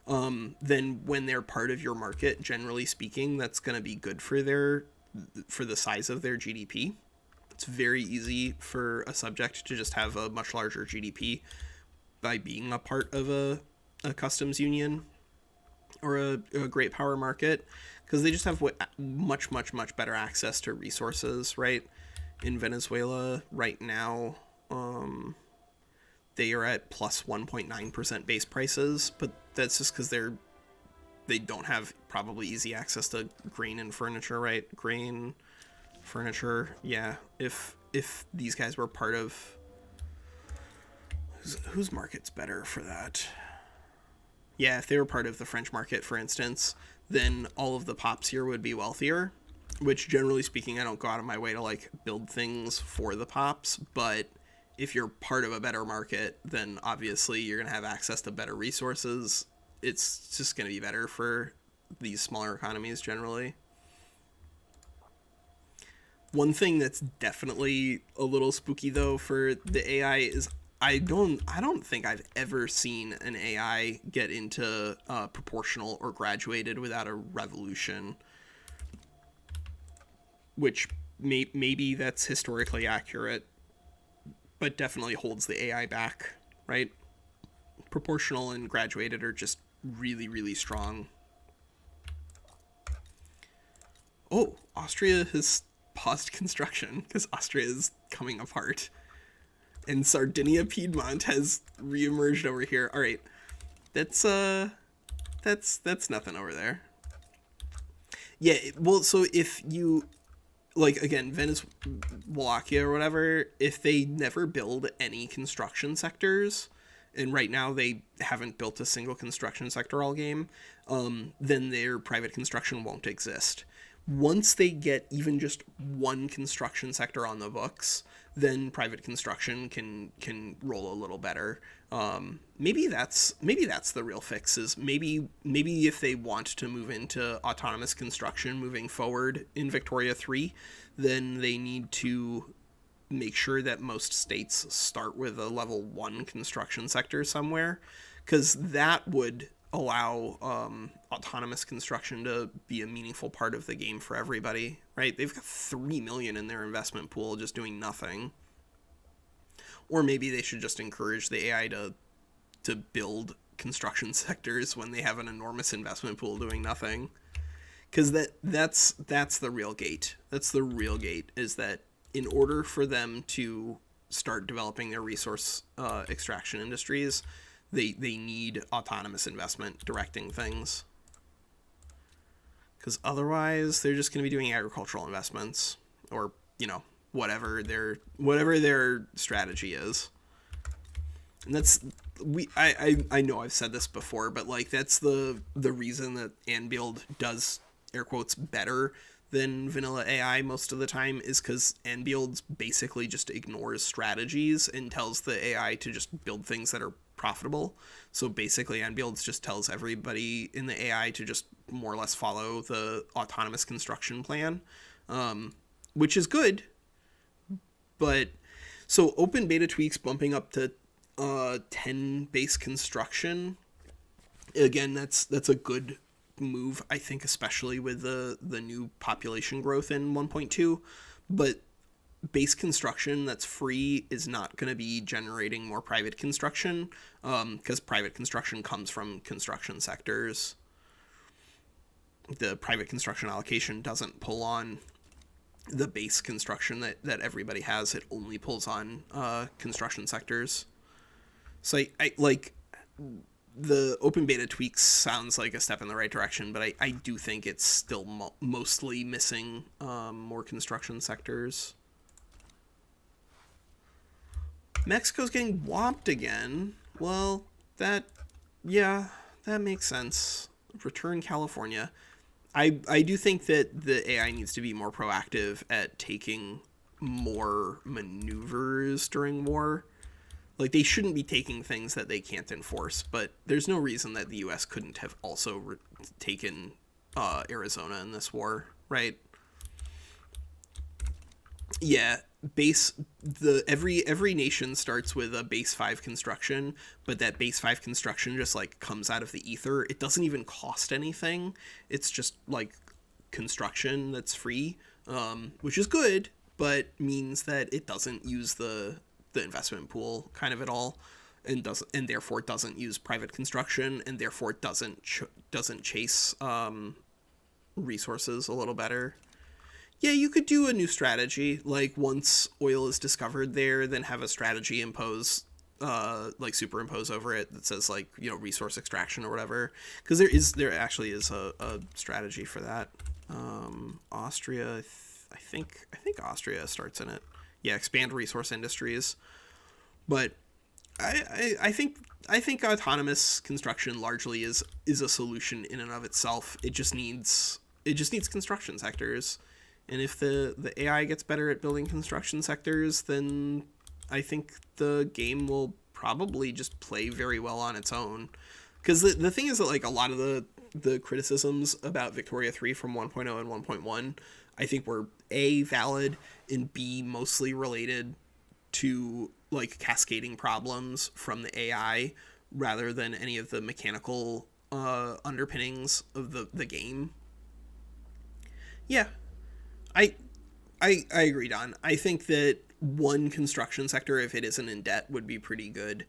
then when they're part of your market, generally speaking, that's going to be good for the size of their GDP. It's very easy for a subject to just have a much larger GDP by being a part of a customs union or a great power market, because they just have much, much, much better access to resources, right? In Venezuela right now, they are at plus 1.9% base prices, but that's just because they don't have probably easy access to grain and furniture, right? Grain, furniture, yeah. If these guys were part of whose market's better for that? Yeah, if they were part of the French market, for instance, then all of the pops here would be wealthier, which generally speaking, I don't go out of my way to like build things for the pops, but if you're part of a better market, then obviously you're going to have access to better resources. It's just going to be better for these smaller economies generally. One thing that's definitely a little spooky though for the AI is I don't think I've ever seen an AI get into proportional or graduated without a revolution, which maybe that's historically accurate, but definitely holds the AI back, right? Proportional and graduated are just really, really strong. Oh, Austria has paused construction because Austria is coming apart. And Sardinia Piedmont has reemerged over here. All right, that's nothing over there. Yeah, well, so if you like again, Wallachia or whatever, if they never build any construction sectors, and right now they haven't built a single construction sector all game, then their private construction won't exist. Once they get even just one construction sector on the books, then private construction can roll a little better. Maybe that's the real fix. Is maybe if they want to move into autonomous construction moving forward in Victoria 3, then they need to make sure that most states start with a level 1 construction sector somewhere, because that would allow autonomous construction to be a meaningful part of the game for everybody, right? They've got 3 million in their investment pool just doing nothing. Or maybe they should just encourage the AI to build construction sectors when they have an enormous investment pool doing nothing. Because that's the real gate. That's the real gate, is that in order for them to start developing their resource extraction industries, they need autonomous investment directing things. Because otherwise, they're just going to be doing agricultural investments, or whatever their strategy is. And that's I know I've said this before, but like that's the reason that Anbuild does air quotes better than vanilla AI most of the time, is because Anbuild basically just ignores strategies and tells the AI to just build things that are profitable. So basically Anbuild just tells everybody in the AI to just more or less follow the autonomous construction plan, which is good. But so open beta tweaks bumping up to 10 base construction. Again, that's a good move, I think, especially with the new population growth in 1.2. But base construction that's free is not going to be generating more private construction, because private construction comes from construction sectors. The private construction allocation doesn't pull on the base construction that everybody has. It only pulls on construction sectors. So I like the open beta tweaks sounds like a step in the right direction, but I do think it's still mostly missing more construction sectors. Mexico's getting whopped again. Well, that makes sense. Return California. I do think that the AI needs to be more proactive at taking more maneuvers during war. Like, they shouldn't be taking things that they can't enforce, but there's no reason that the U.S. couldn't have also taken Arizona in this war, right? Yeah, every nation starts with a base 5 construction, but that base 5 construction just like comes out of the ether. It doesn't even cost anything. It's just like construction that's free, which is good, but means that it doesn't use the investment pool kind of at all, and therefore doesn't use private construction, and therefore doesn't chase resources a little better. Yeah, you could do a new strategy. Like, once oil is discovered there, then have a strategy impose, like, superimpose over it that says, like, you know, resource extraction or whatever. Because there actually is a strategy for that. Austria, I think Austria starts in it. Yeah, expand resource industries. But I think autonomous construction largely is a solution in and of itself. It just needs construction sectors. And if the AI gets better at building construction sectors, then I think the game will probably just play very well on its own. Because the thing is that, like, a lot of the criticisms about Victoria 3 from 1.0 and 1.1, I think were A, valid, and B, mostly related to, like, cascading problems from the AI rather than any of the mechanical underpinnings of the game. Yeah, I agree, Don. I think that one construction sector, if it isn't in debt, would be pretty good.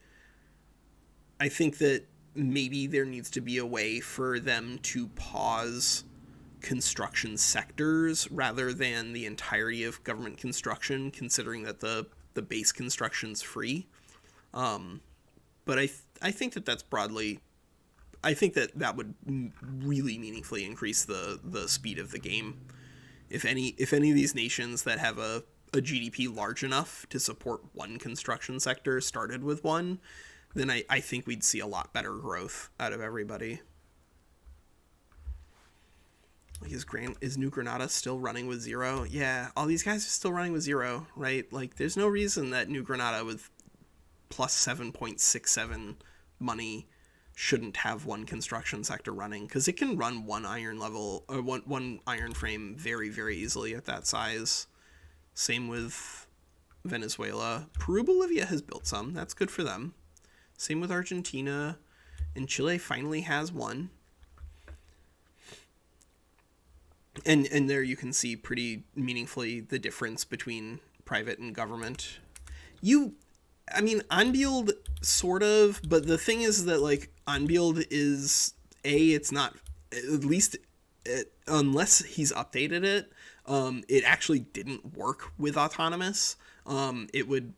I think that maybe there needs to be a way for them to pause construction sectors rather than the entirety of government construction, considering that the base construction's free. But I think that that's broadly... I think that would really meaningfully increase the speed of the game. If any of these nations that have a GDP large enough to support one construction sector started with one, then I think we'd see a lot better growth out of everybody. Like, is New Granada still running with 0? Yeah, all these guys are still running with 0, right? Like, there's no reason that New Granada with plus 7.67 money shouldn't have one construction sector running, because it can run one iron level or one iron frame very, very easily at that size. Same with Venezuela. Peru, Bolivia has built some. That's good for them. Same with Argentina, and Chile finally has one. And there you can see pretty meaningfully the difference between private and government. Unbuild, sort of, but the thing is that, like, Unbuild is, it's not, at least, unless he's updated it, it actually didn't work with autonomous. It would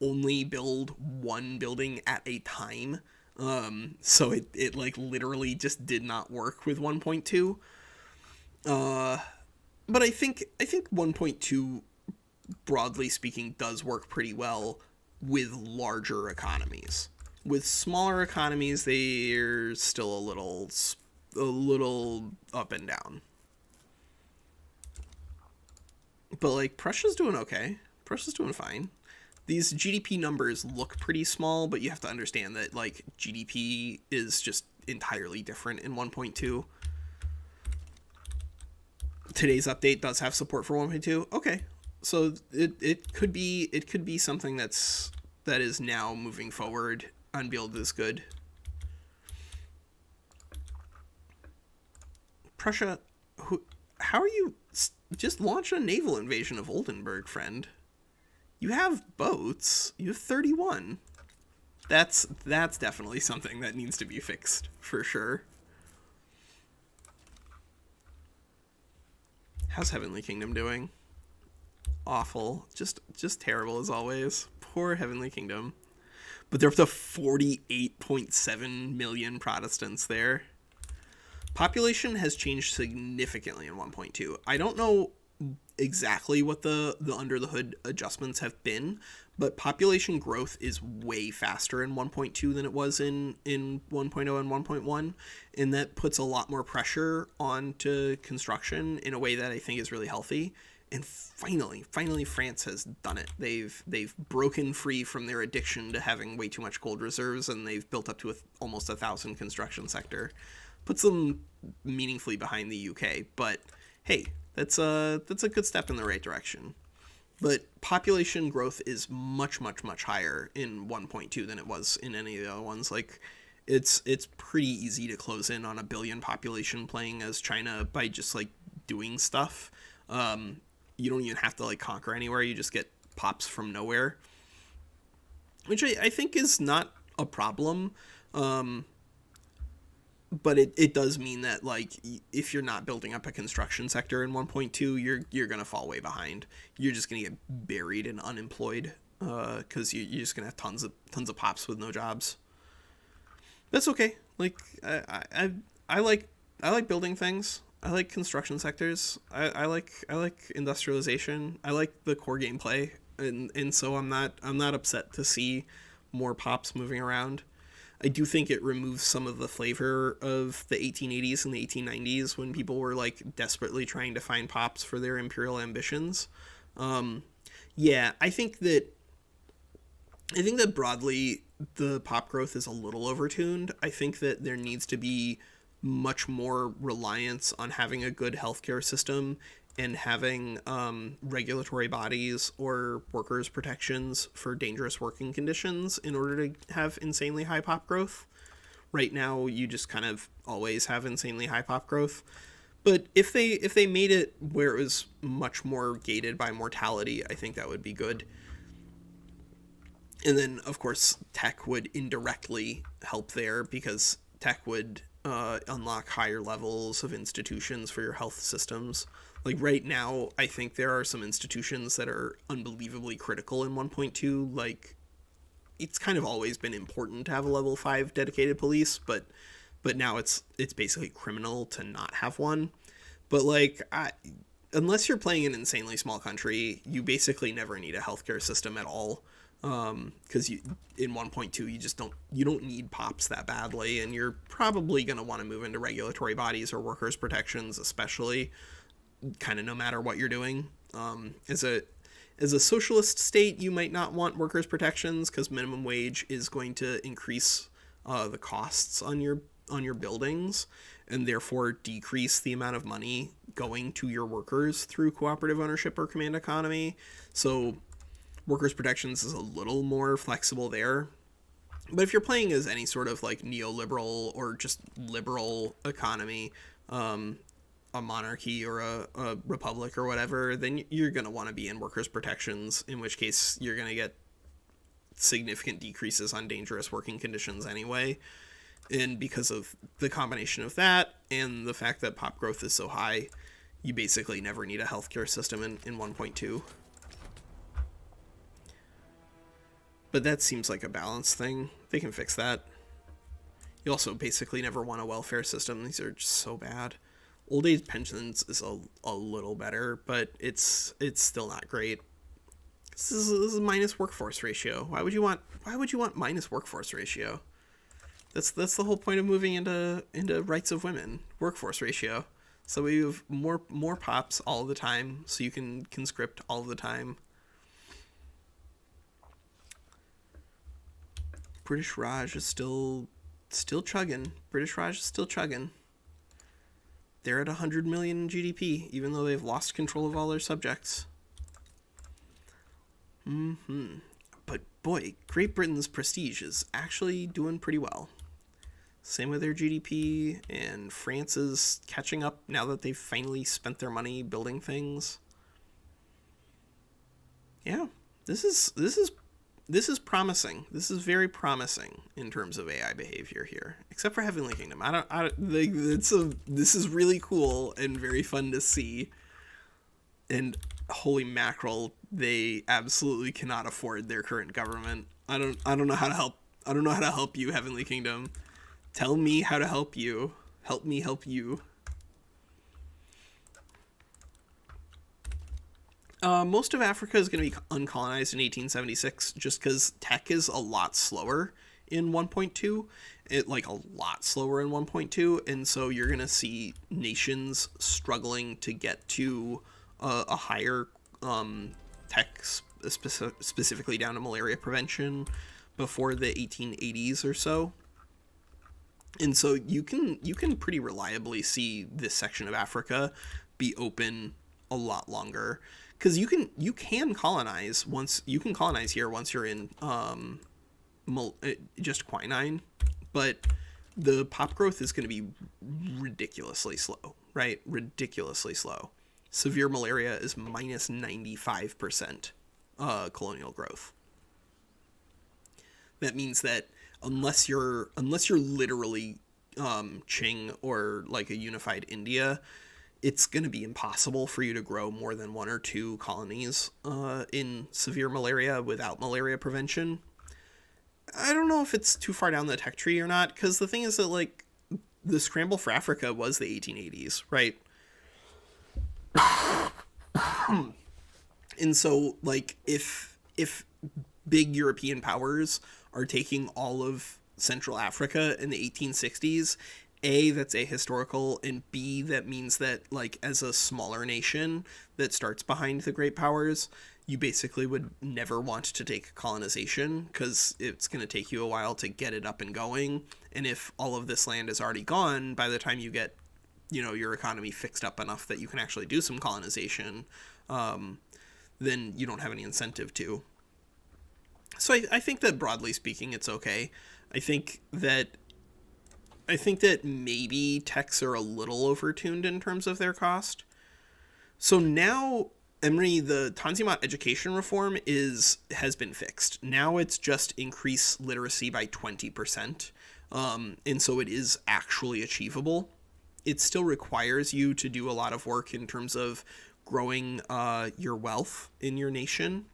only build one building at a time. So it like, literally just did not work with 1.2. But I think 1.2, broadly speaking, does work pretty well with larger economies. With smaller economies, they're still a little up and down. But, like, Prussia's doing okay. Prussia's doing fine. These GDP numbers look pretty small, but you have to understand that, like, GDP is just entirely different in 1.2. Today's update does have support for 1.2. Okay. So it could be something that is now moving forward. Unbuild is good. Prussia, how are you? Just launch a naval invasion of Oldenburg, friend. You have boats. You have 31. That's definitely something that needs to be fixed for sure. How's Heavenly Kingdom doing? Awful. Just terrible as always. Poor Heavenly Kingdom. But they're up to 48.7 million Protestants there. Population has changed significantly in 1.2. I don't know exactly what the under the hood adjustments have been, but population growth is way faster in 1.2 than it was in 1.0 and 1.1, and that puts a lot more pressure onto construction in a way that I think is really healthy. And finally France has done it. They've broken free from their addiction to having way too much gold reserves, and they've built up to almost 1,000 construction sector. Puts them meaningfully behind the UK, but hey, that's a good step in the right direction. But population growth is much higher in 1.2 than it was in any of the other ones. Like, it's pretty easy to close in on 1 billion population playing as China by just, like, doing stuff. You don't even have to, like, conquer anywhere. You just get pops from nowhere, which I think is not a problem. but it does mean that, like, if you're not building up a construction sector in 1.2, you're gonna fall way behind. You're just gonna get buried and unemployed, because you're just gonna have tons of pops with no jobs. That's okay. Like, I like I like building things. I like construction sectors. I like industrialization. I like the core gameplay, and so I'm not upset to see more pops moving around. I do think it removes some of the flavor of the 1880s and the 1890s when people were, like, desperately trying to find pops for their imperial ambitions. Um, yeah, I think that broadly the pop growth is a little overtuned. I think that there needs to be much more reliance on having a good healthcare system and having regulatory bodies or workers' protections for dangerous working conditions in order to have insanely high pop growth. Right now, you just kind of always have insanely high pop growth. But if they made it where it was much more gated by mortality, I think that would be good. And then, of course, tech would indirectly help there because tech would unlock higher levels of institutions for your health systems. Like right now, I think there are some institutions that are unbelievably critical in 1.2. Like, it's kind of always been important to have a level 5 dedicated police, but now it's basically criminal to not have one. But like, unless you're playing an insanely small country, you basically never need a healthcare system at all. Because you in 1.2 you don't need pops that badly, and you're probably going to want to move into regulatory bodies or workers protections, especially, kind of no matter what you're doing. As a socialist state, you might not want workers protections because minimum wage is going to increase the costs on your buildings, and therefore decrease the amount of money going to your workers through cooperative ownership or command economy. So workers protections is a little more flexible there. But if you're playing as any sort of like neoliberal or just liberal economy, a monarchy or a republic or whatever, then you're going to want to be in workers protections, in which case you're going to get significant decreases on dangerous working conditions anyway. And because of the combination of that and the fact that pop growth is so high, you basically never need a healthcare system in 1.2. But that seems like a balance thing. They can fix that. You also basically never want a welfare system. These are just so bad. Old age pensions is a little better, but it's still not great. This is minus workforce ratio. Why would you want minus workforce ratio? That's the whole point of moving into rights of women, workforce ratio. So we have more pops all the time, so you can conscript all the time. British Raj is still chugging. British Raj is still chugging. They're at 100 million in GDP, even though they've lost control of all their subjects. But boy, Great Britain's prestige is actually doing pretty well. Same with their GDP, and France is catching up now that they've finally spent their money building things. Yeah, this is promising. This is very promising in terms of AI behavior here, except for Heavenly Kingdom. This is really cool and very fun to see. And holy mackerel, they absolutely cannot afford their current government. I don't know how to help. I don't know how to help you, Heavenly Kingdom. Tell me how to help you. Help me help you. Most of Africa is going to be uncolonized in 1876 just because tech is a lot slower in 1.2. Like a lot slower in 1.2. And so you're going to see nations struggling to get to a higher tech, specifically down to malaria prevention, before the 1880s or so. And so you can pretty reliably see this section of Africa be open a lot longer, because you can colonize here once you're in just quinine, but the pop growth is going to be ridiculously slow, right? Ridiculously slow. Severe malaria is minus 95% colonial growth. That means that unless you're literally Qing or like a unified India, it's going to be impossible for you to grow more than 1 or 2 colonies in severe malaria without malaria prevention. I don't know if it's too far down the tech tree or not, because the thing is that, like, the scramble for Africa was the 1880s, right? And so, like, if big European powers are taking all of Central Africa in the 1860s, A, that's ahistorical, and B, that means that, like, as a smaller nation that starts behind the great powers, you basically would never want to take colonization because it's going to take you a while to get it up and going. And if all of this land is already gone by the time you get, your economy fixed up enough that you can actually do some colonization, then you don't have any incentive to. So I think that broadly speaking, it's okay. I think that maybe techs are a little overtuned in terms of their cost. So now, Emery, the Tanzimat education reform has been fixed. Now it's just increase literacy by 20%. And so it is actually achievable. It still requires you to do a lot of work in terms of growing your wealth in your nation,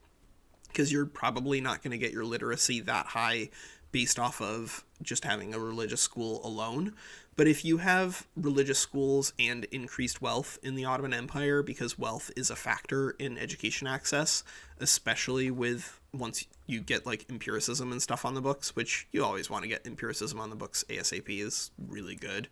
because you're probably not going to get your literacy that high based off of just having a religious school alone. But if you have religious schools and increased wealth in the Ottoman Empire, because wealth is a factor in education access, especially with once you get like empiricism and stuff on the books, which you always want to get empiricism on the books ASAP is really good.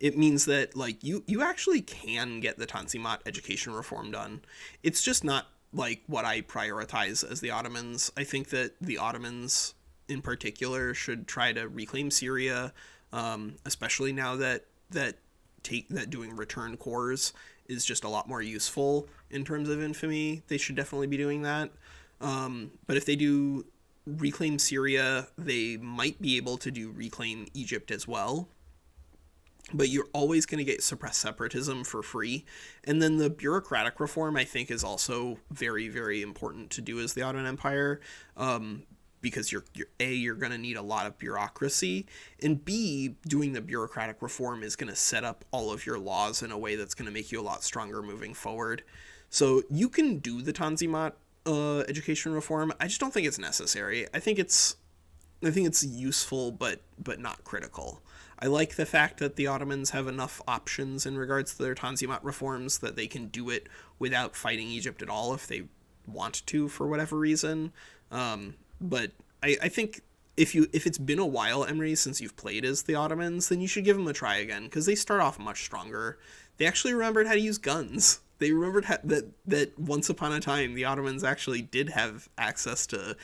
It means that like you actually can get the Tanzimat education reform done. It's just not like what I prioritize as the Ottomans. I think that the Ottomans in particular should try to reclaim Syria, especially now that doing return cores is just a lot more useful in terms of infamy. They should definitely be doing that. But if they do reclaim Syria, they might be able to do reclaim Egypt as well. But you're always going to get suppressed separatism for free. And then the bureaucratic reform, I think, is also very, very important to do as the Ottoman Empire, because you're going to need a lot of bureaucracy, and B, doing the bureaucratic reform is going to set up all of your laws in a way that's going to make you a lot stronger moving forward. So you can do the Tanzimat education reform. I just don't think it's necessary. I think it's useful, but not critical. I like the fact that the Ottomans have enough options in regards to their Tanzimat reforms that they can do it without fighting Egypt at all if they want to for whatever reason. But I think if it's been a while, Emery, since you've played as the Ottomans, then you should give them a try again, because they start off much stronger. They actually remembered how to use guns. They remembered that once upon a time the Ottomans actually did have access to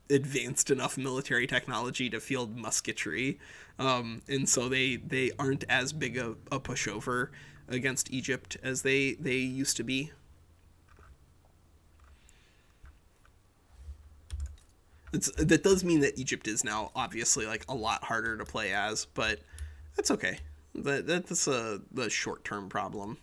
advanced enough military technology to field musketry, and so they aren't as big a pushover against Egypt as they used to be. That does mean that Egypt is now obviously like a lot harder to play as, but that's okay. That's the short-term problem.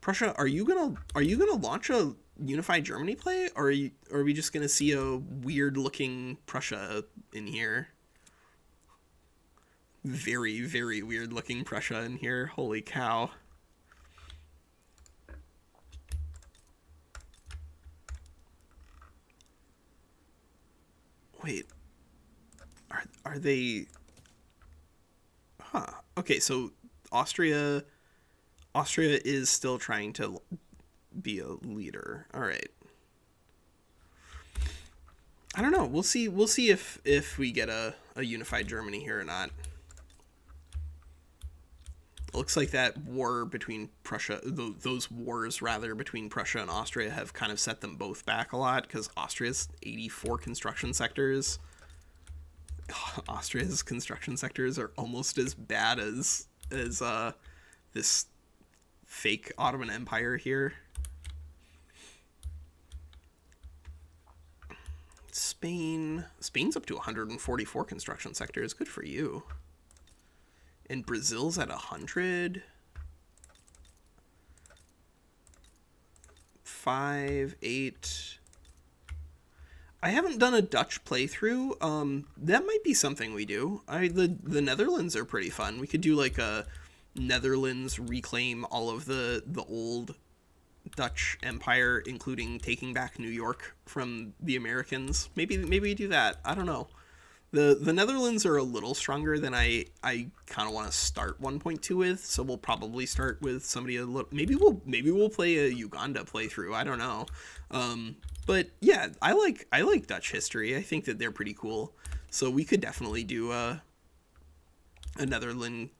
Prussia, are you gonna launch a unified Germany play, or are we just gonna see a weird looking Prussia in here? Very, very weird looking Prussia in here. Holy cow. Wait. Are they... Huh. Okay, so Austria is still trying to be a leader. All right. I don't know. We'll see if we get a unified Germany here or not. It looks like that war between Prussia, those wars rather between Prussia and Austria have kind of set them both back a lot, because Austria's 84 construction sectors. Austria's construction sectors are almost as bad as this fake Ottoman Empire here. Spain's up to 144 construction sectors. Good for you. And Brazil's at 100. 5, 8. I haven't done a Dutch playthrough. That might be something we do. The Netherlands are pretty fun. We could do like a Netherlands reclaim all of the old Dutch Empire, including taking back New York from the Americans. Maybe we do that. I don't know. The Netherlands are a little stronger than I kind of want to start 1.2 with, so we'll probably start with somebody a little. Maybe we'll play a Uganda playthrough. I don't know. But yeah, I like Dutch history. I think that they're pretty cool. So we could definitely do a Netherland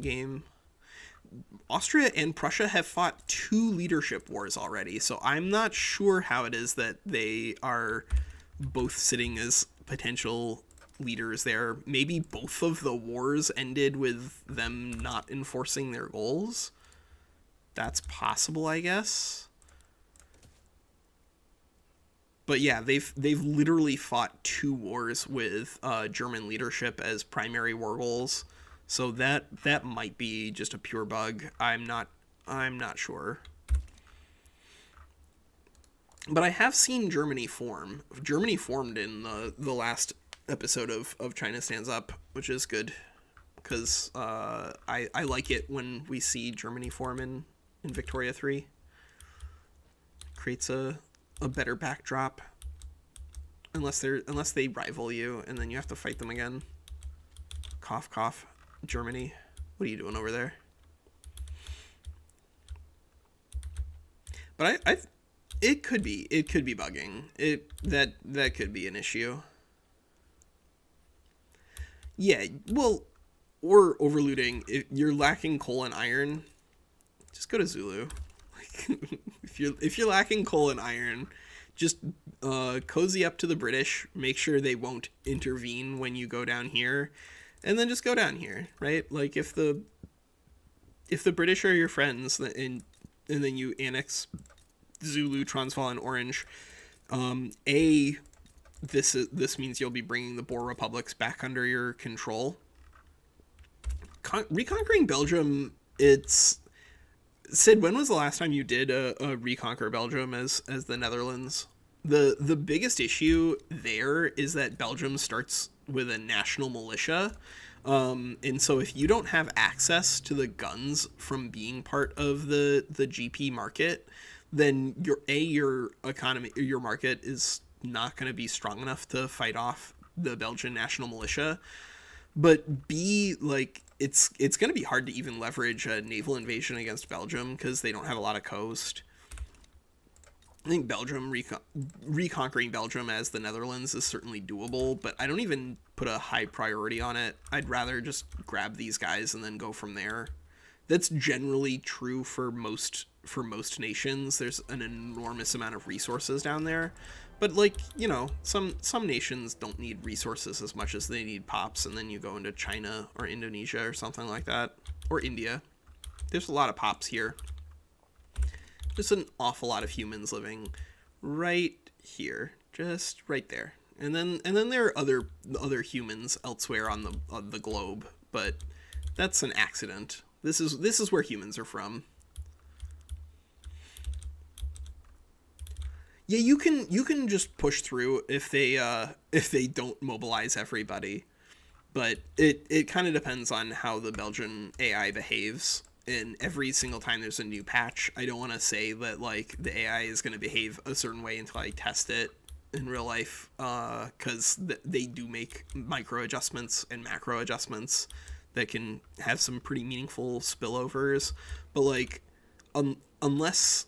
game. Austria and Prussia have fought 2 leadership wars already, so I'm not sure how it is that they are both sitting as potential leaders there. Maybe both of the wars ended with them not enforcing their goals. That's possible, I guess. But yeah, they've literally fought 2 wars with German leadership as primary war goals. So that might be just a pure bug. I'm not sure. But I have seen Germany form. Germany formed in the last episode of China Stands Up, which is good. Because I like it when we see Germany form in Victoria 3. Creates a better backdrop. Unless they rival you, and then you have to fight them again. Cough, cough. Germany, what are you doing over there? But it could be bugging. That could be an issue. Yeah, well, or overlooting. If you're lacking coal and iron, just go to Zulu. Like, if you're lacking coal and iron, just cozy up to the British. Make sure they won't intervene when you go down here. And then just go down here, right? Like if the British are your friends, and then you annex Zulu, Transvaal, and Orange, this means you'll be bringing the Boer republics back under your control. Reconquering Belgium, it's Sid. When was the last time you did a reconquer Belgium as the Netherlands? The biggest issue there is that Belgium starts with a national militia. And so if you don't have access to the guns from being part of the GP market, then your economy, your market is not going to be strong enough to fight off the Belgian national militia. But B, like, it's going to be hard to even leverage a naval invasion against Belgium because they don't have a lot of coast. I think reconquering Belgium as the Netherlands is certainly doable, but I don't even put a high priority on it. I'd rather just grab these guys and then go from there. That's generally true for most nations. There's an enormous amount of resources down there, but like, you know, some nations don't need resources as much as they need pops, and then you go into China or Indonesia or something like that, or India. There's a lot of pops here. Just an awful lot of humans living right here, just right there, and then there are other humans elsewhere on the globe, but that's an accident. This is where humans are from. Yeah, you can just push through if they don't mobilize everybody, but it kind of depends on how the Belgian AI behaves. And every single time there's a new patch, I don't want to say that like the AI is going to behave a certain way until I test it in real life, because they do make micro adjustments and macro adjustments that can have some pretty meaningful spillovers. But like, unless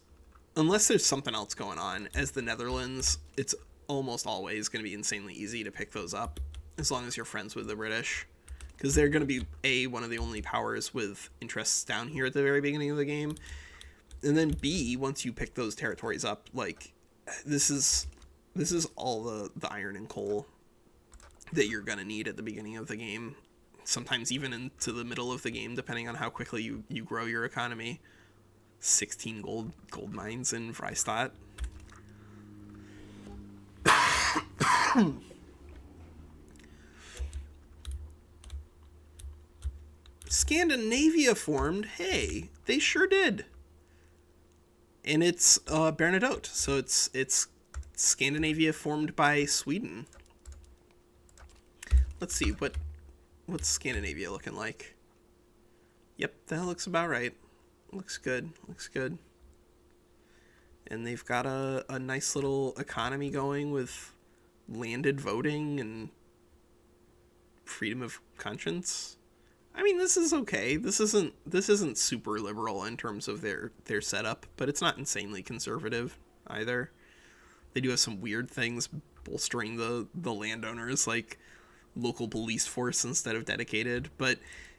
there's something else going on, as the Netherlands, it's almost always going to be insanely easy to pick those up as long as you're friends with the British. Because they're going to be, one of the only powers with interests down here at the very beginning of the game. And then B, once you pick those territories up, like, this is all the iron and coal that you're going to need at the beginning of the game. Sometimes even into the middle of the game, depending on how quickly you grow your economy. 16 gold mines in Vrystaat. Scandinavia formed. Hey, they sure did. And it's Bernadotte, so it's Scandinavia formed by Sweden. Let's see, what's Scandinavia looking like? Yep, that looks about right. Looks good. Looks good. And they've got a nice little economy going with landed voting and freedom of conscience. I mean, this is okay. This isn't super liberal in terms of their setup, but it's not insanely conservative either. They do have some weird things bolstering the landowners, like local police force instead of dedicated. But,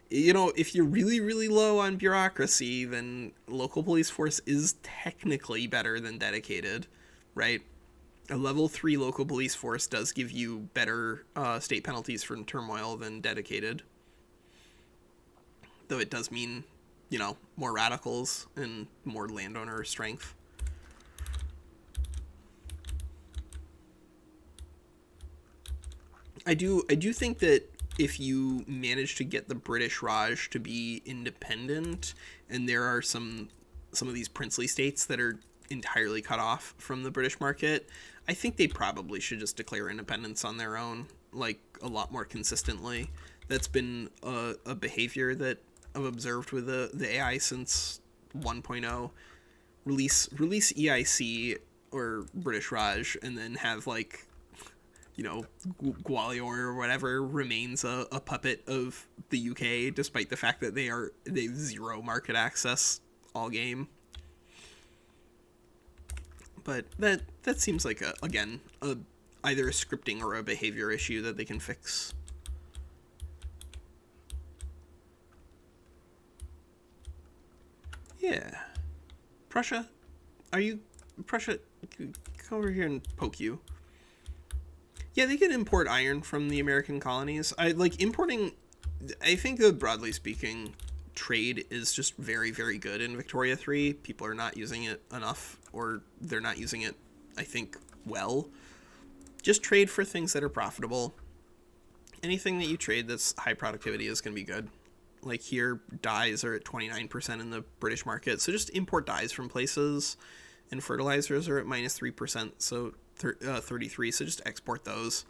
you know, if you're really, really low on bureaucracy, then local police force is technically better than dedicated, right? A level 3 local police force does give you better state penalties for turmoil than dedicated. Though it does mean, you know, more radicals and more landowner strength. I do think that if you manage to get the British Raj to be independent, and there are some of these princely states that are entirely cut off from the British market, I think they probably should just declare independence on their own, like a lot more consistently. That's been a behavior that I've observed with the AI since 1.0. Release EIC or British Raj, and then have, like, you know, Gwalior or whatever remains a puppet of the UK, despite the fact that they've zero market access all game. But that seems like either a scripting or a behavior issue that they can fix. Yeah. Prussia? Prussia, come over here and poke you. Yeah, they can import iron from the American colonies. I think that, broadly speaking, trade is just very, very good in Victoria 3. People are not using it enough, or they're not using it, I think, well. Just trade for things that are profitable. Anything that you trade that's high productivity is going to be good. Like here, dyes are at 29% in the British market, so just import dyes from places, and fertilizers are at -3%, so 33, so just export those.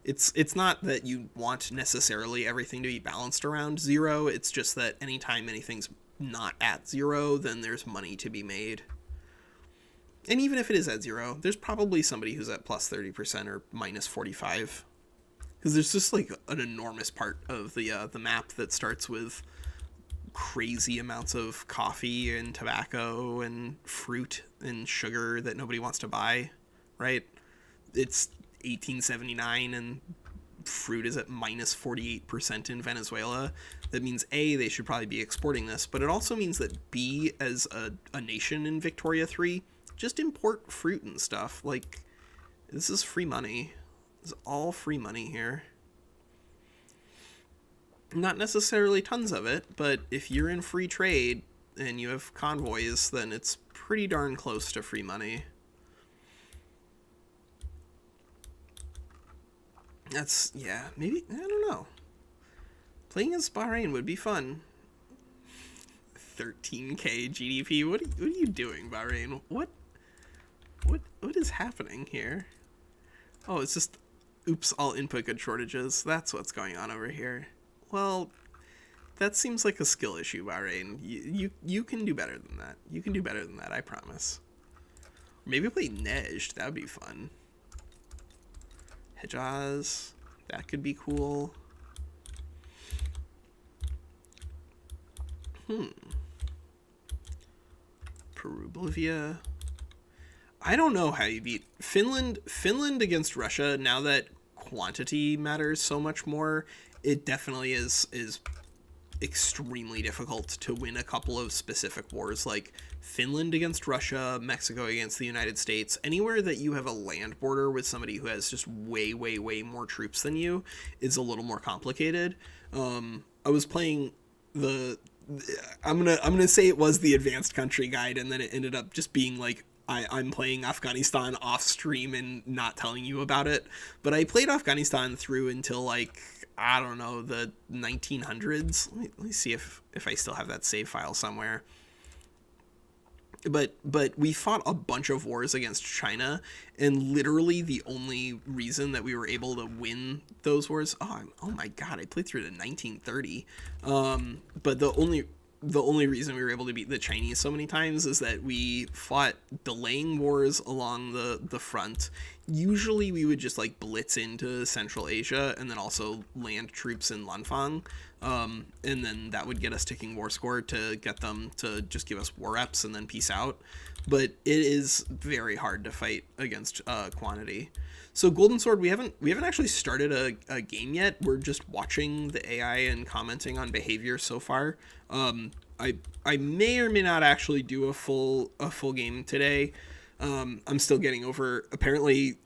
It's not that you want necessarily everything to be balanced around 0, it's just that anytime anything's not at 0, then there's money to be made. And even if it is at 0, there's probably somebody who's at plus 30% or minus 45. Because there's just like an enormous part of the map that starts with crazy amounts of coffee and tobacco and fruit and sugar that nobody wants to buy, right? It's 1879 and fruit is at minus 48% in Venezuela. That means A, they should probably be exporting this, but it also means that B, as a nation in Victoria 3, just import fruit and stuff. Like, this is free money. It's all free money here. Not necessarily tons of it, but if you're in free trade and you have convoys, then it's pretty darn close to free money. That's, yeah, maybe, I don't know. Playing as Bahrain would be fun. 13k GDP. What are you doing, Bahrain? What is happening here? Oh, it's just, oops, all input good shortages. That's what's going on over here. Well, that seems like a skill issue, Bahrain. You can do better than that. You can do better than that, I promise. Maybe play Nejd. That would be fun. Hejaz. That could be cool. Peru, Bolivia. I don't know how you beat Finland. Finland against Russia, now that quantity matters so much more, it definitely is extremely difficult to win a couple of specific wars, like Finland against Russia, Mexico against the United States. Anywhere that you have a land border with somebody who has just way, way, way more troops than you is a little more complicated. I was playing I'm gonna say it was the advanced country guide, and then it ended up just being like I'm playing Afghanistan off stream and not telling you about it. But I played Afghanistan through until, like, I don't know, the 1900s. Let me see if I still have that save file somewhere. but we fought a bunch of wars against China, and literally the only reason that we were able to win those wars, oh my god, I played through to 1930. But the only reason we were able to beat the Chinese so many times is that we fought delaying wars along the front. Usually we would just like blitz into Central Asia and then also land troops in Lanfang. And then that would get us ticking war score to get them to just give us war reps and then peace out. But it is very hard to fight against quantity. So Golden Sword, we haven't actually started a game yet. We're just watching the AI and commenting on behavior so far. I may or may not actually do a full game today. I'm still getting over. Apparently,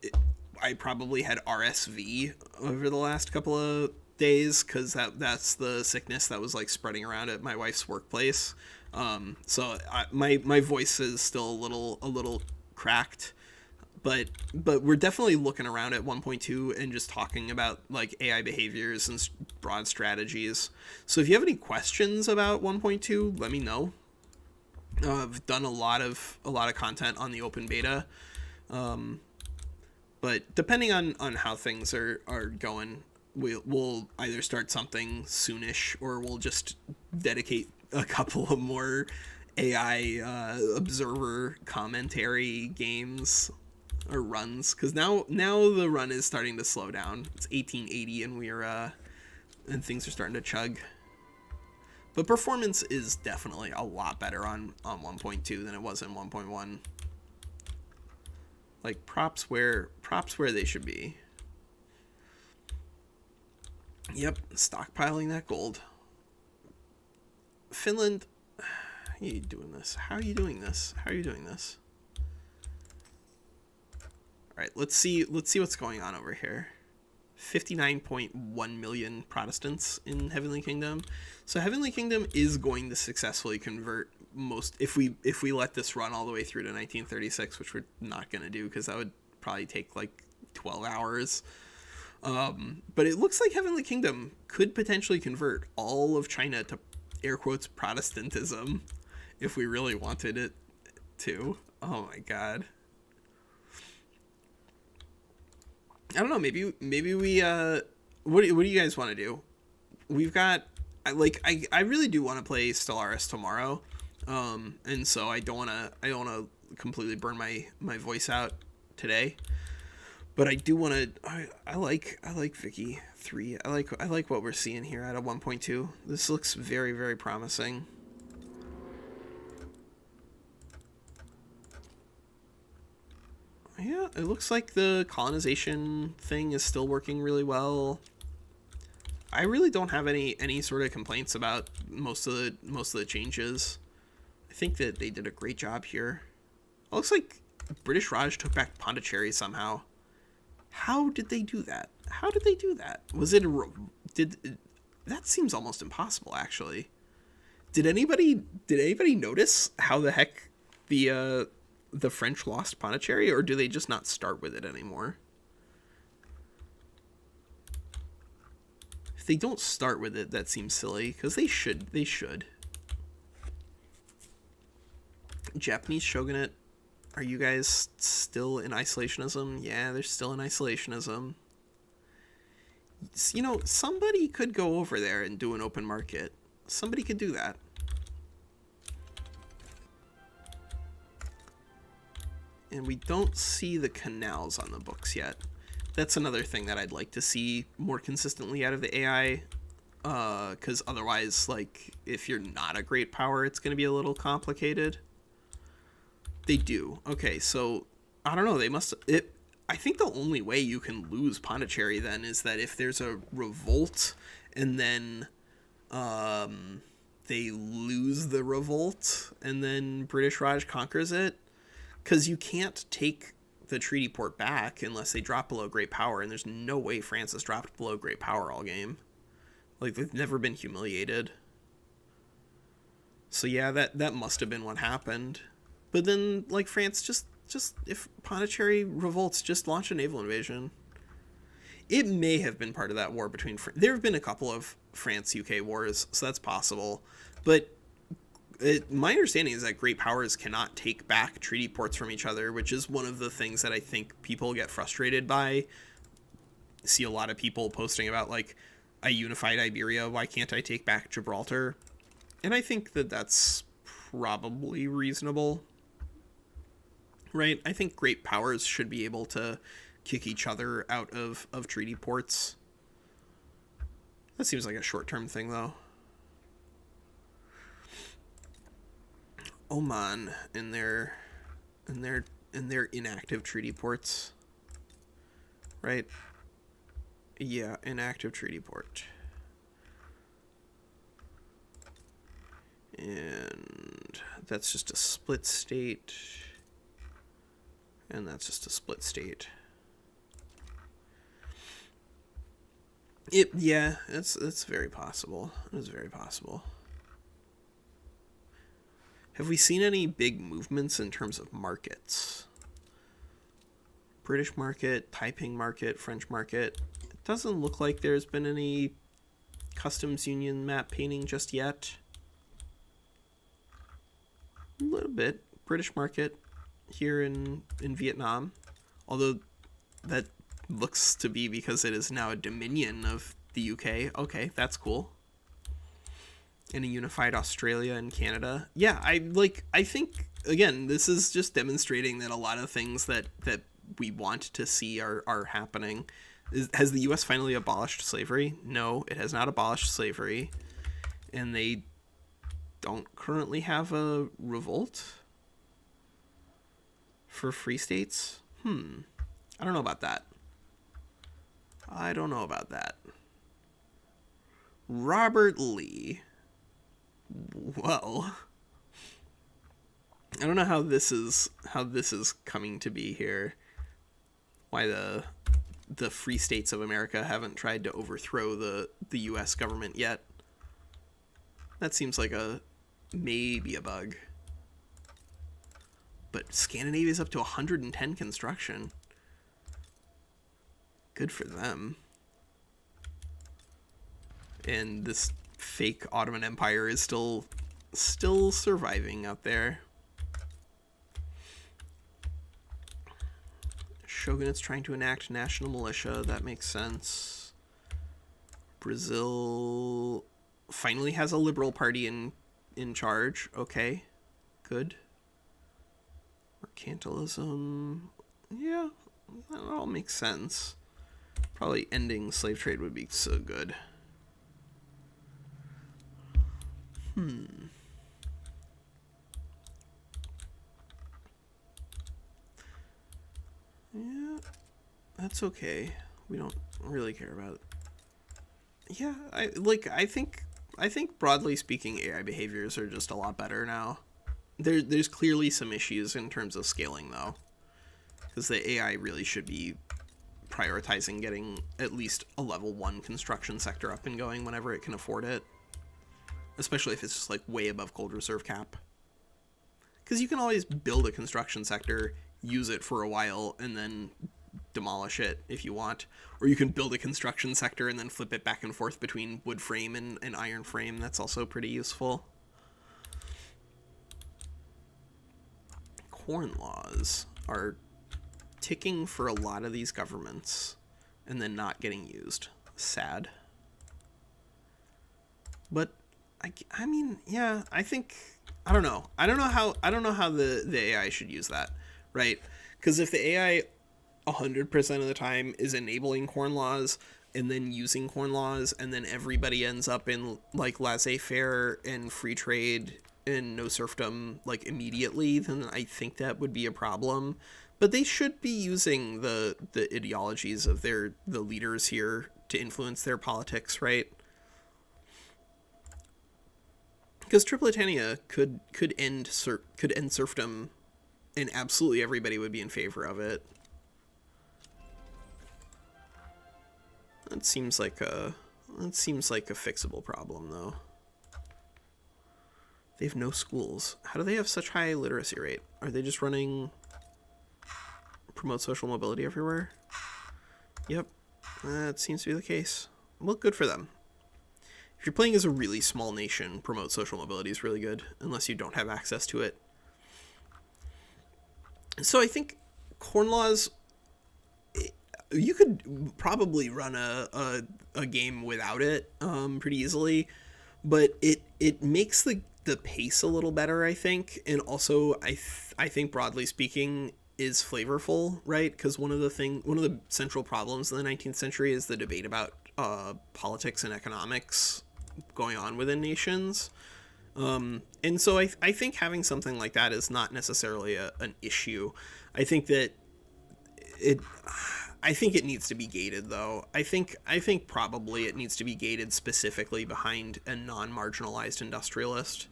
I probably had RSV over the last couple of days because that's the sickness that was like spreading around at my wife's workplace. So my voice is still a little cracked. But we're definitely looking around at 1.2 and just talking about like AI behaviors and broad strategies. So if you have any questions about 1.2, let me know. I've done a lot of content on the open beta, but depending on how things are going, we'll either start something soonish or we'll just dedicate a couple of more AI observer commentary games or runs, because now the run is starting to slow down. It's 1880 and and things are starting to chug. But performance is definitely a lot better on 1.2 than it was in 1.1. Like props where they should be. Yep, stockpiling that gold. Finland, how are you doing this? How are you doing this? All right, let's see what's going on over here. 59.1 million Protestants in Heavenly Kingdom. So Heavenly Kingdom is going to successfully convert most, if we let this run all the way through to 1936, which we're not going to do because that would probably take like 12 hours. But it looks like Heavenly Kingdom could potentially convert all of China to air quotes Protestantism if we really wanted it to. Oh my god. I don't know, maybe we what do you guys want to do? We've got I really do want to play Stellaris tomorrow. And so I don't want to completely burn my voice out today. But I do want to I like Vicky 3. I like what we're seeing here out of 1.2. This looks very, very promising. Yeah, it looks like the colonization thing is still working really well. I really don't have any sort of complaints about most of the changes. I think that they did a great job here. It looks like British Raj took back Pondicherry somehow. How did they do that? Was it that seems almost impossible actually. Did anybody notice how the heck the French lost Pondicherry, or do they just not start with it anymore? If they don't start with it, that seems silly, because they should. Japanese shogunate, are you guys still in isolationism? Yeah, they're still in isolationism. You know, somebody could go over there and do an open market. Somebody could do that. And we don't see the canals on the books yet. That's another thing that I'd like to see more consistently out of the AI. Because otherwise, like, if you're not a great power, it's going to be a little complicated. They do. Okay, so, I don't know, they must... I think the only way you can lose Pondicherry then is that if there's a revolt, and then they lose the revolt, and then British Raj conquers it. Because you can't take the treaty port back unless they drop below great power, and there's no way France has dropped below great power all game. Like, they've never been humiliated. So yeah, that must have been what happened. But then, like, France just if Pondicherry revolts, just launch a naval invasion. It may have been part of that war between... There have been a couple of France-UK wars, so that's possible. But My understanding is that great powers cannot take back treaty ports from each other, which is one of the things that I think people get frustrated by. See a lot of people posting about, like, I unified Iberia, why can't I take back Gibraltar? And I think that that's probably reasonable, right? I think great powers should be able to kick each other out of treaty ports. That seems like a short-term thing, though. Oman and their inactive treaty ports, right? Yeah, inactive treaty port. And that's just a split state. And that's just a split state. Yeah, it's very possible. It's very possible. Have we seen any big movements in terms of markets? British market, Taiping market, French market. It doesn't look like there's been any customs union map painting just yet. A little bit. British market here in Vietnam. Although that looks to be because it is now a dominion of the UK. Okay, that's cool. And a unified Australia and Canada. Yeah, I think, again, this is just demonstrating that a lot of things that we want to see are happening. Has the US finally abolished slavery? No, it has not abolished slavery. And they don't currently have a revolt for free states? I don't know about that. I don't know about that. Robert Lee. Well, I don't know how this is coming to be here. Why the free states of America haven't tried to overthrow the US government yet. That seems like maybe a bug. But Scandinavia's up to 110 construction. Good for them. And this fake Ottoman Empire is still surviving out there. Shogunate's trying to enact national militia. That makes sense. Brazil finally has a liberal party in charge. Okay, good. Mercantilism. Yeah, that all makes sense. Probably ending slave trade would be so good. Yeah, that's okay. We don't really care about it. Yeah, I think broadly speaking, AI behaviors are just a lot better now. There's clearly some issues in terms of scaling, though, because the AI really should be prioritizing getting at least a level 1 construction sector up and going whenever it can afford it, especially if it's just like way above cold reserve cap. Because you can always build a construction sector, use it for a while, and then demolish it if you want. Or you can build a construction sector and then flip it back and forth between wood frame and iron frame. That's also pretty useful. Corn laws are ticking for a lot of these governments and then not getting used. Sad. But I mean, yeah, I think, I don't know how the AI should use that, right? Because if the AI 100% of the time is enabling corn laws and then using corn laws, and then everybody ends up in like laissez-faire and free trade and no serfdom like immediately, then I think that would be a problem. But they should be using the ideologies of the leaders here to influence their politics, right? Because Tripolitania could end serfdom, and absolutely everybody would be in favor of it. That seems like a fixable problem, though. They have no schools. How do they have such high literacy rate? Are they just running promote social mobility everywhere? Yep, that seems to be the case. Well, good for them. if you're playing as a really small nation, promote social mobility is really good, unless you don't have access to it. So I think corn laws, you could probably run a game without it pretty easily, but it makes the pace a little better, I think, and also I think broadly speaking is flavorful, right? Because one of the central problems in the 19th century is the debate about politics and economics going on within nations. And so I think having something like that is not necessarily an issue. I think that it I think it needs to be gated, though. I think probably it needs to be gated specifically behind a non-marginalized industrialist.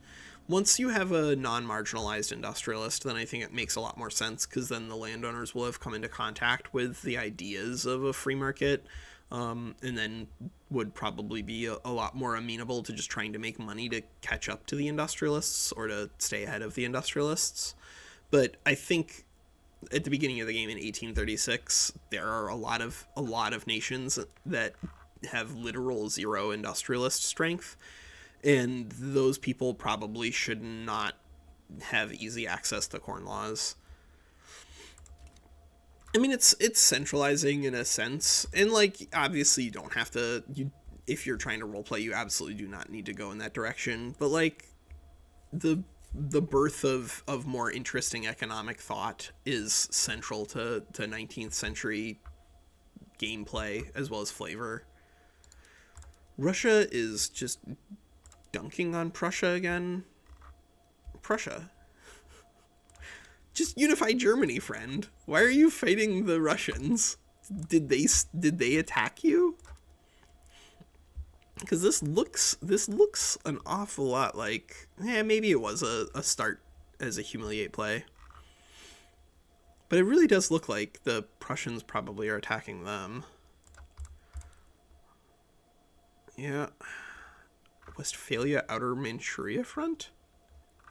Once you have a non-marginalized industrialist, then I think it makes a lot more sense, because then the landowners will have come into contact with the ideas of a free market, and then would probably be a lot more amenable to just trying to make money to catch up to the industrialists or to stay ahead of the industrialists. But I think at the beginning of the game in 1836, there are a lot of nations that have literal zero industrialist strength, and those people probably should not have easy access to corn laws. I mean, it's centralizing in a sense, and like obviously you don't have to. If you're trying to roleplay, you absolutely do not need to go in that direction. But like the birth of more interesting economic thought is central to 19th century gameplay as well as flavor. Russia is just dunking on Prussia again. Prussia. Just unify Germany, friend. Why are you fighting the Russians? Did they attack you? Because this looks an awful lot like, maybe it was a start as a humiliate play. But it really does look like the Prussians probably are attacking them. Yeah. Westphalia Outer Manchuria Front?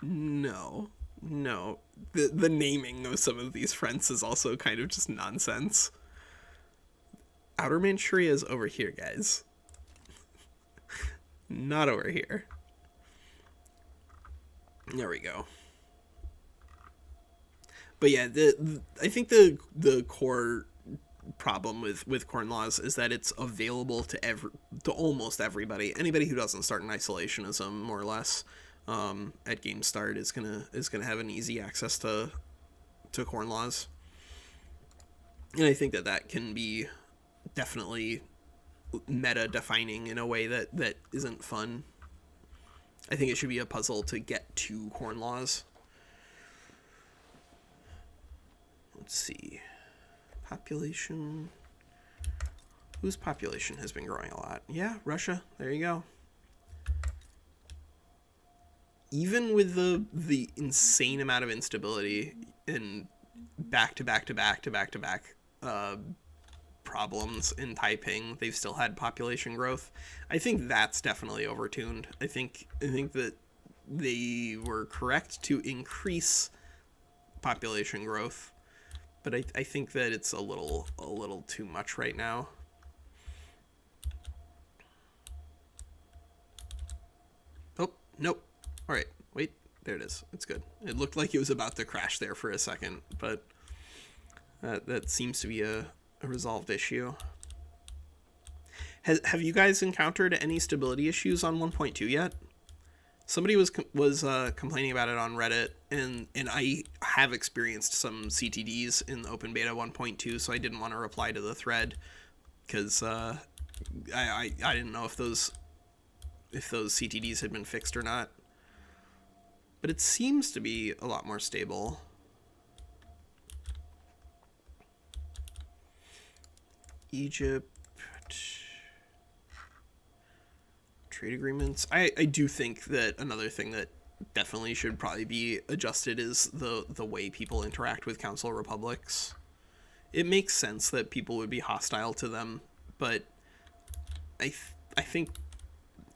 No. The naming of some of these fronts is also kind of just nonsense. Outer Manchuria is over here, guys. Not over here. There we go. But yeah, I think the core problem with corn laws is that it's available to almost everybody. Anybody who doesn't start in isolationism, more or less, at game start is gonna have an easy access to corn laws. And I think that can be definitely meta defining in a way that isn't fun. I think it should be a puzzle to get to corn laws. Let's see. Population. Whose population has been growing a lot? Yeah, Russia. There you go. Even with the insane amount of instability and back to back problems in Taiping, they've still had population growth. I think that's definitely overtuned. I think that they were correct to increase population growth, but I think that it's a little too much right now. Oh, nope. All right, wait, there it is. It's good. It looked like it was about to crash there for a second, but that seems to be a resolved issue. Have you guys encountered any stability issues on 1.2 yet? Somebody was complaining about it on Reddit, and I have experienced some CTDs in open beta 1.2, so I didn't want to reply to the thread because I didn't know if those CTDs had been fixed or not. But it seems to be a lot more stable. Egypt. Trade agreements. I do think that another thing that definitely should probably be adjusted is the way people interact with Council Republics. It makes sense that people would be hostile to them, but I think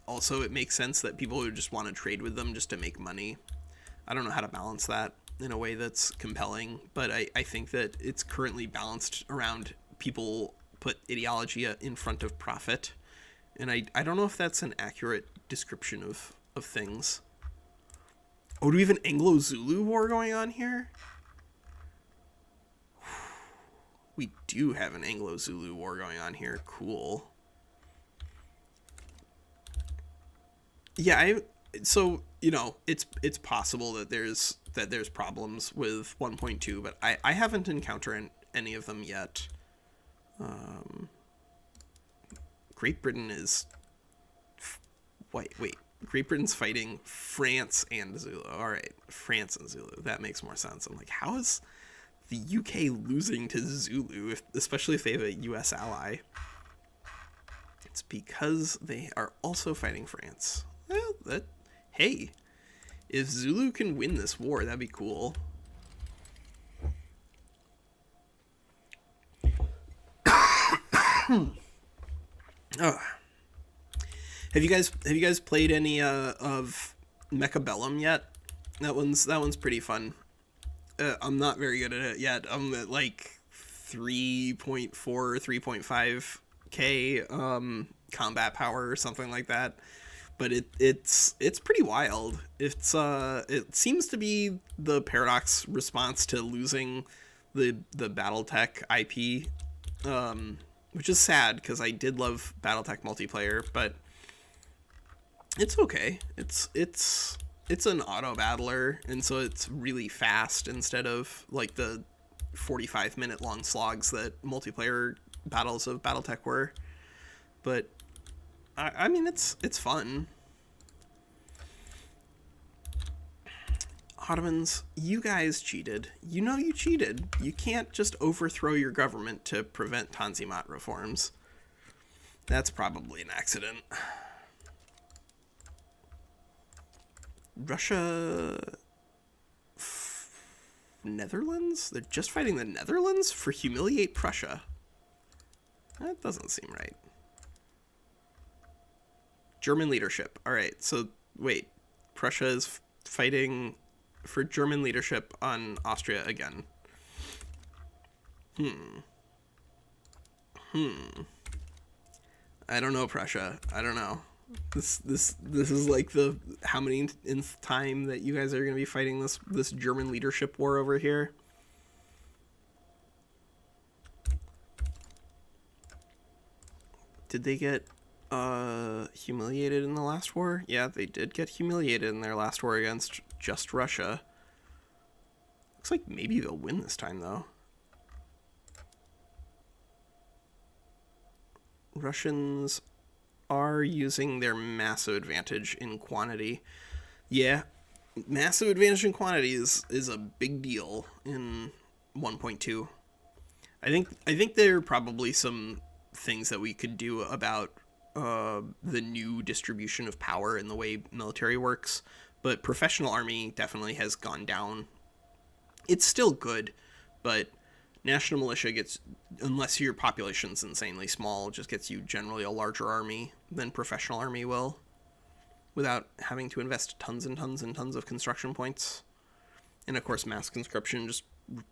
also it makes sense that people would just want to trade with them just to make money. I don't know how to balance that in a way that's compelling, but I think that it's currently balanced around people put ideology in front of profit, And I don't know if that's an accurate description of things. Oh, do we have an Anglo-Zulu war going on here? We do have an Anglo-Zulu war going on here. Cool. Yeah, so, you know, it's possible that there's problems with 1.2, but I haven't encountered any of them yet. Great Britain is wait, Great Britain's fighting France and Zulu. All right, France and Zulu. That makes more sense. I'm like, how is the UK losing to Zulu, especially if they have a US ally? It's because they are also fighting France. Well, hey, if Zulu can win this war, that'd be cool. Oh. Have you guys played any of Mechabellum yet? That one's pretty fun. I'm not very good at it yet. I'm at like 3.4, 3.5k combat power or something like that. But it's pretty wild. It seems to be the Paradox response to losing the BattleTech IP, which is sad because I did love BattleTech multiplayer, but it's okay. It's an auto battler, and so it's really fast instead of like the 45-minute long slogs that multiplayer battles of BattleTech were. But I mean, it's fun. Ottomans, you guys cheated. You know you cheated. You can't just overthrow your government to prevent Tanzimat reforms. That's probably an accident. Russia... Netherlands? They're just fighting the Netherlands for humiliate Prussia. That doesn't seem right. German leadership. Alright, so wait. Prussia is fighting for German leadership on Austria again. I don't know, Prussia. I don't know. This is like the how many nth time that you guys are going to be fighting this German leadership war over here. Did they get humiliated in the last war? Yeah, they did get humiliated in their last war against just Russia. Looks like maybe they'll win this time, though. Russians are using their massive advantage in quantity. Yeah, massive advantage in quantity is a big deal in 1.2. I think there are probably some things that we could do about the new distribution of power and the way military works, but professional army definitely has gone down. It's still good, but national militia gets, unless your population's insanely small, just gets you generally a larger army than professional army will, without having to invest tons and tons and tons of construction points. And of course, mass conscription just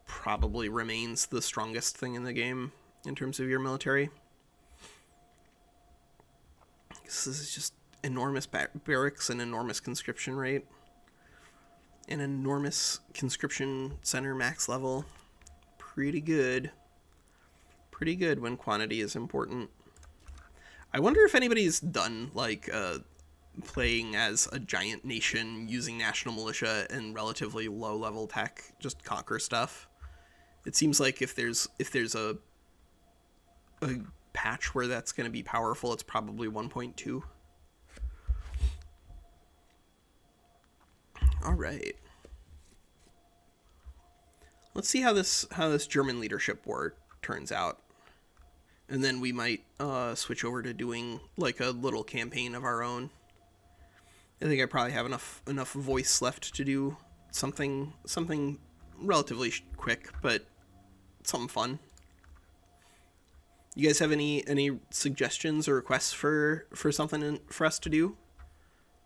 probably remains the strongest thing in the game in terms of your military. This is just enormous barracks and enormous conscription rate. An enormous conscription center max level. Pretty good. Pretty good when quantity is important. I wonder if anybody's done, like, playing as a giant nation using national militia and relatively low-level tech, just conquer stuff. It seems like if there's a patch where that's going to be powerful, it's probably 1.2. All right. Let's see how this German leadership war turns out, and then we might switch over to doing like a little campaign of our own. I think I probably have enough voice left to do something relatively quick, but something fun. You guys have any suggestions or requests for something for us to do?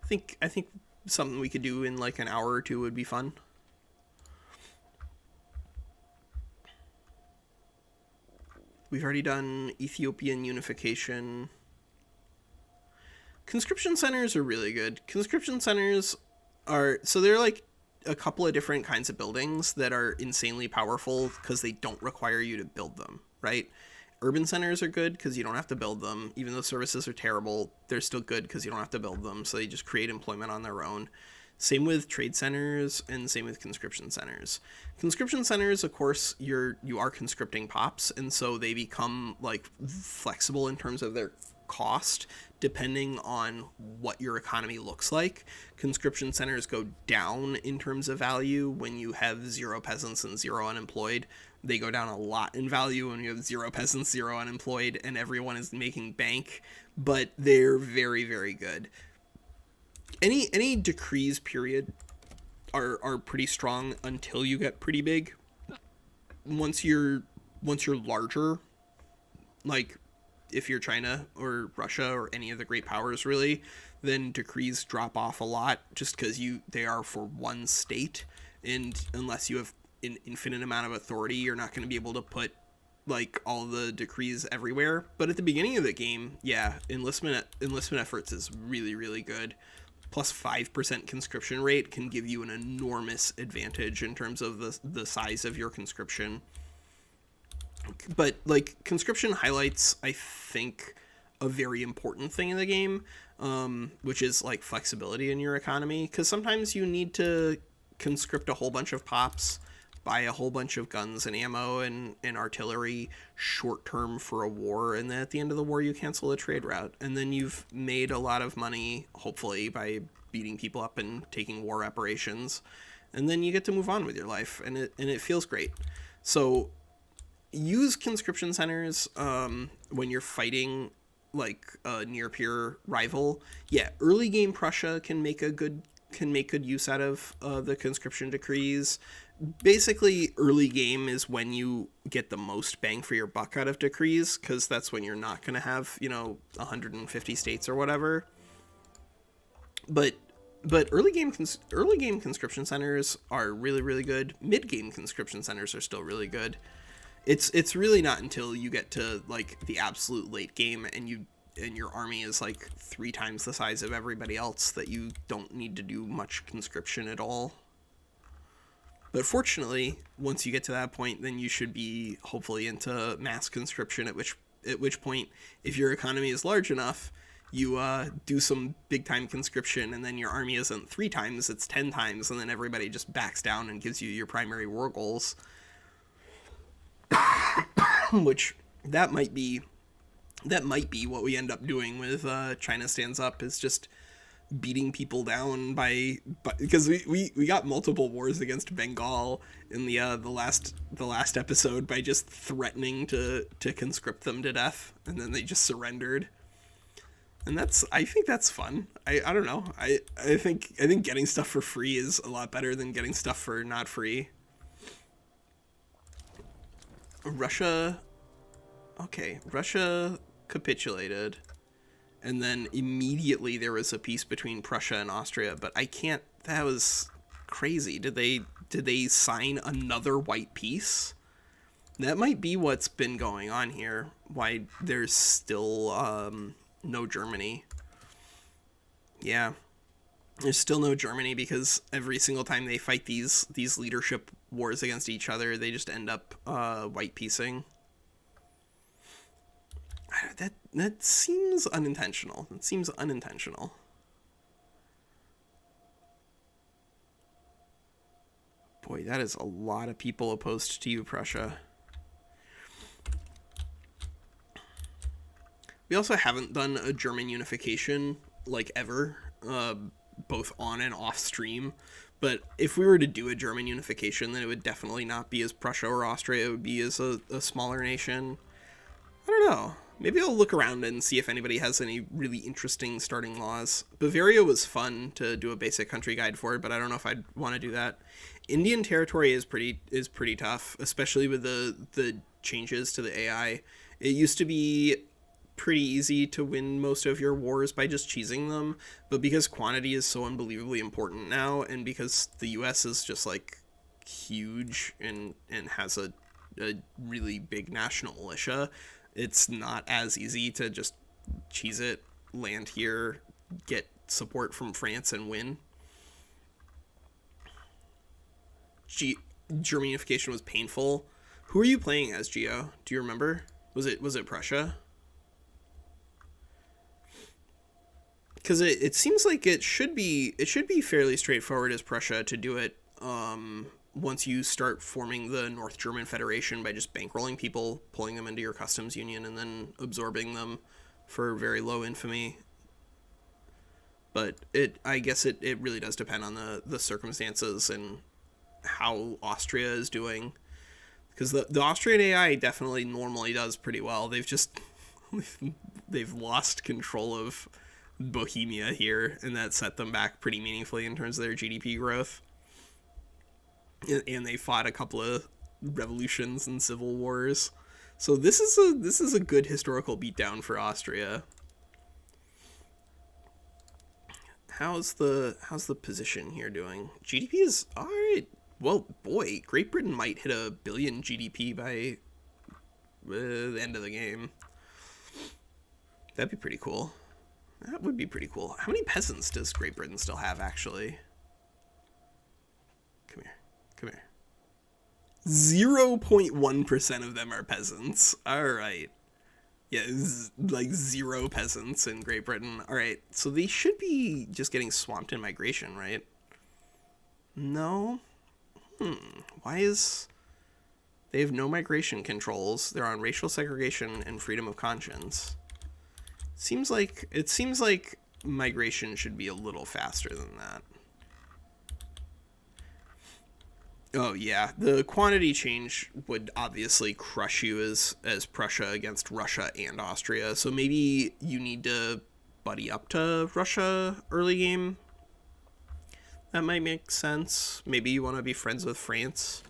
I think something we could do in like an hour or two would be fun. We've already done Ethiopian unification. Conscription centers are really good. Conscription centers are, so they're like a couple of different kinds of buildings that are insanely powerful because they don't require you to build them, right? Urban centers are good because you don't have to build them. Even though services are terrible, they're still good because you don't have to build them, so they just create employment on their own. Same with trade centers, and same with conscription centers. Conscription centers, of course, you are conscripting pops, and so they become like flexible in terms of their cost depending on what your economy looks like. Conscription centers go down in terms of value when you have 0 peasants and 0 unemployed. They go down a lot in value when you have 0 peasants, 0 unemployed, and everyone is making bank, but they're very, very good. Any decrees period are pretty strong until you get pretty big. Once you're larger, like if you're China or Russia or any of the great powers really, then decrees drop off a lot just because they are for one state, and unless you have an infinite amount of authority, you're not going to be able to put like all the decrees everywhere. But at the beginning of the game, yeah, enlistment efforts is really, really good. Plus 5% conscription rate can give you an enormous advantage in terms of the size of your conscription. But like conscription highlights, I think, a very important thing in the game, which is like flexibility in your economy, because sometimes you need to conscript a whole bunch of pops, buy a whole bunch of guns and ammo and artillery short term for a war, and then at the end of the war you cancel a trade route, and then you've made a lot of money, hopefully, by beating people up and taking war reparations, and then you get to move on with your life, and it feels great. So use conscription centers when you're fighting like a near peer rival. Yeah, early game Prussia can make good use out of the conscription decrees. Basically, early game is when you get the most bang for your buck out of decrees, because that's when you're not going to have 150 states or whatever. But early game conscription centers are really, really good. Mid game conscription centers are still really good. It's really not until you get to like the absolute late game and your army is like 3 times the size of everybody else that you don't need to do much conscription at all. But fortunately, once you get to that point, then you should be hopefully into mass conscription, at which point, if your economy is large enough, you do some big time conscription, and then your army isn't 3 times, it's 10 times, and then everybody just backs down and gives you your primary war goals. Which that might be what we end up doing with China Stands Up, is just beating people down because we got multiple wars against Bengal in the last episode by just threatening to conscript them to death, and then they just surrendered. And I think that's fun. I don't know. I think getting stuff for free is a lot better than getting stuff for not free. Russia capitulated, and then immediately there was a peace between Prussia and Austria, but that was crazy. Did they sign another white peace? That might be what's been going on here, why there's still no Germany. Yeah, there's still no Germany, because every single time they fight these leadership wars against each other, they just end up white peacing. That seems unintentional. Boy, that is a lot of people opposed to you, Prussia. We also haven't done a German unification, like, ever, both on and off stream. But if we were to do a German unification, then it would definitely not be as Prussia or Austria. It would be as a smaller nation. I don't know. Maybe I'll look around and see if anybody has any really interesting starting laws. Bavaria was fun to do a basic country guide for, but I don't know if I'd want to do that. Indian territory is pretty tough, especially with the changes to the AI. It used to be pretty easy to win most of your wars by just cheesing them, but because quantity is so unbelievably important now, and because the US is just like huge and has a really big national militia, it's not as easy to just cheese it, land here, get support from France and win. G- German unification was painful. Who are you playing as, Geo? Do you remember? Was it Prussia? Because it seems like it should be fairly straightforward as Prussia to do it. Once you start forming the North German Federation by just bankrolling people, pulling them into your customs union, and then absorbing them for very low infamy. But I guess it really does depend on the circumstances and how Austria is doing. Because the Austrian AI definitely normally does pretty well. They've just they've lost control of Bohemia here, and that set them back pretty meaningfully in terms of their GDP growth. And they fought a couple of revolutions and civil wars. So this is a good historical beatdown for Austria. How's the position here doing? GDP is all right. Well, boy, Great Britain might hit 1 billion GDP by the end of the game. That'd be pretty cool. That would be pretty cool. How many peasants does Great Britain still have, actually? Come here. Come here. 0.1% of them are peasants. All right. Yeah, like 0 peasants in Great Britain. All right. So they should be just getting swamped in migration, right? No. Why is... They have no migration controls. They're on racial segregation and freedom of conscience. It seems like migration should be a little faster than that. Oh yeah, the quantity change would obviously crush you as Prussia against Russia and Austria. So maybe you need to buddy up to Russia early game. That might make sense. Maybe you want to be friends with France.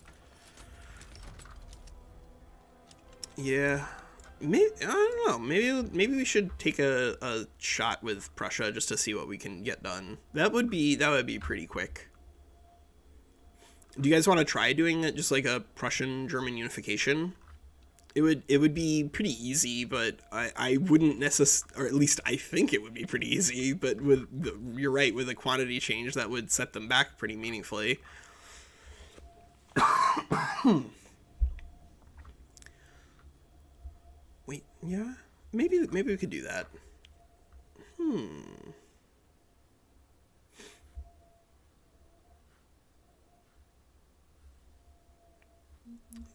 Yeah. I don't know. Maybe we should take a shot with Prussia just to see what we can get done. That would be pretty quick. Do you guys want to try doing it just like a Prussian German unification? It would be pretty easy, but I wouldn't necessarily, or at least I think it would be pretty easy. But you're right, with a quantity change that would set them back pretty meaningfully. Wait, yeah, maybe we could do that.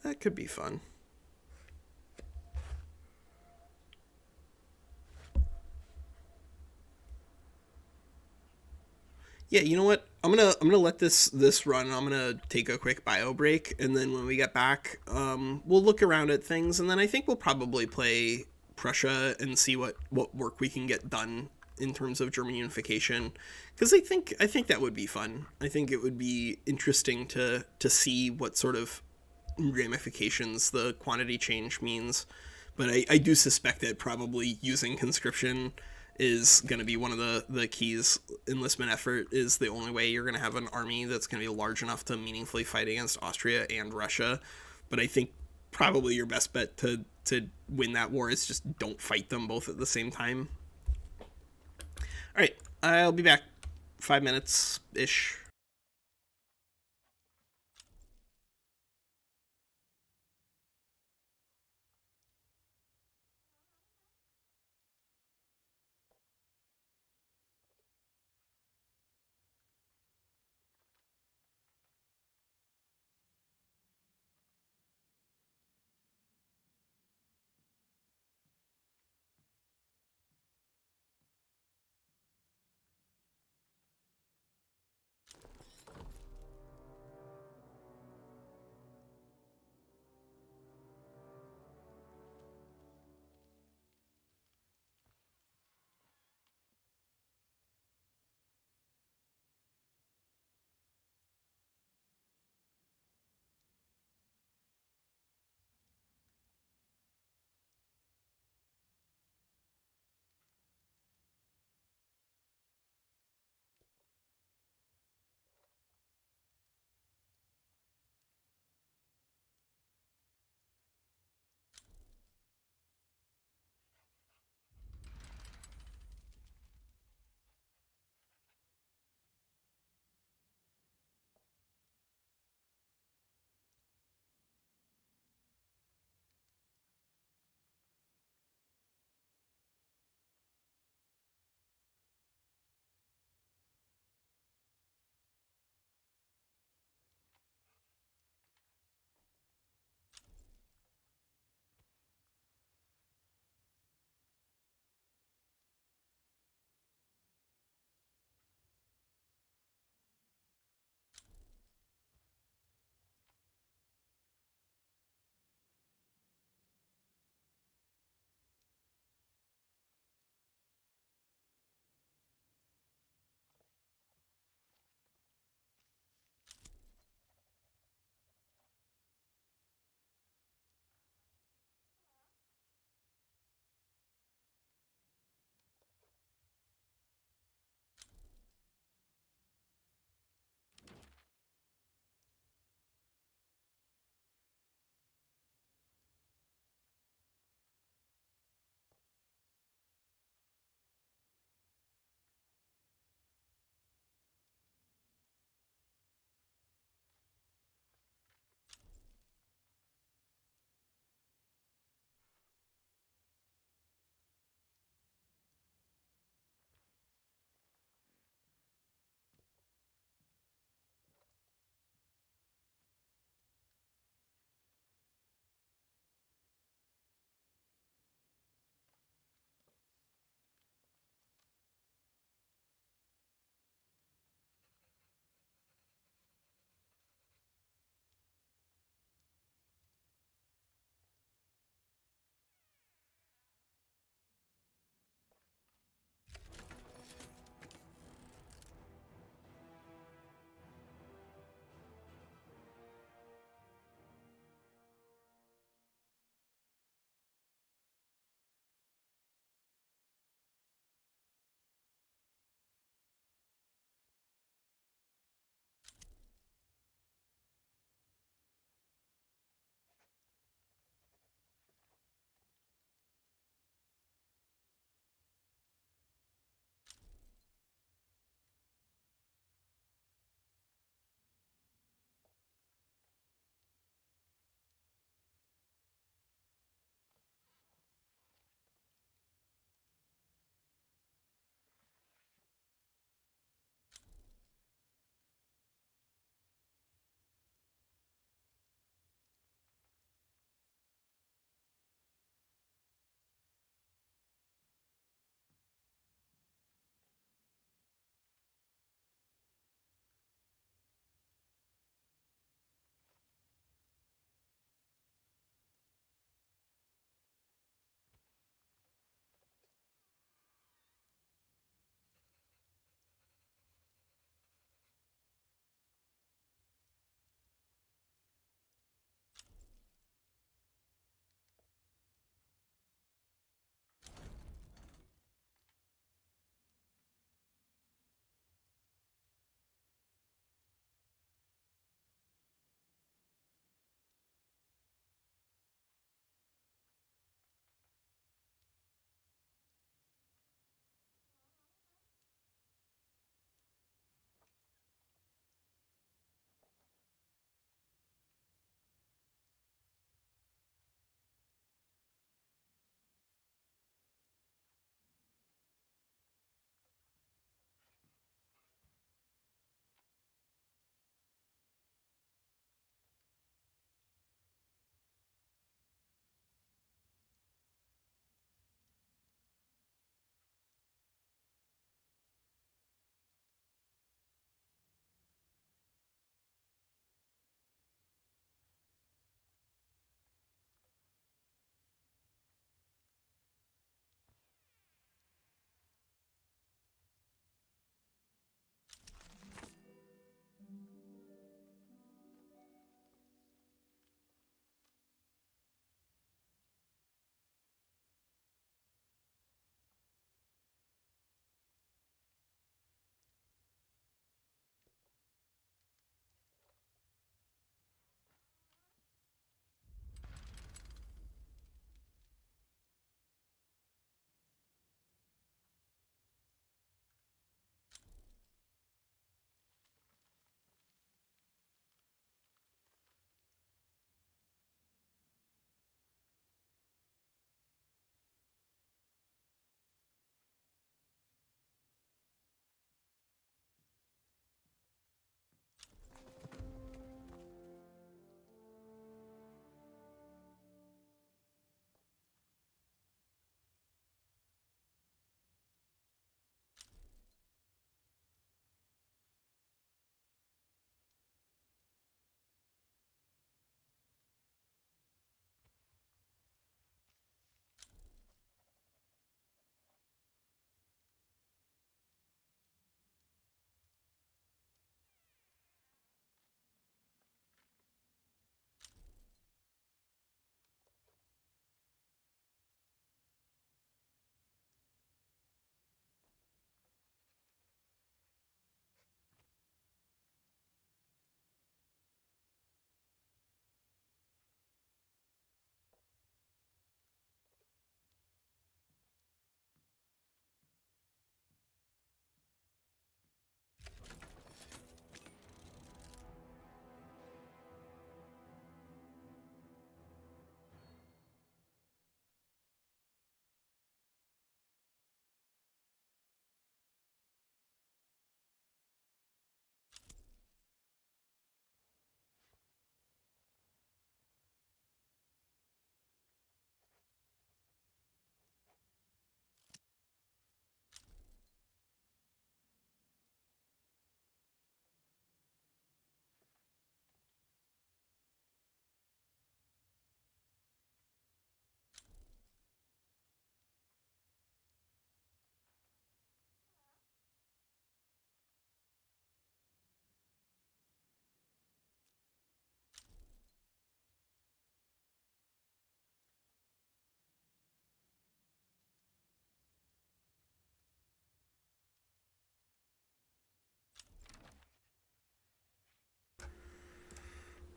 That could be fun. Yeah, you know what? I'm gonna let this run. I'm gonna take a quick bio break, and then when we get back, we'll look around at things, and then I think we'll probably play Prussia and see what work we can get done in terms of German unification, because I think that would be fun. I think it would be interesting to see what sort of ramifications the quantity change means. But I do suspect that probably using conscription is going to be one of the keys. Enlistment effort is the only way you're going to have an army that's going to be large enough to meaningfully fight against Austria and Russia. But I think probably your best bet to win that war is just don't fight them both at the same time. All right, I'll be back 5 minutes ish.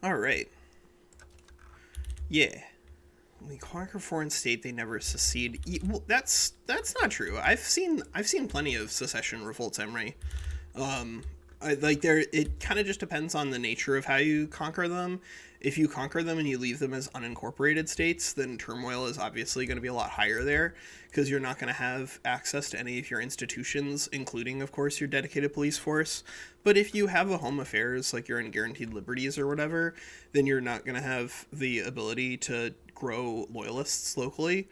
All right. Yeah. When they conquer foreign state, they never secede. Well, that's not true. I've seen plenty of secession revolts, Emery. Like there, it kind of just depends on the nature of how you conquer them. If you conquer them and you leave them as unincorporated states, then turmoil is obviously going to be a lot higher there because you're not going to have access to any of your institutions, including, of course, your dedicated police force. But if you have a home affairs, like you're in guaranteed liberties or whatever, then you're not going to have the ability to grow loyalists locally.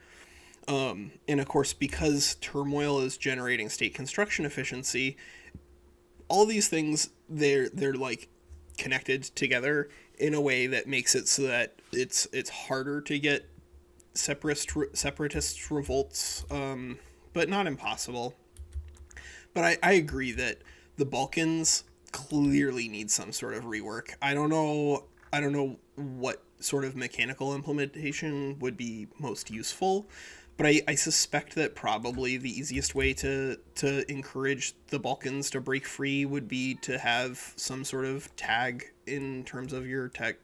And of course, because turmoil is generating state construction efficiency, all these things they're like connected together in a way that makes it so that it's harder to get separatist revolts, but not impossible. But I agree that the Balkans clearly need some sort of rework. I don't know what sort of mechanical implementation would be most useful, but I suspect that probably the easiest way to encourage the Balkans to break free would be to have some sort of tag in terms of your tech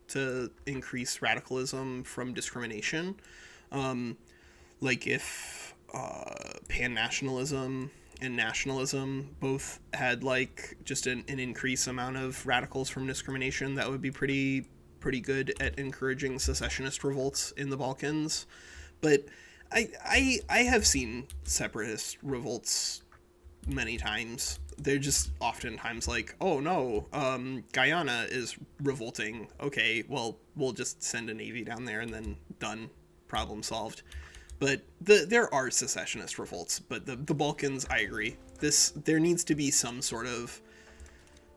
to increase radicalism from discrimination. Like if pan-nationalism and nationalism both had like just an increased amount of radicals from discrimination, that would be pretty good at encouraging secessionist revolts in the Balkans. But I have seen separatist revolts many times. They're just oftentimes like, oh no, Guyana is revolting. Okay, well, we'll just send a navy down there and then done, problem solved. But there are secessionist revolts, but the Balkans, I agree. There needs to be some sort of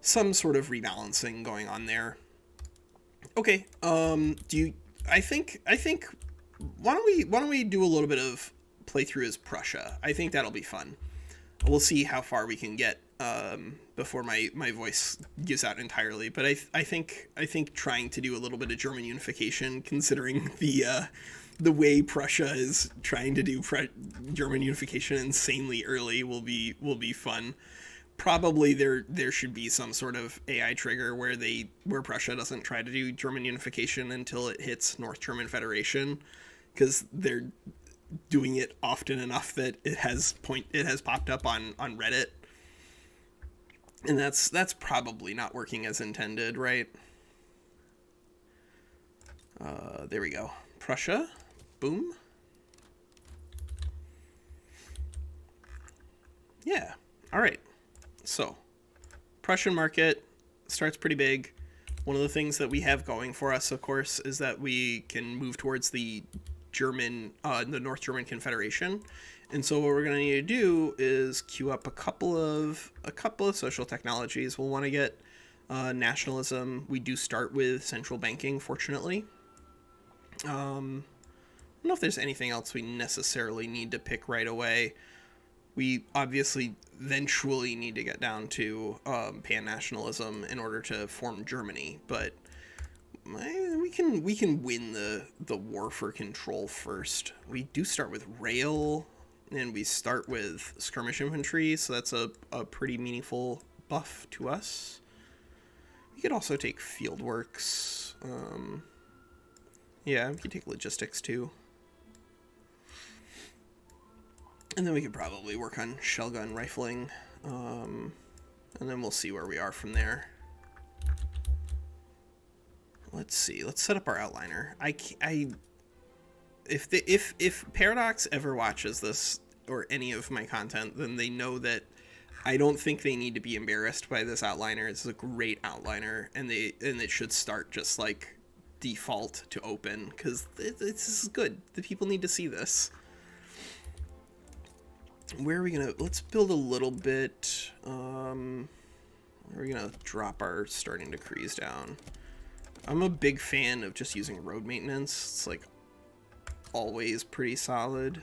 rebalancing going on there. Okay, I think why don't we do a little bit of playthrough as Prussia? I think that'll be fun. We'll see how far we can get before my voice gives out entirely. But I think trying to do a little bit of German unification, considering the way Prussia is trying to do German unification insanely early, will be fun. Probably there should be some sort of AI trigger where Prussia doesn't try to do German unification until it hits North German Federation, because they're doing it often enough that it has popped up on Reddit, and that's probably not working as intended, right? There we go. Prussia, boom. Yeah. All right. So, Prussian market starts pretty big. One of the things that we have going for us, of course, is that we can move towards the North German Confederation. And so what we're going to need to do is queue up a couple of social technologies. We'll want to get nationalism. We do start with central banking, fortunately. I don't know if there's anything else we necessarily need to pick right away. We obviously eventually need to get down to pan-nationalism in order to form Germany, but we can win the war for control first. We do start with rail, and we start with skirmish infantry, so that's a pretty meaningful buff to us. We could also take field works. Yeah, we could take logistics too. And then we could probably work on shell gun rifling, and then we'll see where we are from there. Let's see. Let's set up our outliner. If Paradox ever watches this or any of my content, then they know that I don't think they need to be embarrassed by this outliner. It's a great outliner, and it should start just like default to open, because this is good. The people need to see this. Where are we gonna? Let's build a little bit. Where are we gonna drop our starting decrees down? I'm a big fan of just using road maintenance. It's like always pretty solid.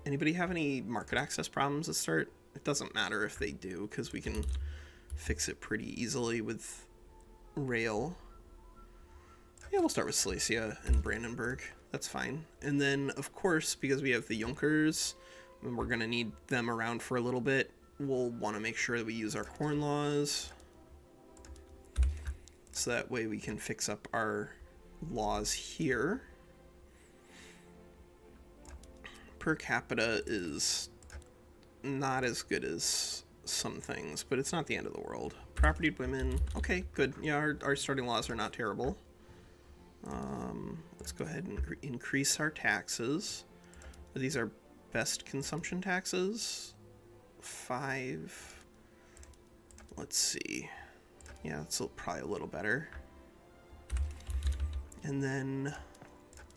Anybody have any market access problems to start? It doesn't matter if they do, because we can fix it pretty easily with rail. Yeah, we'll start with Silesia and Brandenburg. That's fine. And then, of course, because we have the Junkers, and we're going to need them around for a little bit, we'll want to make sure that we use our corn laws. So that way we can fix up our laws here. Per capita is not as good as some things, but it's not the end of the world. Propertied women, okay, good. Yeah, our starting laws are not terrible. Let's go ahead and increase our taxes. These are best consumption taxes. 5. Let's see. Yeah, that's probably a little better. And then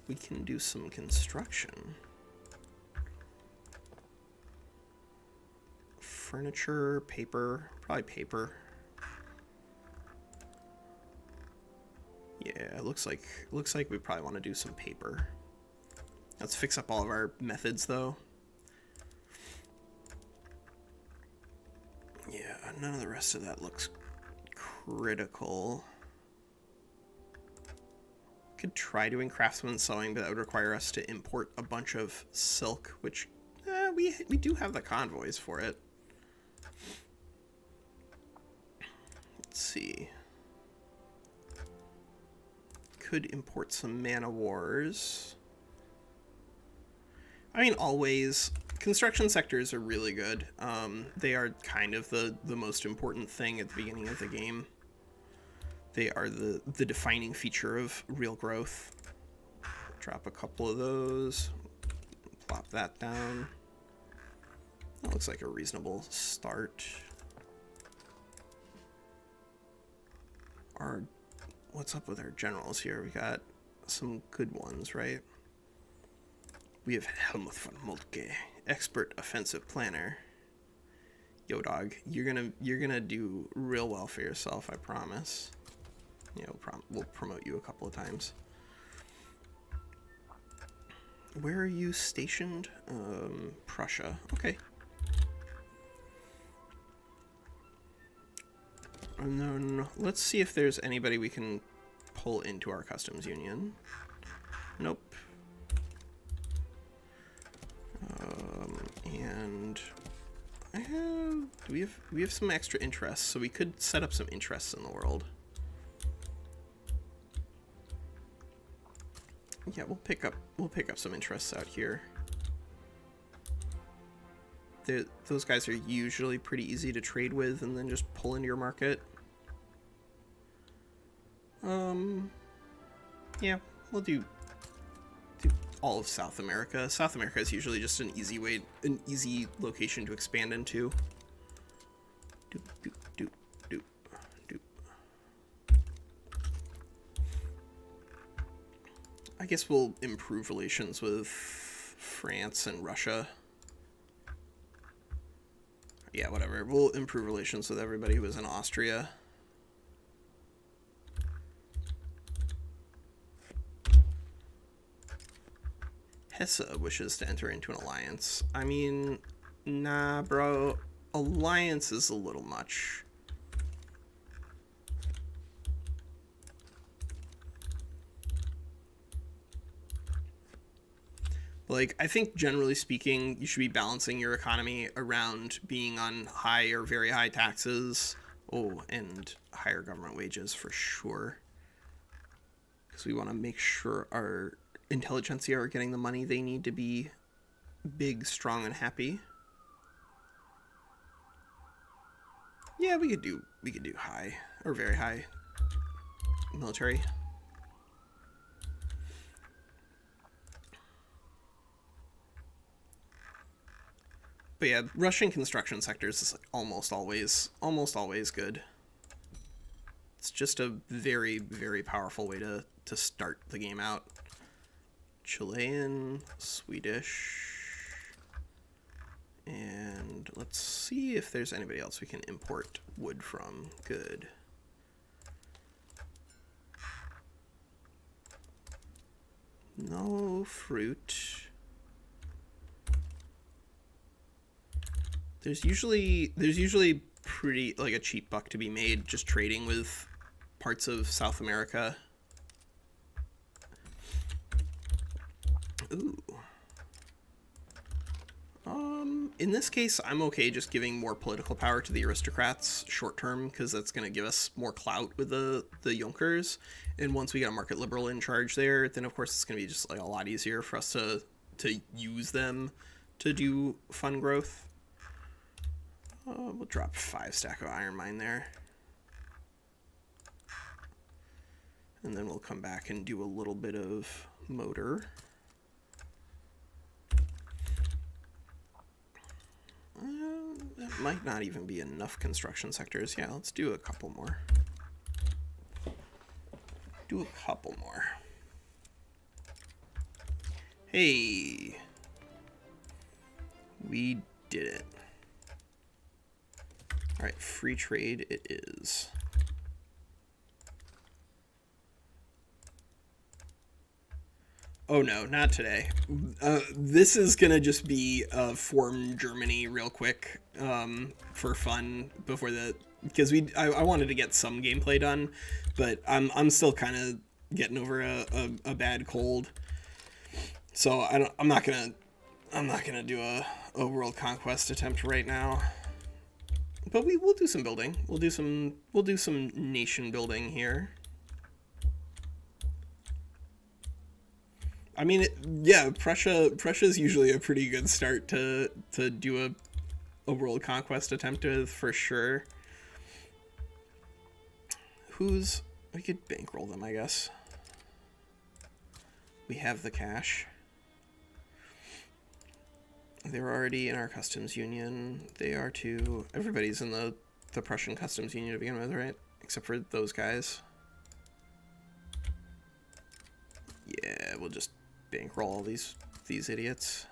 we can do some construction. Furniture, paper, probably paper. Yeah, it looks like we probably want to do some paper. Let's fix up all of our methods though. Yeah, none of the rest of that looks critical. Could try doing craftsman sewing, but that would require us to import a bunch of silk, which we do have the convoys for it. Let's see. Could import some man o' wars. I mean, always. Construction sectors are really good. They are kind of the most important thing at the beginning of the game. They are the defining feature of real growth. Drop a couple of those. Plop that down. That looks like a reasonable start. What's up with our generals here? We got some good ones, right? We have Helmuth von Moltke, expert offensive planner. Yo, dog, you're gonna do real well for yourself, I promise. Yeah, we'll promote you a couple of times. Where are you stationed? Prussia. Okay. And then let's see if there's anybody we can pull into our customs union. Nope. And we have some extra interests, so we could set up some interests in the world. Yeah, we'll pick up some interests out here. Those guys are usually pretty easy to trade with and then just pull into your market. Yeah, we'll do all of South America. South America is usually just an easy location to expand into. Doop, doop, doop, doop, doop. I guess we'll improve relations with France and Russia. Yeah, whatever. We'll improve relations with everybody who is in Austria. Hesse wishes to enter into an alliance. I mean, nah, bro. Alliance is a little much. Like, I think generally speaking, you should be balancing your economy around being on high or very high taxes. Oh, and higher government wages for sure. Because we want to make sure our intelligentsia are getting the money they need to be big, strong, and happy. Yeah, we could do high or very high military. But yeah, Russian construction sectors is like almost always good. It's just a very, very powerful way to start the game out. Chilean, Swedish, and let's see if there's anybody else we can import wood from. Good. No fruit. There's usually pretty like a cheap buck to be made just trading with parts of South America. Ooh. In this case, I'm okay just giving more political power to the aristocrats short term, because that's going to give us more clout with the Junkers. And once we get a market liberal in charge there, then of course it's going to be just like a lot easier for us to use them to do fun growth. We'll drop 5 stack of iron mine there. And then we'll come back and do a little bit of motor. That might not even be enough construction sectors. Yeah, let's do a couple more. Do a couple more. Hey! We did it. Alright, free trade it is. Oh no, not today. This is gonna just be form Germany real quick for fun before the, because I wanted to get some gameplay done, but I'm still kind of getting over a bad cold, so I'm not gonna do a world conquest attempt right now. But we'll do some building. We'll do some nation building here. I mean, yeah, Prussia's usually a pretty good start to do a world conquest attempt with, for sure. We could bankroll them, I guess. We have the cash. They're already in our customs union. They are too. Everybody's in the Prussian customs union to begin with, right? Except for those guys. Yeah, we'll just bankroll all these idiots.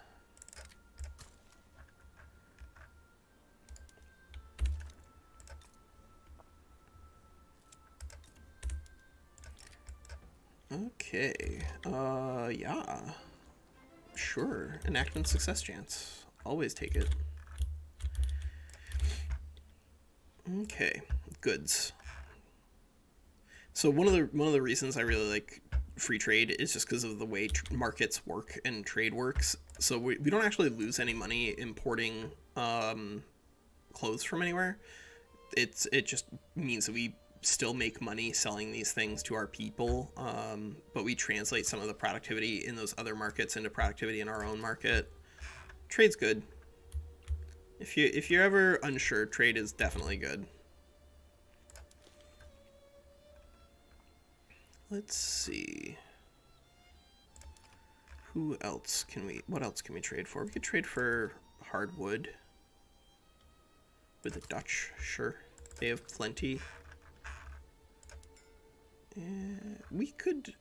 Okay. Yeah. Sure. Enactment success chance. Always take it. Okay. Goods. So one of the reasons I really like free trade is just because of the way markets work and trade works. So we don't actually lose any money importing clothes from anywhere. It just means that we still make money selling these things to our people, but we translate some of the productivity in those other markets into productivity in our own market. Trade's good. If you're ever unsure, trade is definitely good. Let's see. What else can we trade for? We could trade for hardwood with the Dutch, sure. They have plenty. We could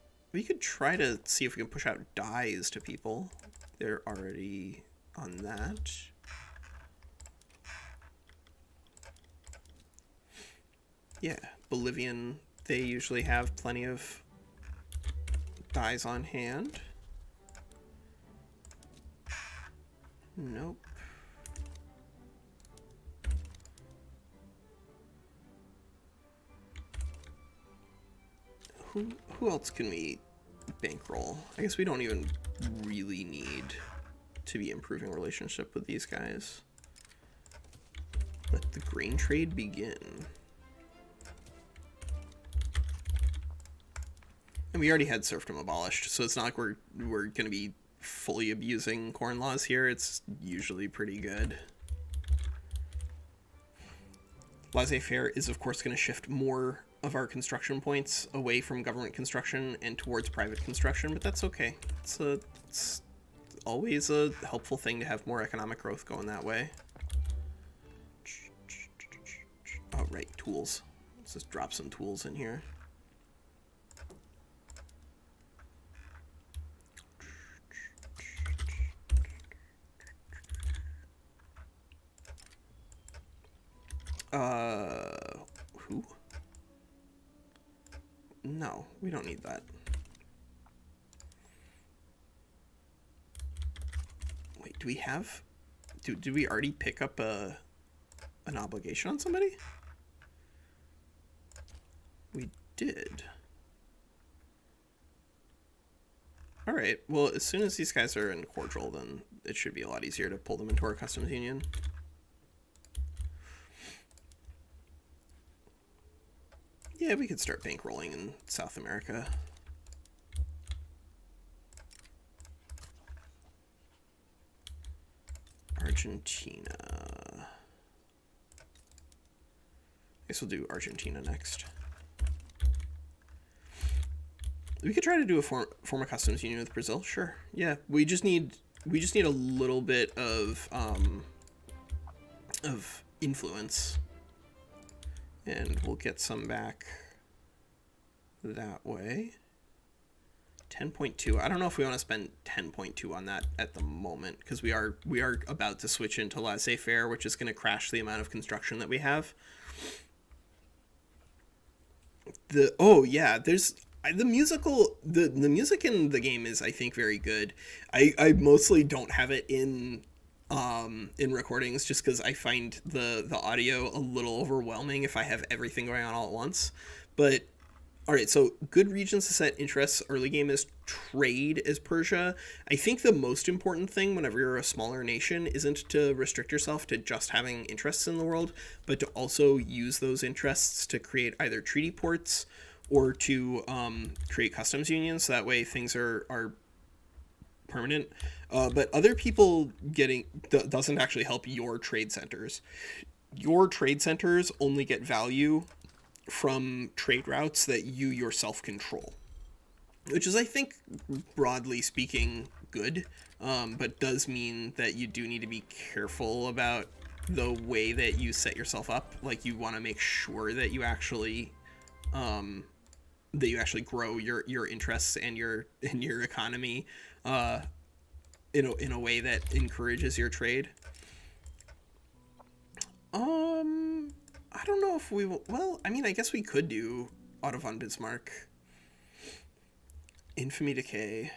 try to see if we can push out dyes to people. They're already on that. Yeah, Bolivian, they usually have plenty of dyes on hand. Nope. Who else can we bankroll? I guess we don't even really need to be improving relationship with these guys. Let the grain trade begin. And we already had serfdom abolished, so it's not like we're going to be fully abusing corn laws here. It's usually pretty good. Laissez-faire is, of course, going to shift more of our construction points away from government construction and towards private construction, but that's okay. It's always a helpful thing to have more economic growth going that way. Oh, right, tools. Let's just drop some tools in here. Who? No, we don't need that. Wait, do we have... Did we already pick up an obligation on somebody? We did. Alright, well, as soon as these guys are in cordial, then should be a lot easier to pull them into our customs union. Yeah, we could start bankrolling in South America. Argentina. I guess we'll do Argentina next. We could try to do a form a customs union with Brazil. Sure. Yeah, we just need a little bit of influence, and we'll get some back that way. 10.2. I don't know if we want to spend 10.2 on that at the moment, because we are about to switch into laissez-faire, which is going to crash the amount of construction that we have. There's the music in the game is, I think, very good. I mostly don't have it in recordings just because I find the audio a little overwhelming if I have everything going on all at once. But all right, so good regions to set interests. Early game is trade as Persia. I think the most important thing whenever you're a smaller nation isn't to restrict yourself to just having interests in the world, but to also use those interests to create either treaty ports or to create customs unions. So that way things are permanent. But other people doesn't actually help your trade centers. Your trade centers only get value from trade routes that you yourself control, which is, I think, broadly speaking, good, but does mean that you do need to be careful about the way that you set yourself up. Like, you want to make sure that you actually grow your interests and your economy in a way that encourages your trade. I don't know if we will. Well, I mean, I guess we could do Otto von Bismarck. Infamy decay.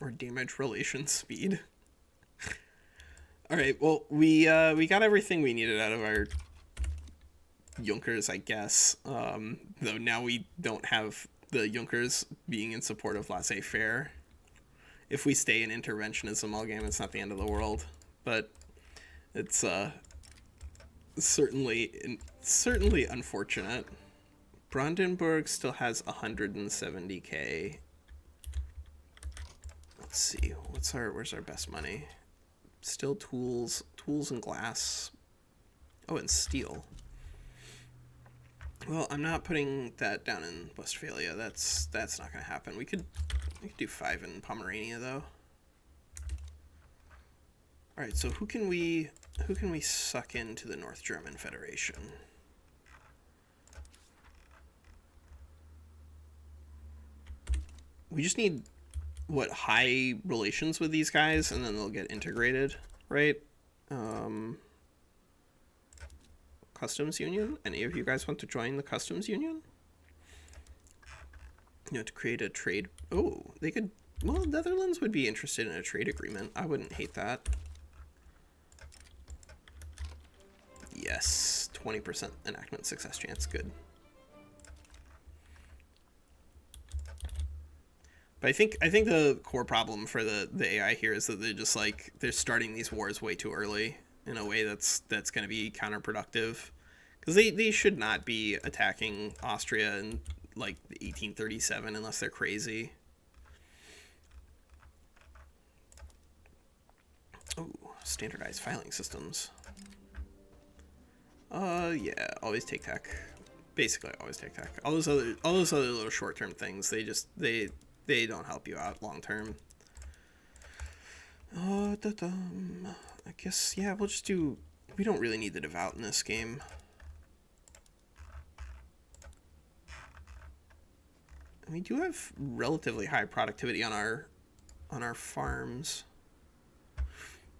Or damage relation speed. All right. Well, we got everything we needed out of our Junkers, I guess. Though now we don't have the Junkers being in support of laissez-faire. If we stay in interventionism all game, it's not the end of the world, but it's certainly unfortunate. Brandenburg still has 170k. Let's see, where's our best money? Still tools and glass. Oh, and steel. Well, I'm not putting that down in Westphalia. That's not gonna happen. We could do 5 in Pomerania though. All right, so who can we suck into the North German Federation? We just need high relations with these guys, and then they'll get integrated, right? Customs union. Any of you guys want to join the customs union? To create a trade. Oh, they could. Well, Netherlands would be interested in a trade agreement. I wouldn't hate that. Yes, 20% enactment success chance. Good. But I think the core problem for the AI here is that they're starting these wars way too early in a way that's going to be counterproductive, because they should not be attacking Austria in like 1837 unless they're crazy. Oh, standardized filing systems. Yeah, always take tech. Basically, always take tech. All those other little short-term things, they don't help you out long-term. I guess, yeah, we'll just do. We don't really need the devout in this game. And we do have relatively high productivity on our farms.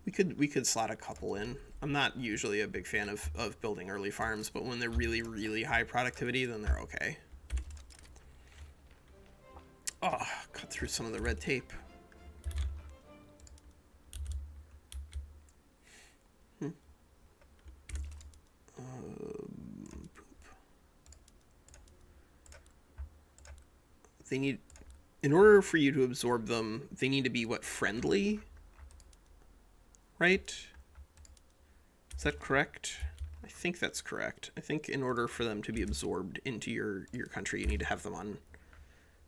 We could slot a couple in. I'm not usually a big fan of building early farms, but when they're really, really high productivity, then they're okay. Oh, cut through some of the red tape. They need in order for you to absorb them, they need to be, what, friendly? Right? Is that correct? I think that's correct. I think in order for them to be absorbed into your country, you need to have them on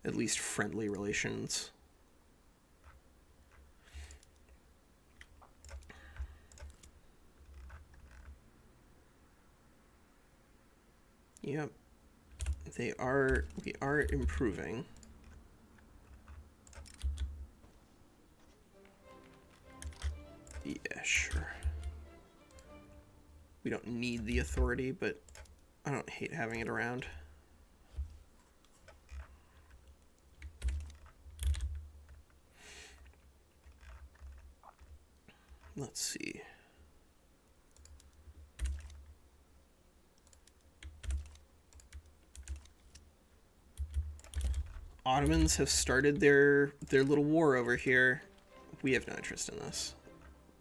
at least friendly relations. Yep. We are improving. Yeah, sure. We don't need the authority, but I don't hate having it around. Let's see. Ottomans have started their little war over here. We have no interest in this.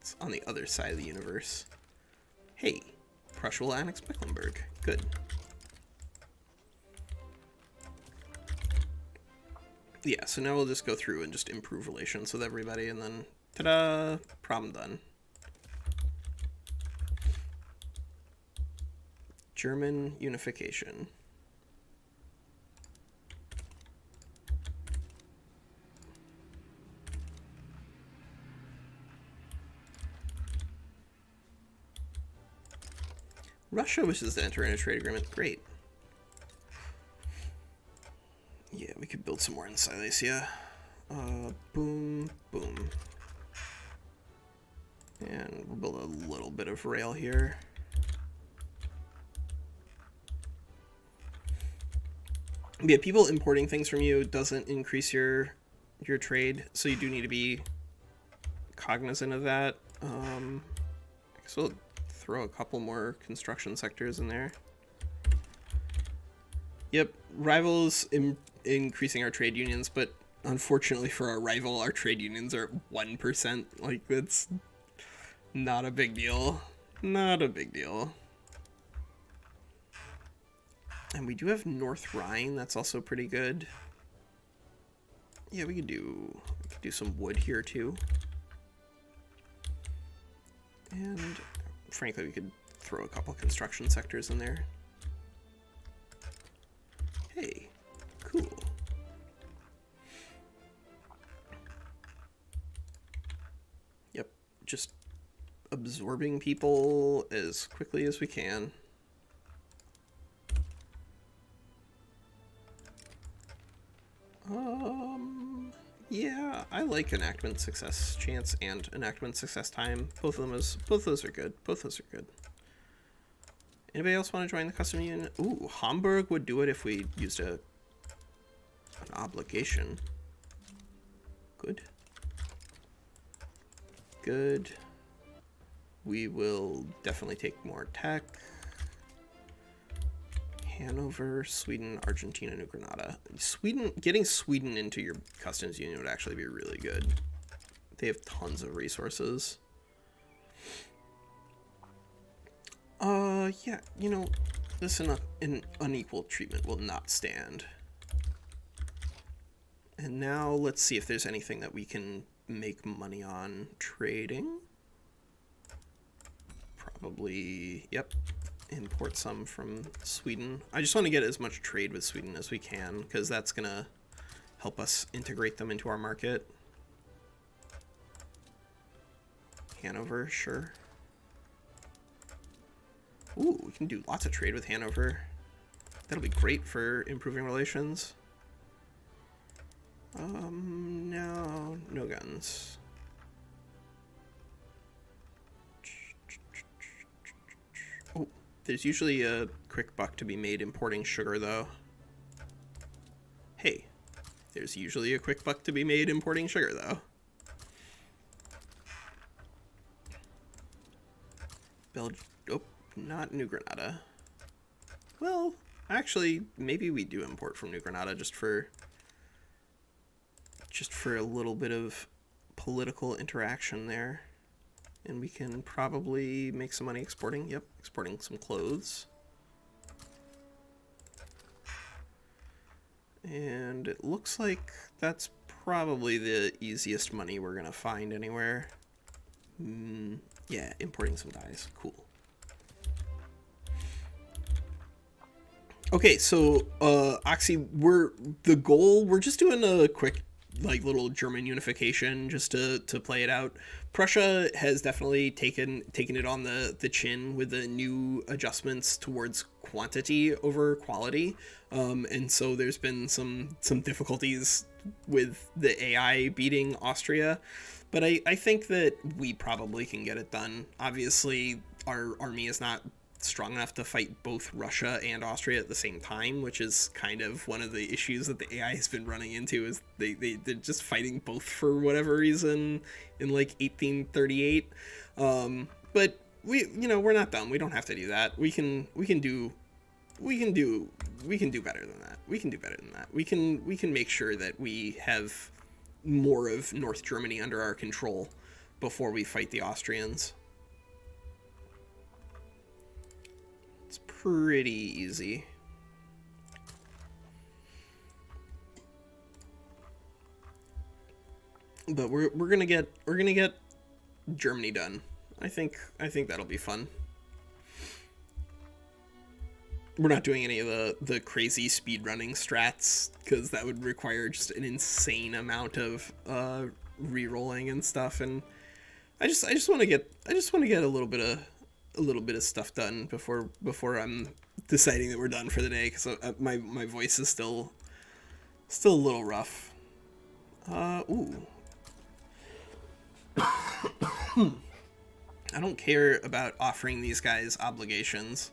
It's on the other side of the universe. Hey, Prussia will annex Mecklenburg. Good. Yeah, so now we'll just go through and just improve relations with everybody, and then, ta-da, problem done. German unification. Russia wishes to enter in a trade agreement. Great. Yeah, we could build some more in Silesia. Boom, boom. And we'll build a little bit of rail here. Yeah, people importing things from you doesn't increase your trade, so you do need to be cognizant of that. I guess we'll throw a couple more construction sectors in there. Yep, rivals increasing our trade unions, but unfortunately for our rival, our trade unions are at 1%. Like, that's not a big deal. Not a big deal. And we do have North Rhine, that's also pretty good. Yeah, we could do some wood here too. And frankly, we could throw a couple construction sectors in there. Hey, cool. Yep, just absorbing people as quickly as we can. Yeah, I like enactment success chance and enactment success time. Both of those are good. Both those are good. Anybody else want to join the custom union? Ooh, Hamburg would do it if we used an obligation. Good. Good. We will definitely take more tech. Hanover, Sweden, Argentina, New Granada. Getting Sweden into your customs union would actually be really good. They have tons of resources. Yeah, you know, this unequal treatment will not stand. And now let's see if there's anything that we can make money on trading. Probably, yep. Import some from Sweden. I just want to get as much trade with Sweden as we can, because that's gonna help us integrate them into our market. Hanover, sure. Ooh, we can do lots of trade with Hanover. That'll be great for improving relations. No guns. Oh, there's usually a quick buck to be made importing sugar, though. Hey, there's usually a quick buck to be made importing sugar, though. Oh, not New Granada. Well, actually, maybe we do import from New Granada just for a little bit of political interaction there. And we can probably make some money exporting. Yep, exporting some clothes. And it looks like that's probably the easiest money we're gonna find anywhere. Yeah, importing some dyes. Cool. Okay, so Oxy, we're just doing a quick like little German unification just to play it out. Prussia has definitely taken it on the chin with the new adjustments towards quantity over quality, and so there's been some difficulties with the AI beating Austria, but I think that we probably can get it done. Obviously, our army is not strong enough to fight both Russia and Austria at the same time, which is kind of one of the issues that the AI has been running into, is they're just fighting both for whatever reason in like 1838. But we're not dumb. We don't have to do that. We can do better than that. We can do better than that. We can make sure that we have more of North Germany under our control before we fight the Austrians. Pretty easy. But we're gonna get Germany done. I think that'll be fun. We're not doing any of the crazy speedrunning strats, because that would require just an insane amount of re-rolling and stuff, and I just want to get a little bit of stuff done before I'm deciding that we're done for the day, because my voice is still a little rough. Ooh. I don't care about offering these guys obligations.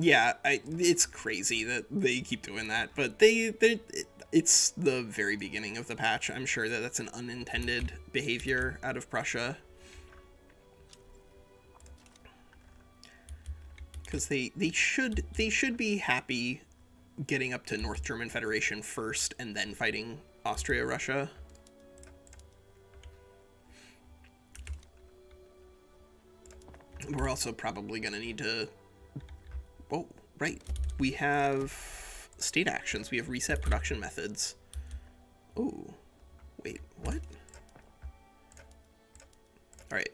Yeah, it's crazy that they keep doing that, but it's the very beginning of the patch. I'm sure that that's an unintended behavior out of Prussia. Because they should be happy getting up to North German Federation first and then fighting Austria-Russia. We're also probably going to need to... Oh, right. We have state actions. We have reset production methods. Oh, wait, what? All right.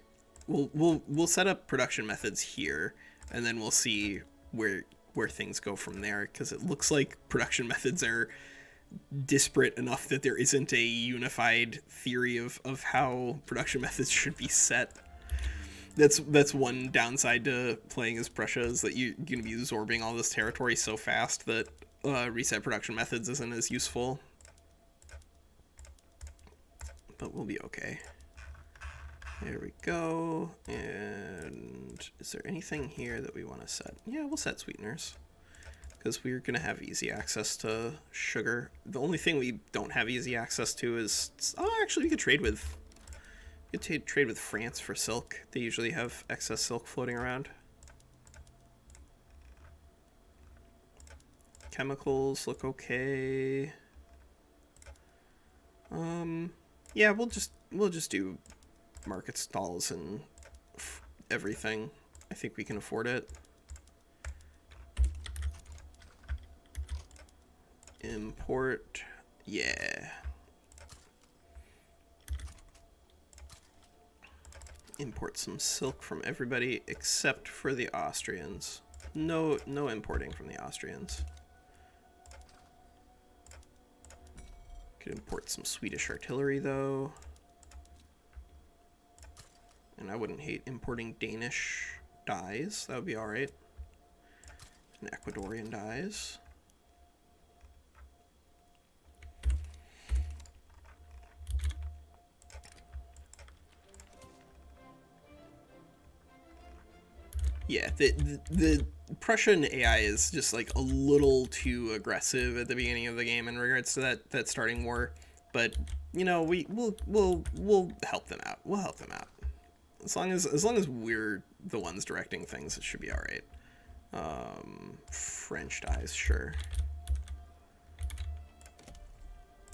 We'll set up production methods here, and then we'll see where things go from there, because it looks like production methods are disparate enough that there isn't a unified theory of how production methods should be set. That's one downside to playing as Prussia, is that you're going to be absorbing all this territory so fast that reset production methods isn't as useful. But we'll be okay. There we go. And is there anything here that we want to set? Yeah, we'll set sweeteners, because we're going to have easy access to sugar. The only thing we don't have easy access to is... Oh, actually, we could trade with... You could trade with France for silk. They usually have excess silk floating around. Chemicals look okay. Yeah, we'll just do market stalls and everything. I think we can afford it. Import, yeah. Import some silk from everybody except for the Austrians. No importing from the Austrians. Could import some Swedish artillery though. And I wouldn't hate importing Danish dyes. That would be alright. And Ecuadorian dyes. Yeah, the Prussian AI is just like a little too aggressive at the beginning of the game in regards to that starting war, but you know, we'll help them out. We'll help them out. As long as we're the ones directing things, it should be all right. French dyes, sure.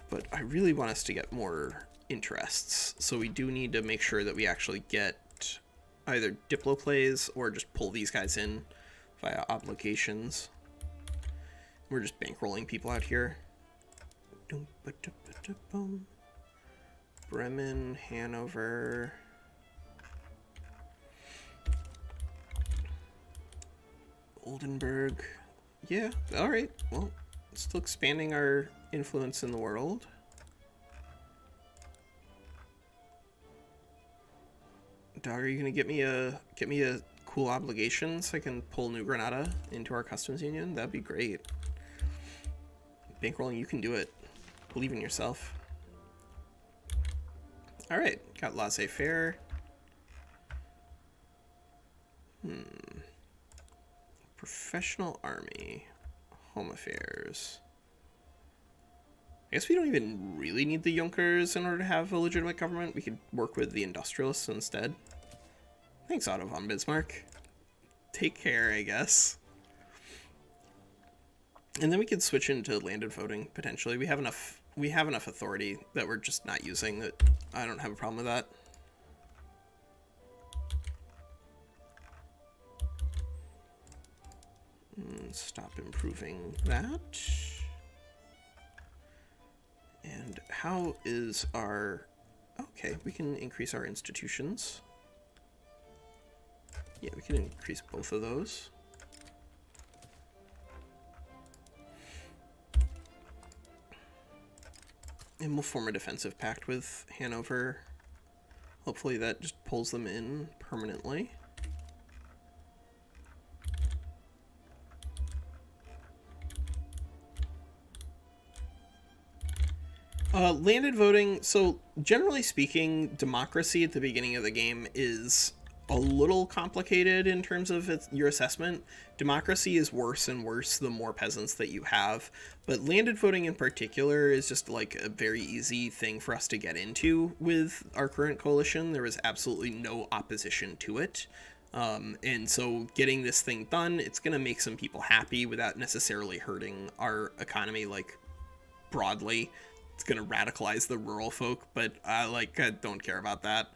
But I really want us to get more interests, so we do need to make sure that we actually get either diplo plays or just pull these guys in via obligations. We're just bankrolling people out here. Bremen, Hanover. Oldenburg. Yeah, alright. Well, still expanding our influence in the world. Dog, are you gonna get me a cool obligation so I can pull New Granada into our customs union? That'd be great. Bankrolling, you can do it. Believe in yourself. Alright, got laissez-faire. Professional army. Home affairs. I guess we don't even really need the Junkers in order to have a legitimate government. We could work with the industrialists instead. Thanks, Otto von Bismarck. Take care, I guess. And then we could switch into landed voting, potentially. We have enough authority that we're just not using that I don't have a problem with that. Stop improving that. And how is our... Okay, we can increase our institutions. Yeah, we can increase both of those. And we'll form a defensive pact with Hanover. Hopefully that just pulls them in permanently. Landed voting, so generally speaking, democracy at the beginning of the game is a little complicated in terms of your assessment. Democracy is worse and worse the more peasants that you have, but landed voting in particular is just like a very easy thing for us to get into with our current coalition. There was absolutely no opposition to it. And so getting this thing done, it's going to make some people happy without necessarily hurting our economy like broadly. It's going to radicalize the rural folk, but I don't care about that.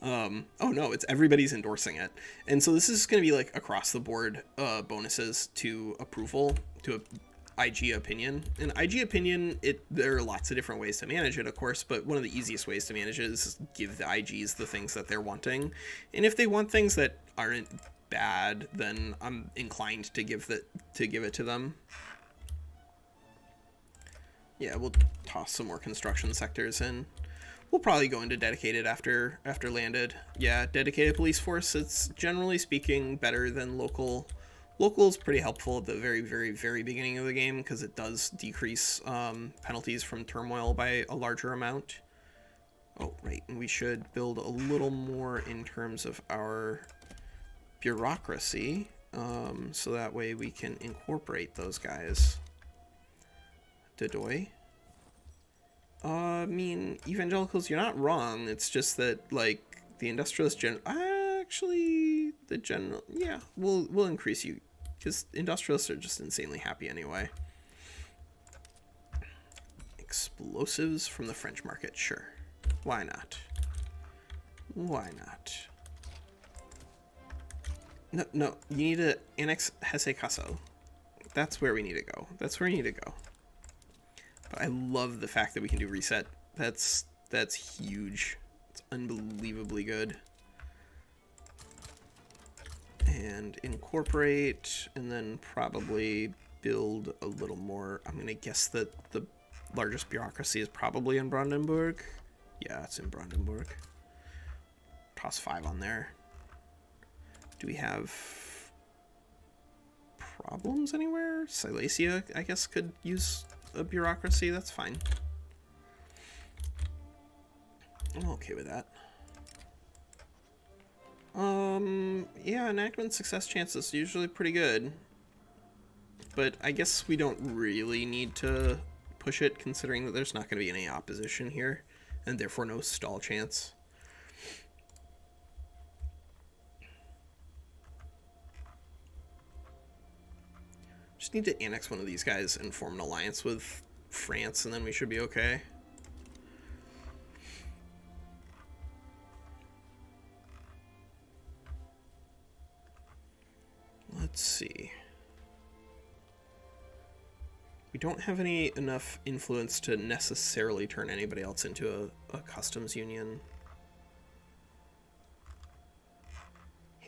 Oh no, it's everybody's endorsing it. And so this is going to be like across the board bonuses to approval, to IG opinion. And IG opinion, there are lots of different ways to manage it, of course, but one of the easiest ways to manage it is give the IGs the things that they're wanting. And if they want things that aren't bad, then I'm inclined to give it to them. Yeah, we'll toss some more construction sectors in. We'll probably go into dedicated after landed. Yeah, dedicated police force, it's generally speaking better than local. Local is pretty helpful at the very, very, very beginning of the game because it does decrease penalties from turmoil by a larger amount. Oh, right, and we should build a little more in terms of our bureaucracy so that way we can incorporate those guys. Dedoy. I mean, evangelicals, you're not wrong. It's just that, like, the industrialist actually, the general... Yeah, we'll increase you. Because industrialists are just insanely happy anyway. Explosives from the French market, sure. Why not? Why not? No, you need to annex Hesse Kassel. That's where we need to go. That's where we need to go. But I love the fact that we can do reset. That's huge. It's unbelievably good. And incorporate, and then probably build a little more. I'm going to guess that the largest bureaucracy is probably in Brandenburg. Yeah, it's in Brandenburg. Toss 5 on there. Do we have problems anywhere? Silesia, I guess, could use a bureaucracy. That's fine. I'm okay with that. Yeah, enactment success chances usually pretty good. But I guess we don't really need to push it considering that there's not going to be any opposition here and therefore no stall chance. Just need to annex one of these guys and form an alliance with France, and then we should be okay. Let's see. We don't have enough influence to necessarily turn anybody else into a customs union.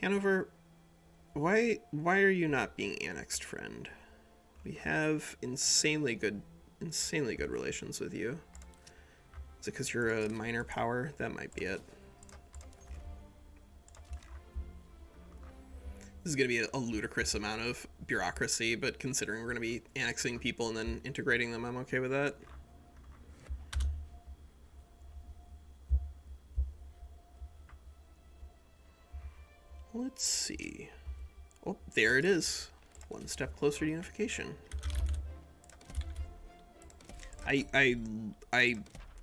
Hanover, why are you not being annexed, friend? We have insanely good relations with you. Is it because you're a minor power? That might be it. This is going to be a ludicrous amount of bureaucracy, but considering we're going to be annexing people and then integrating them, I'm okay with that. Let's see. Oh, there it is. One step closer to unification. I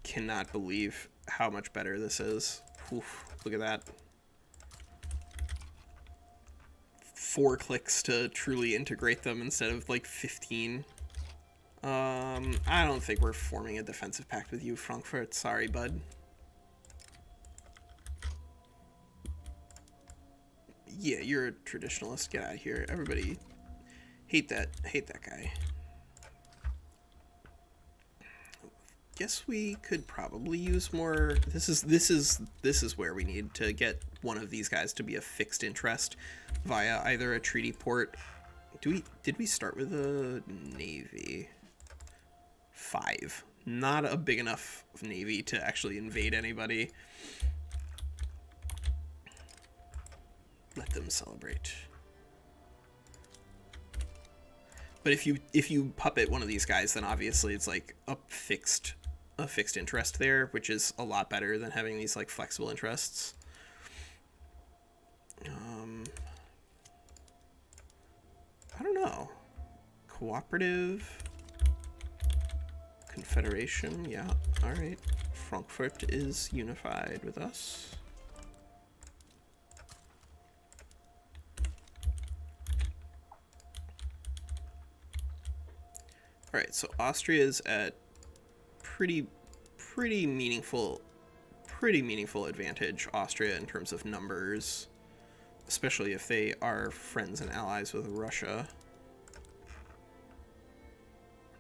cannot believe how much better this is. Oof, look at that. 4 clicks to truly integrate them instead of like 15. I don't think we're forming a defensive pact with you, Frankfurt. Sorry, bud. Yeah, you're a traditionalist. Get out of here. Everybody hate that guy. Guess we could probably use more. This is where we need to get one of these guys to be a fixed interest via either a treaty port. Did we start with a navy? 5. Not a big enough navy to actually invade anybody. Let them celebrate. But if you puppet one of these guys, then obviously it's like a fixed interest there, which is a lot better than having these like flexible interests. I don't know. Cooperative Confederation, yeah, all right. Frankfurt is unified with us. All right, so Austria is at pretty meaningful advantage. Austria in terms of numbers, especially if they are friends and allies with Russia.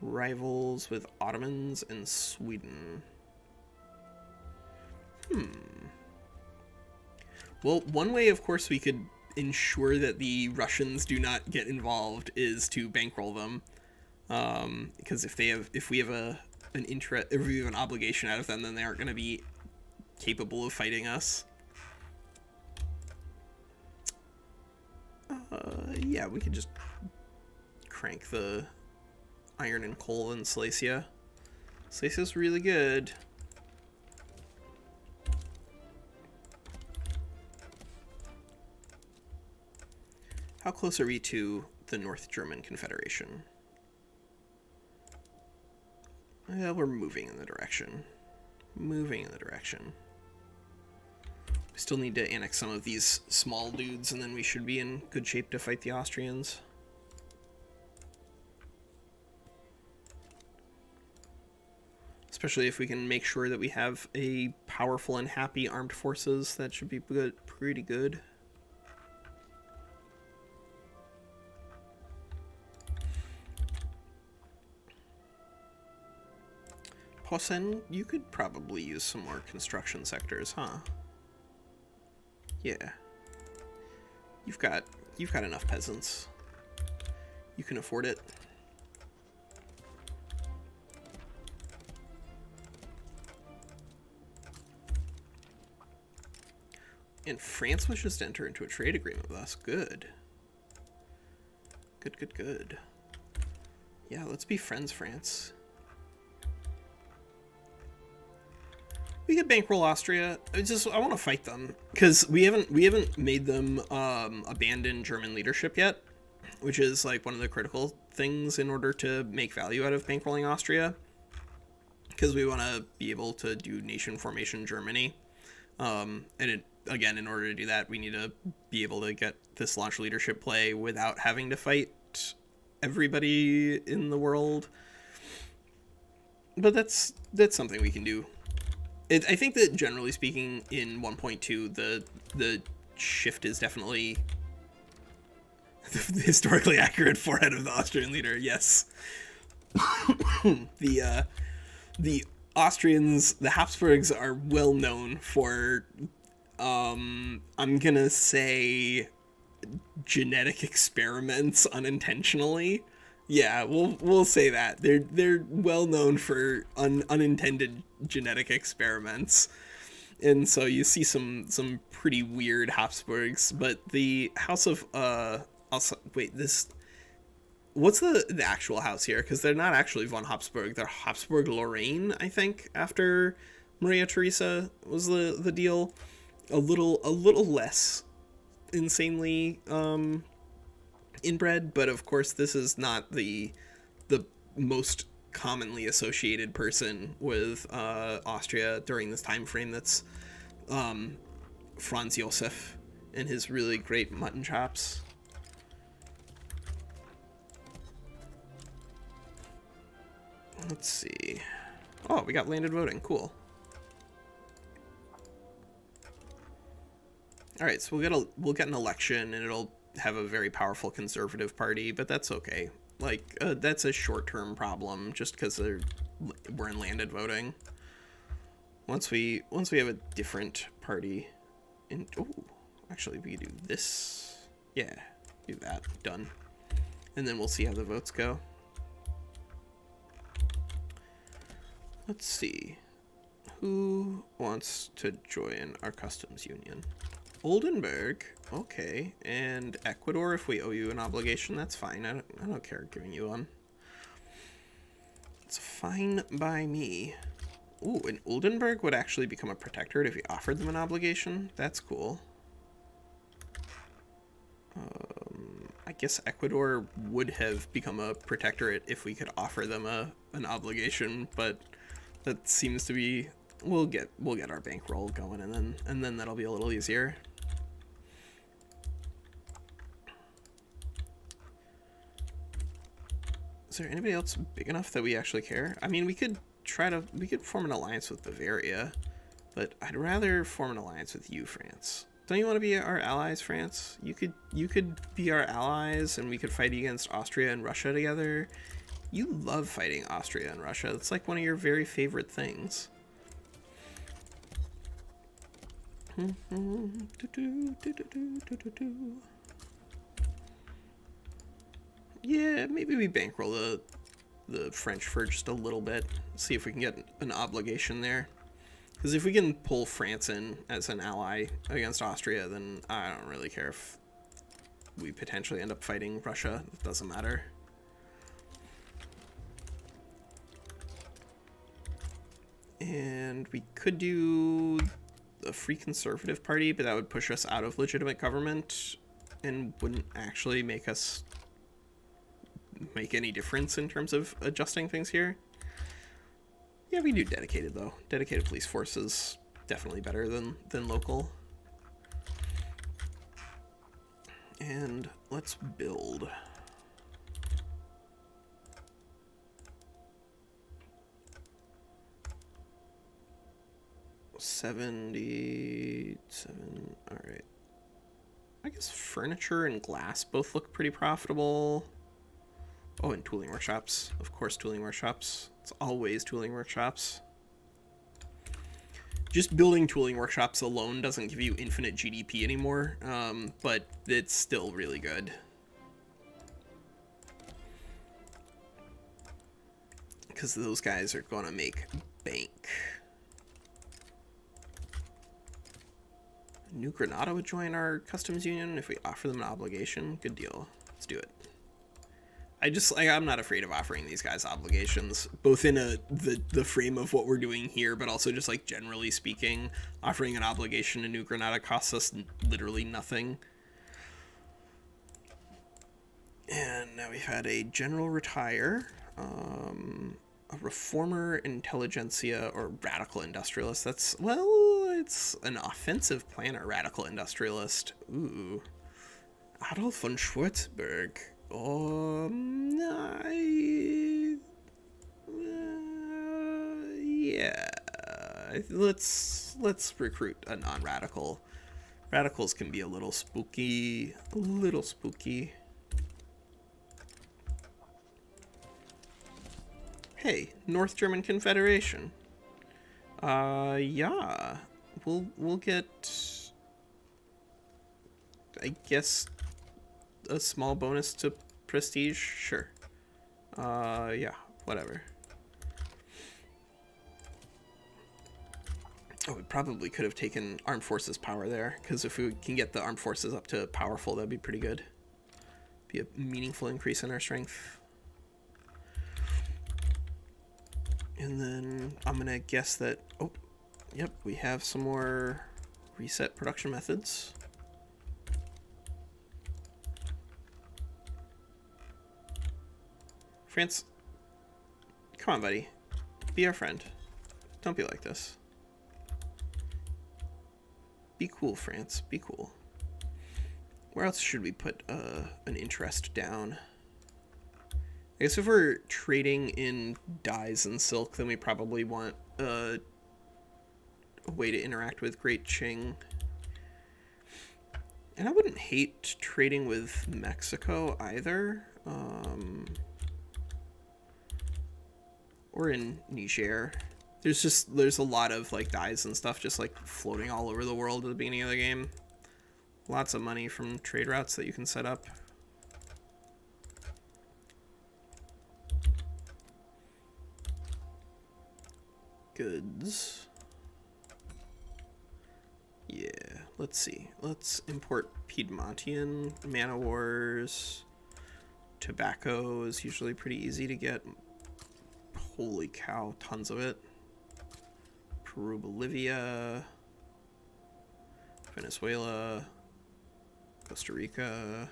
Rivals with Ottomans and Sweden. Well, one way, of course, we could ensure that the Russians do not get involved is to bankroll them. Because if we have an obligation out of them, then they aren't going to be capable of fighting us. Yeah, we could just crank the iron and coal in Silesia. Silesia's really good. How close are we to the North German Confederation? Well, we're moving in the direction. We still need to annex some of these small dudes, and then we should be in good shape to fight the Austrians. Especially if we can make sure that we have a powerful and happy armed forces, that should be good, pretty good. Posen, you could probably use some more construction sectors, huh? Yeah. You've got enough peasants. You can afford it. And France wishes to enter into a trade agreement with us. Good. Good. Yeah, let's be friends, France. We could bankroll Austria. I want to fight them because we haven't made them abandon German leadership yet, which is like one of the critical things in order to make value out of bankrolling Austria. Because we want to be able to do nation formation Germany, again, in order to do that, we need to be able to get this launch leadership play without having to fight everybody in the world. But that's something we can do. I think that generally speaking, in 1.2, the shift is definitely the historically accurate forehead of the Austrian leader. Yes, The Austrians, the Habsburgs, are well known for, I'm gonna say, genetic experiments unintentionally. Yeah, we'll say that they're well known for unintended genetic experiments, and so you see some pretty weird Habsburgs. But the House of also wait this what's the actual house here? Because they're not actually von Habsburg. They're Habsburg Lorraine, I think. After Maria Theresa was the deal, a little less insanely inbred, but of course this is not the most commonly associated person with Austria during this time frame. That's Franz Josef and his really great mutton chops. Let's see. Oh, we got landed voting. Cool. All right, so we'll get an election, and it'll have a very powerful conservative party, but that's okay. Like that's a short-term problem, just because we're in landed voting. Once we have a different party, oh, actually we could do this. Yeah, do that. Done. And then we'll see how the votes go. Let's see. Who wants to join our customs union? Oldenburg, okay, and Ecuador. If we owe you an obligation, that's fine. I don't care giving you one. It's fine by me. Ooh, and Oldenburg would actually become a protectorate if we offered them an obligation. That's cool. I guess Ecuador would have become a protectorate if we could offer them an obligation, but that seems to be we'll get our bankroll going, and then that'll be a little easier. Is there anybody else big enough that we actually care? I mean, we could form an alliance with Bavaria, but I'd rather form an alliance with you, France. Don't you want to be our allies, France? You could be our allies, and we could fight against Austria and Russia together. You love fighting Austria and Russia. It's like one of your very favorite things. Yeah, maybe we bankroll the French for just a little bit. See if we can get an obligation there. Because if we can pull France in as an ally against Austria, then I don't really care if we potentially end up fighting Russia. It doesn't matter. And we could do a Free Conservative Party, but that would push us out of legitimate government and wouldn't actually make us make any difference in terms of adjusting things here. Yeah, we do dedicated, though. Dedicated police force is definitely better than local. And let's build. $77. All right. I guess furniture and glass both look pretty profitable. Oh, and tooling workshops. Of course, tooling workshops. It's always tooling workshops. Just building tooling workshops alone doesn't give you infinite GDP anymore, but it's still really good. Because those guys are going to make bank. New Granada would join our customs union if we offer them an obligation. Good deal. Let's do it. I'm not afraid of offering these guys obligations, both in the frame of what we're doing here, but also just like generally speaking, offering an obligation to New Granada costs us literally nothing. And now we've had a general retire, a reformer intelligentsia or radical industrialist. That's, well, it's an offensive planner radical industrialist. Ooh, Adolf von Schwarzenberg. Yeah. Let's recruit a non-radical. Radicals can be a little spooky. hey, North German Confederation. Yeah. We'll get, I guess, a small bonus to prestige? Sure. Yeah, whatever. Oh, we probably could have taken Armed Forces power there, because if we can get the Armed Forces up to powerful, that'd be pretty good. Be a meaningful increase in our strength. And then I'm gonna guess that, oh, yep, we have some more reset production methods. France, come on, buddy. Be our friend. Don't be like this. Be cool, France. Be cool. Where else should we put an interest down? I guess if we're trading in dyes and silk, then we probably want a way to interact with Great Qing. And I wouldn't hate trading with Mexico either. Or in Niger. There's a lot of like dyes and stuff just like floating all over the world at the beginning of the game. Lots of money from trade routes that you can set up. Goods. Yeah, let's see. Let's import Piedmontian, man o' wars. Tobacco is usually pretty easy to get. Holy cow, tons of it. Peru, Bolivia, Venezuela, Costa Rica,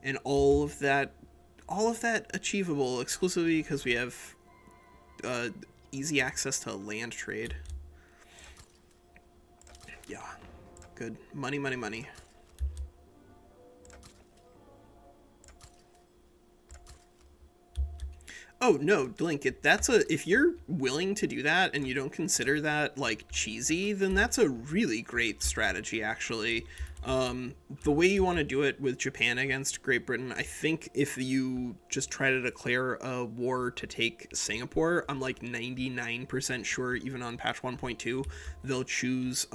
and all of that achievable exclusively because we have easy access to land trade. Yeah, good. Money, money, money. Oh no, Blink, if you're willing to do that and you don't consider that like cheesy, then that's a really great strategy actually. The way you want to do it with Japan against Great Britain, I think if you just try to declare a war to take Singapore, I'm like 99% sure even on patch 1.2 they'll choose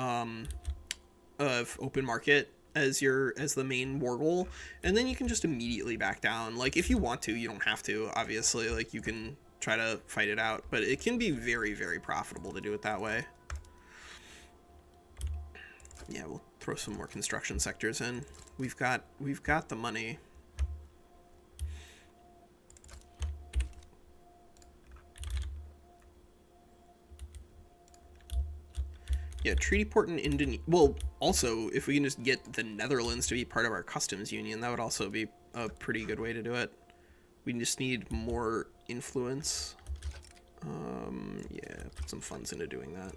open market as the main war goal, and then you can just immediately back down. Like if you want to, you don't have to, obviously, like you can try to fight it out, but it can be very, very profitable to do it that way. Yeah, we'll throw some more construction sectors in. We've got the money. Yeah, treaty port in Indonesia. Well, also, if we can just get the Netherlands to be part of our customs union, that would also be a pretty good way to do it. We just need more influence. Yeah, put some funds into doing that.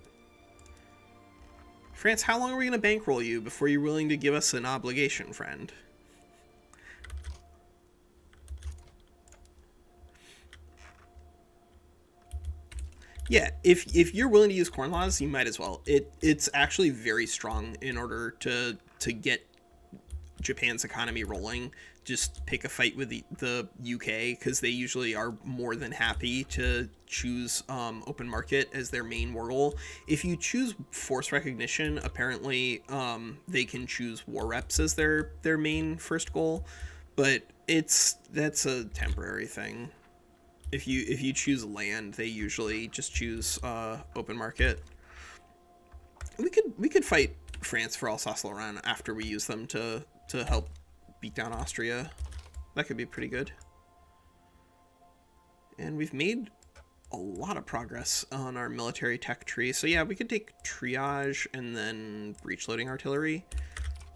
France, how long are we going to bankroll you before you're willing to give us an obligation, friend? Yeah, if you're willing to use corn laws, you might as well. It's actually very strong in order to get Japan's economy rolling. Just pick a fight with the UK because they usually are more than happy to choose open market as their main war goal. If you choose force recognition, apparently they can choose war reps as their main first goal, but that's a temporary thing. If you choose land, they usually just choose open market. We could fight France for Alsace-Lorraine after we use them to help beat down Austria. That could be pretty good. And we've made a lot of progress on our military tech tree. So yeah, we could take triage and then breech loading artillery.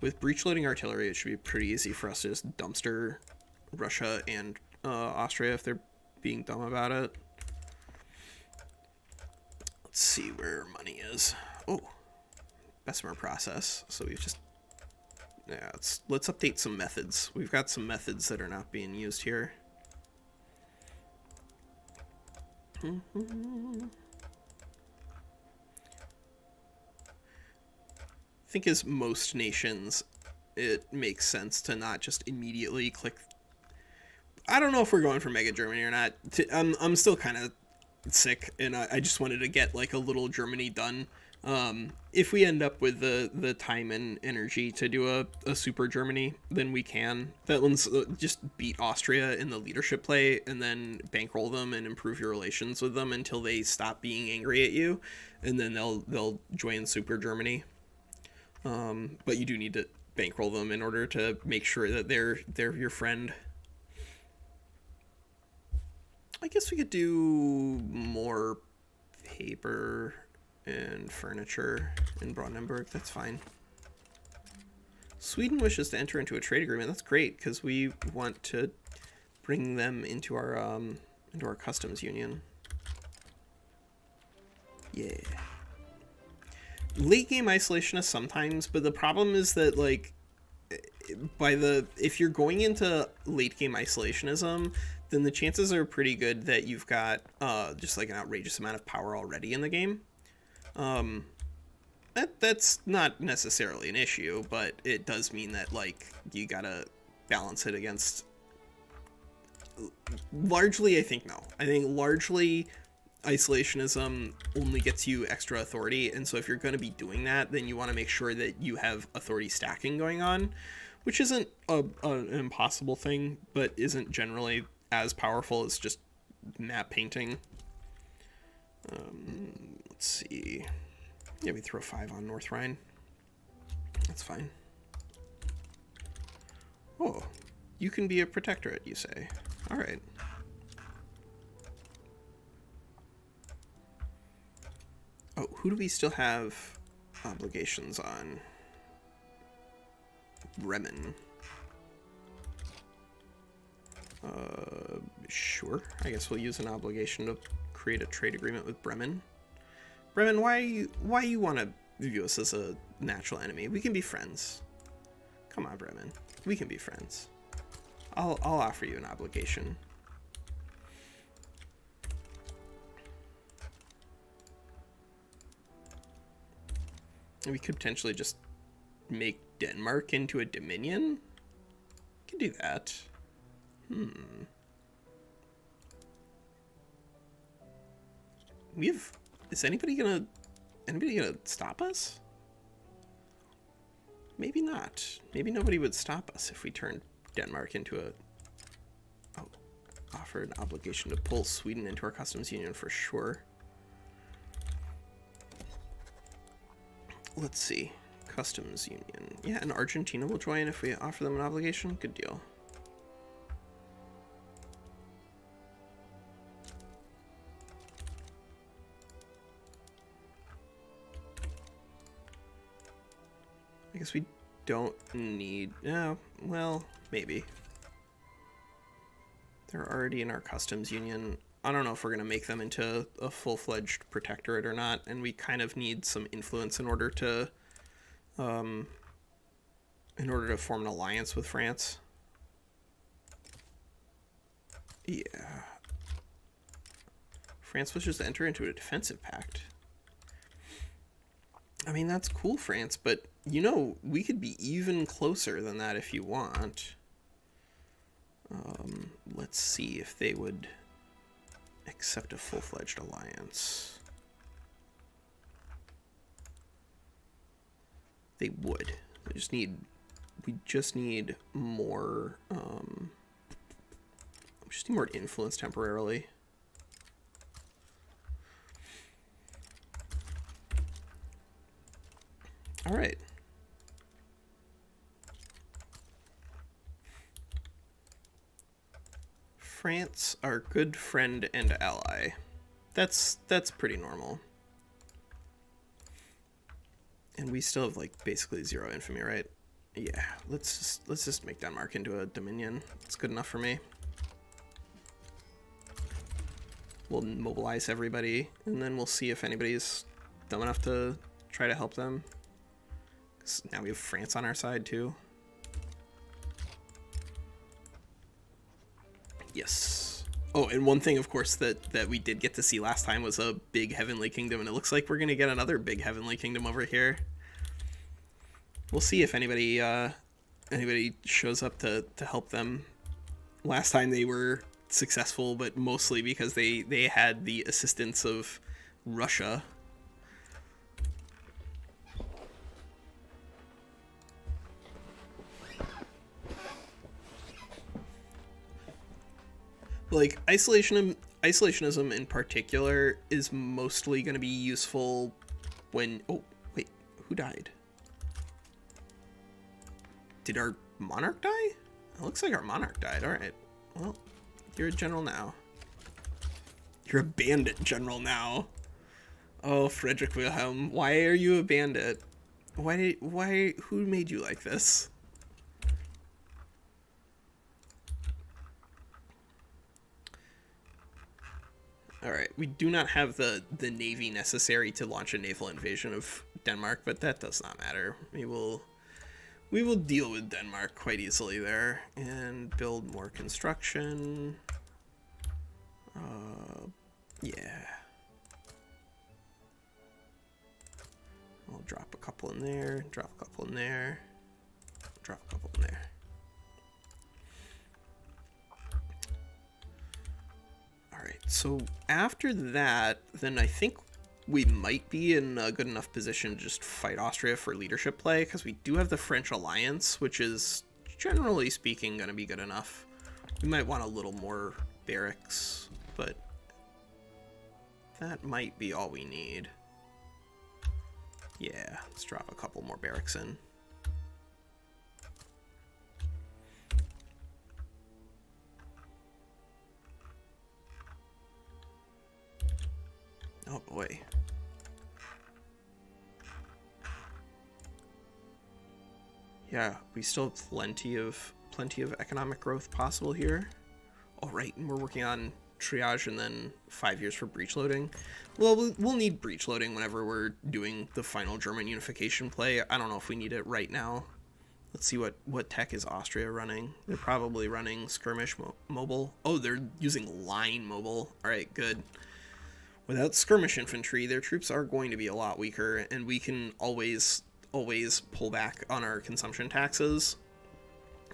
With breech loading artillery, it should be pretty easy for us to just dumpster Russia and Austria if they're being dumb about it. Let's see where money is. Oh, Bessemer process. So we've just, yeah, let's update some methods. We've got some methods that are not being used here. I think as most nations, it makes sense to not just immediately click. I don't know if we're going for Mega Germany or not. I'm still kind of sick, and I just wanted to get like a little Germany done. If we end up with the time and energy to do a super Germany, then we can. That one's just beat Austria in the leadership play, and then bankroll them and improve your relations with them until they stop being angry at you, and then they'll join super Germany. But you do need to bankroll them in order to make sure that they're your friend. I guess we could do more paper and furniture in Brandenburg. That's fine. Sweden wishes to enter into a trade agreement. That's great because we want to bring them into our customs union. Yeah. Late game isolationist sometimes, but the problem is that like if you're going into late game isolationism, then the chances are pretty good that you've got just like an outrageous amount of power already in the game. That's not necessarily an issue, but it does mean that like you gotta balance it against. Largely, I think no. I think largely isolationism only gets you extra authority, and so if you're going to be doing that, then you want to make sure that you have authority stacking going on, which isn't an impossible thing, but isn't generally as powerful as just map painting. Let's see. Yeah, we throw 5 on North Rhine. That's fine. Oh, you can be a protectorate, you say. All right. Oh, who do we still have obligations on? Bremen. Sure. I guess we'll use an obligation to create a trade agreement with Bremen. Bremen, why you want to view us as a natural enemy? We can be friends. Come on, Bremen. We can be friends. I'll offer you an obligation. And we could potentially just make Denmark into a dominion. We could do that. Is anybody gonna stop us? Maybe not. Maybe nobody would stop us if we turned Denmark into offer an obligation to pull Sweden into our customs union for sure. Let's see. Customs union. Yeah, and Argentina will join if we offer them an obligation. Good deal. I guess we don't need... well, maybe. They're already in our customs union. I don't know if we're going to make them into a full-fledged protectorate or not, and we kind of need some influence in order to form an alliance with France. Yeah. France wishes to enter into a defensive pact. I mean, that's cool, France, but, you know, we could be even closer than that if you want. Let's see if they would accept a full-fledged alliance. They would. We just need more, more influence temporarily. All right. France, our good friend and ally. That's pretty normal. And we still have like basically 0 infamy, right? Yeah, let's just make Denmark into a dominion. It's good enough for me. We'll mobilize everybody, and then we'll see if anybody's dumb enough to try to help them. 'Cause now we have France on our side too. Yes. Oh, and one thing, of course, that we did get to see last time was a big heavenly kingdom, and it looks like we're gonna get another big heavenly kingdom over here. We'll see if anybody shows up to help them last time they were successful, but mostly because they had the assistance of Russia. Like isolationism in particular is mostly going to be useful when... Oh, wait, who died? Did our monarch die? It looks like our monarch died. All right. Well, you're a general now. You're a bandit general now. Oh, Frederick Wilhelm, why are you a bandit? Who made you like this? All right, we do not have the navy necessary to launch a naval invasion of Denmark, but that does not matter. We will deal with Denmark quite easily there and build more construction. Yeah. I'll drop a couple in there, drop a couple in there, drop a couple in there. Alright, so after that, then I think we might be in a good enough position to just fight Austria for leadership play, because we do have the French alliance, which is, generally speaking, going to be good enough. We might want a little more barracks, but that might be all we need. Yeah, let's drop a couple more barracks in. Oh boy. Yeah, we still have plenty of economic growth possible here. All right, and we're working on triage and then 5 years for breach loading. Well, we'll need breach loading whenever we're doing the final German unification play. I don't know if we need it right now. Let's see what tech is Austria running. They're probably running skirmish mobile. Oh, they're using line mobile. All right, good. Without skirmish infantry, their troops are going to be a lot weaker, and we can always pull back on our consumption taxes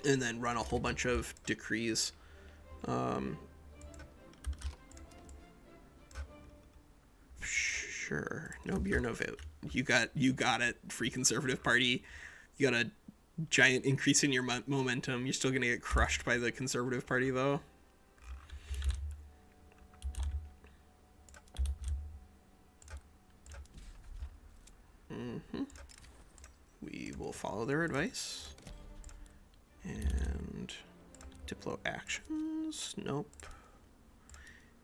and then run a whole bunch of decrees. Sure, no beer, no vote. You got it, Free Conservative Party. You got a giant increase in your momentum. You're still gonna get crushed by the Conservative Party, though. We will follow their advice. And Diplo actions? Nope.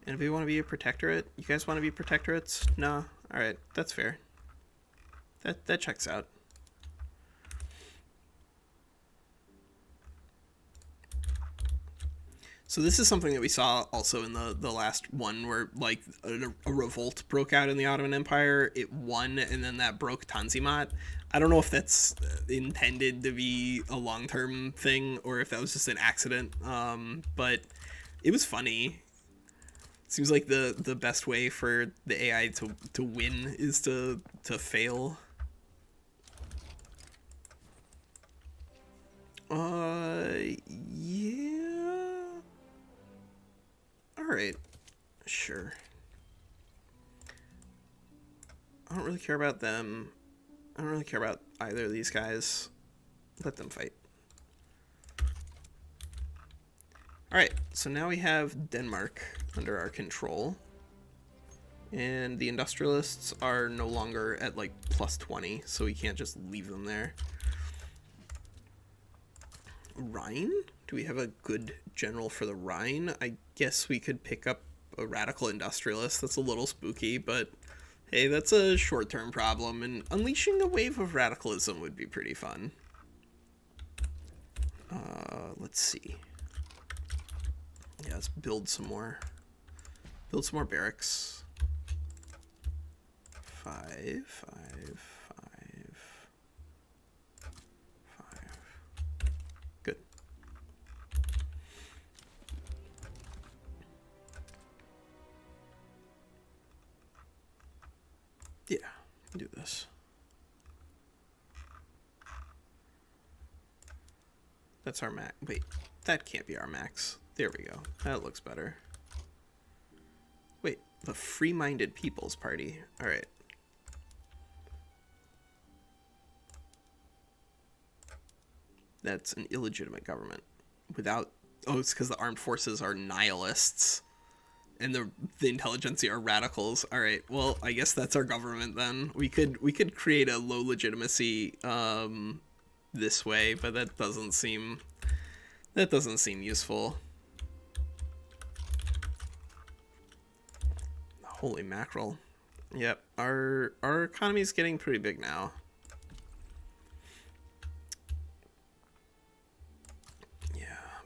Anybody want to be a protectorate? You guys want to be protectorates? No? Alright, that's fair. That checks out. So this is something that we saw also in the last one, where like a revolt broke out in the Ottoman Empire. It won, and then that broke Tanzimat. I don't know if that's intended to be a long-term thing or if that was just an accident, but it was funny. Seems like the best way for the AI to win is to fail. Yeah. Alright. Sure. I don't really care about them. I don't really care about either of these guys. Let them fight. Alright, so now we have Denmark under our control. And the industrialists are no longer at like plus 20, so we can't just leave them there. Rhine? Do we have a good general for the Rhine? I guess we could pick up a radical industrialist. That's a little spooky, but hey, that's a short-term problem, and unleashing a wave of radicalism would be pretty fun. Let's see. Yeah, let's build some more barracks. 5, 5, 5, 5. Good. Yeah, do this. That's our max. Wait, that can't be our max. There we go. That looks better. Wait, the Free-Minded People's Party. All right. That's an illegitimate government. Without... Oh, it's because the armed forces are nihilists. And the intelligentsia are radicals. All right. Well, I guess that's our government then. We could create a low legitimacy this way, but that doesn't seem useful. Holy mackerel. Yep. Our economy is getting pretty big now. Yeah.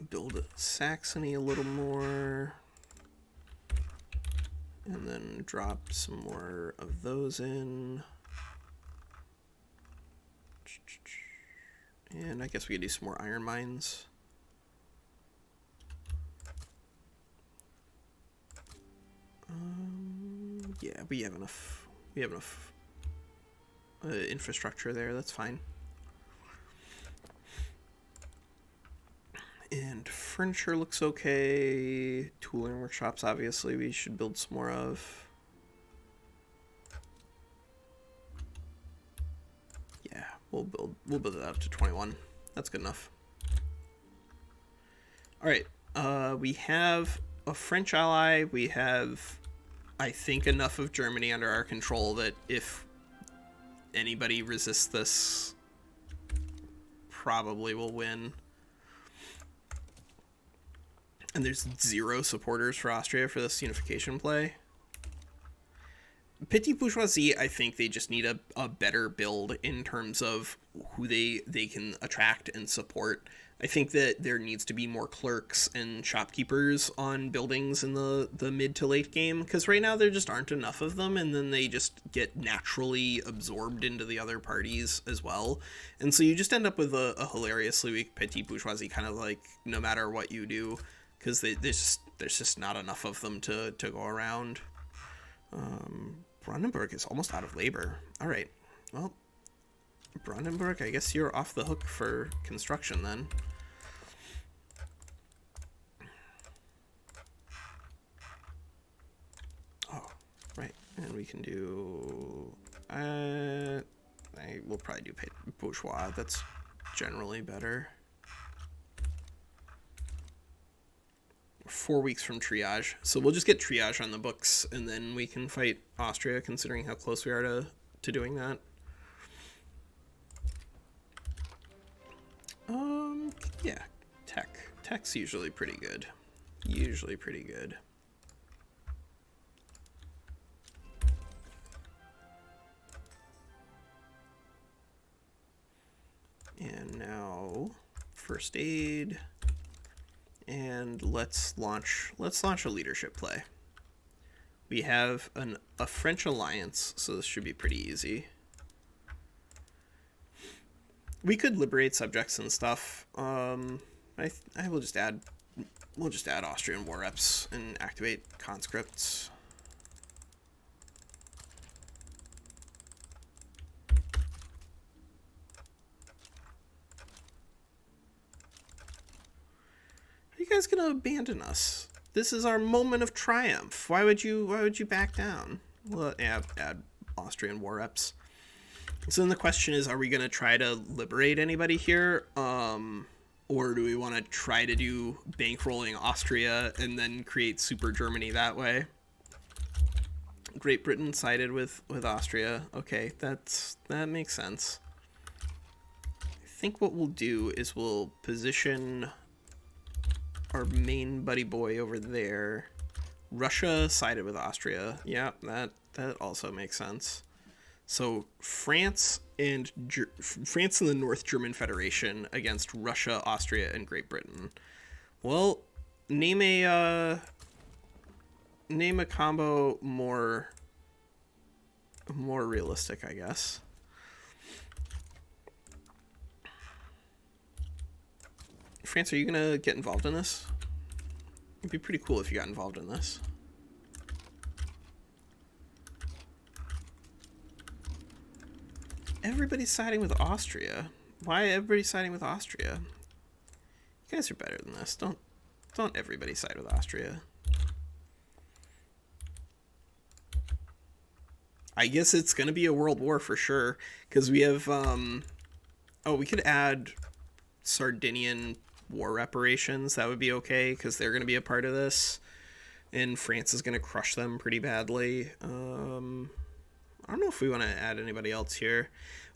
Build Saxony a little more. And then drop some more of those in. And I guess we could do some more iron mines. Yeah, we have enough. We have enough infrastructure there. That's fine. And furniture looks okay. Tooling workshops, obviously, we should build some more of. Yeah, we'll build it up to 21. That's good enough. All right, we have a French ally. We have, I think, enough of Germany under our control that if anybody resists this, probably will win. And there's 0 supporters for Austria for this unification play. Petit Bourgeoisie, I think they just need a better build in terms of who they can attract and support. I think that there needs to be more clerks and shopkeepers on buildings in the mid to late game, because right now there just aren't enough of them, and then they just get naturally absorbed into the other parties as well. And so you just end up with a hilariously weak Petit Bourgeoisie, kind of like no matter what you do, because there's just not enough of them to go around. Brandenburg is almost out of labor. All right. Well, Brandenburg, I guess you're off the hook for construction then. Oh, right. And we can do... I will probably do bourgeois. That's generally better. 4 weeks from triage, so we'll just get triage on the books, and then we can fight Austria, considering how close we are to doing that. Yeah, tech's usually pretty good. And now first aid. And let's launch a leadership play. We have a French alliance, so this should be pretty easy. We could liberate subjects and stuff. I will just add Austrian war reps and activate conscripts. Are you guys gonna abandon us? This is our moment of triumph. Why would you back down? Well, add Austrian war reps. So then the question is, are we gonna try to liberate anybody here? Or do we want to try to do bankrolling Austria and then create super Germany that way? Great Britain sided with Austria. Okay, that makes sense. I think what we'll do is we'll position our main buddy boy over there. Russia sided with Austria. Yeah, that also makes sense. So France and the North German Federation against Russia, Austria, and Great Britain. Well, name a combo more realistic, I guess. France, are you gonna get involved in this? It'd be pretty cool if you got involved in this. Everybody's siding with Austria. Why everybody siding with Austria? You guys are better than this. Don't everybody side with Austria. I guess it's gonna be a world war for sure, because we have oh, we could add Sardinian war reparations. That would be okay, because they're gonna be a part of this, and France is gonna crush them pretty badly. I don't know if we want to add anybody else here.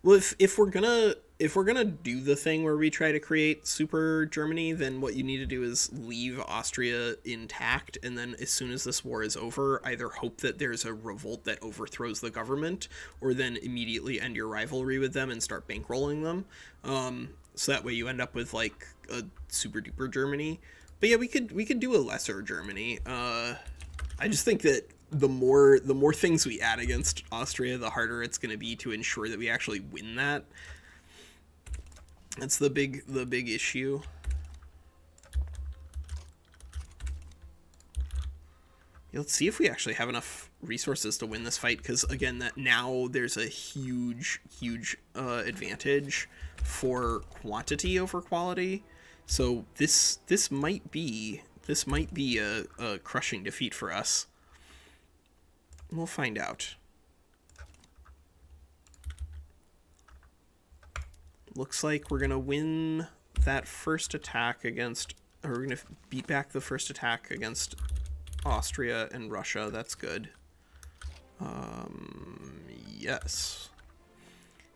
Well, if we're gonna do the thing where we try to create super Germany, then what you need to do is leave Austria intact, and then as soon as this war is over, either hope that there's a revolt that overthrows the government, or then immediately end your rivalry with them and start bankrolling them. So that way you end up with like a super duper Germany. But yeah, we could do a lesser Germany. I just think that the more things we add against Austria, the harder it's going to be to ensure that we actually win that. That's the big issue. Let's see if we actually have enough resources to win this fight, because again, that now there's a huge advantage for quantity over quality. So this might be a crushing defeat for us. We'll find out. Looks like we're gonna win that first attack against, or we're gonna beat back the first attack against Austria and Russia. That's good. Yes.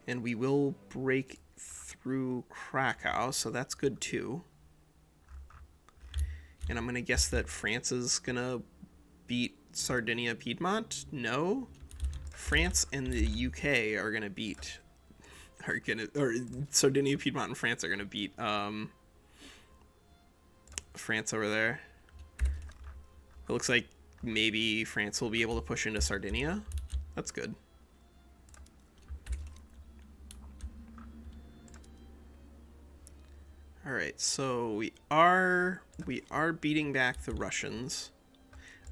And we will break through Krakow, so that's good too. And I'm gonna guess that France is gonna beat Sardinia Piedmont? No. France and the UK are gonna beat, or Sardinia Piedmont and France are gonna beat France over there. It looks like maybe France will be able to push into Sardinia. That's good. All right, so we are beating back the Russians.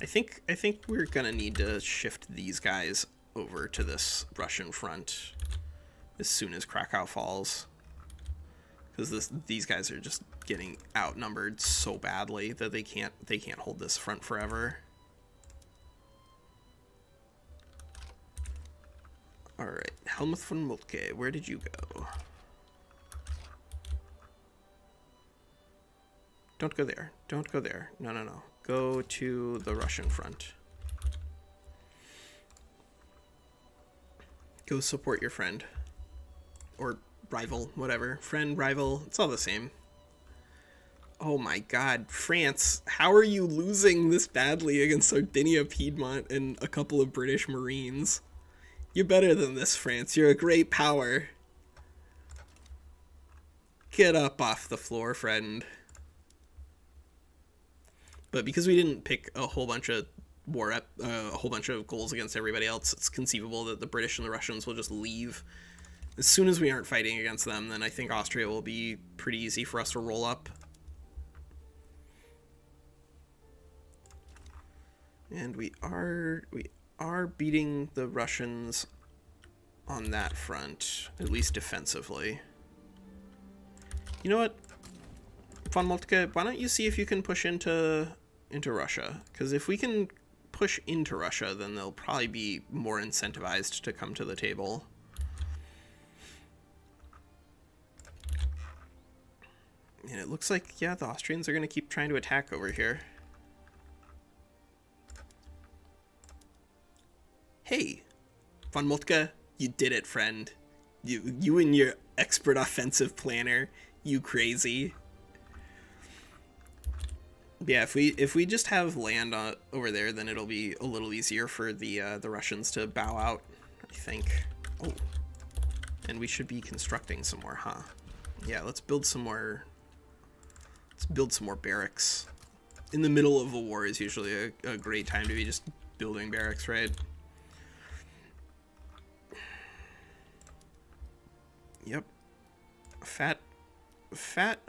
I think we're gonna need to shift these guys over to this Russian front as soon as Krakow falls, because these guys are just getting outnumbered so badly that they can't hold this front forever. All right, Helmuth von Moltke, where did you go? Don't go there. Don't go there. No, no, no. Go to the Russian front. Go support your friend. Or rival, whatever. Friend, rival, it's all the same. Oh my god, France, how are you losing this badly against Sardinia, Piedmont, and a couple of British Marines? You're better than this, France. You're a great power. Get up off the floor, friend. But because we didn't pick a whole bunch of goals against everybody else, it's conceivable that the British and the Russians will just leave. As soon as we aren't fighting against them, then I think Austria will be pretty easy for us to roll up. And we are beating the Russians on that front, at least defensively. You know what, von Moltke, why don't you see if you can push into Russia? Because if we can push into Russia, then they'll probably be more incentivized to come to the table. And it looks like, yeah, the Austrians are going to keep trying to attack over here. Hey, von Moltke, you did it, friend. You and your expert offensive planner, you crazy. Yeah, if we just have land over there, then it'll be a little easier for the Russians to bow out, I think. Oh, and we should be constructing some more, huh? Yeah, let's build some more. Let's build some more barracks. In the middle of a war is usually a great time to be just building barracks, right? Yep. Fat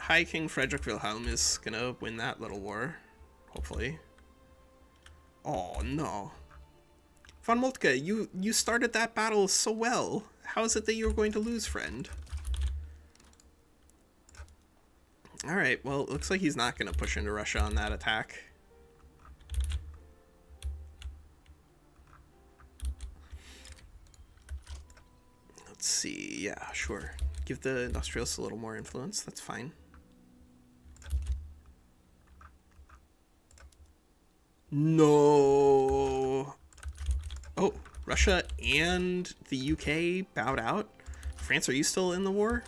High King Frederick Wilhelm is gonna win that little war, hopefully. Oh no. Von Moltke, you started that battle so well. How is it that you're going to lose, friend? Alright, well, it looks like he's not going to push into Russia on that attack. Let's see. Yeah, sure. Give the Industrialists a little more influence. That's fine. No. Oh, Russia and the UK bowed out. France, are you still in the war?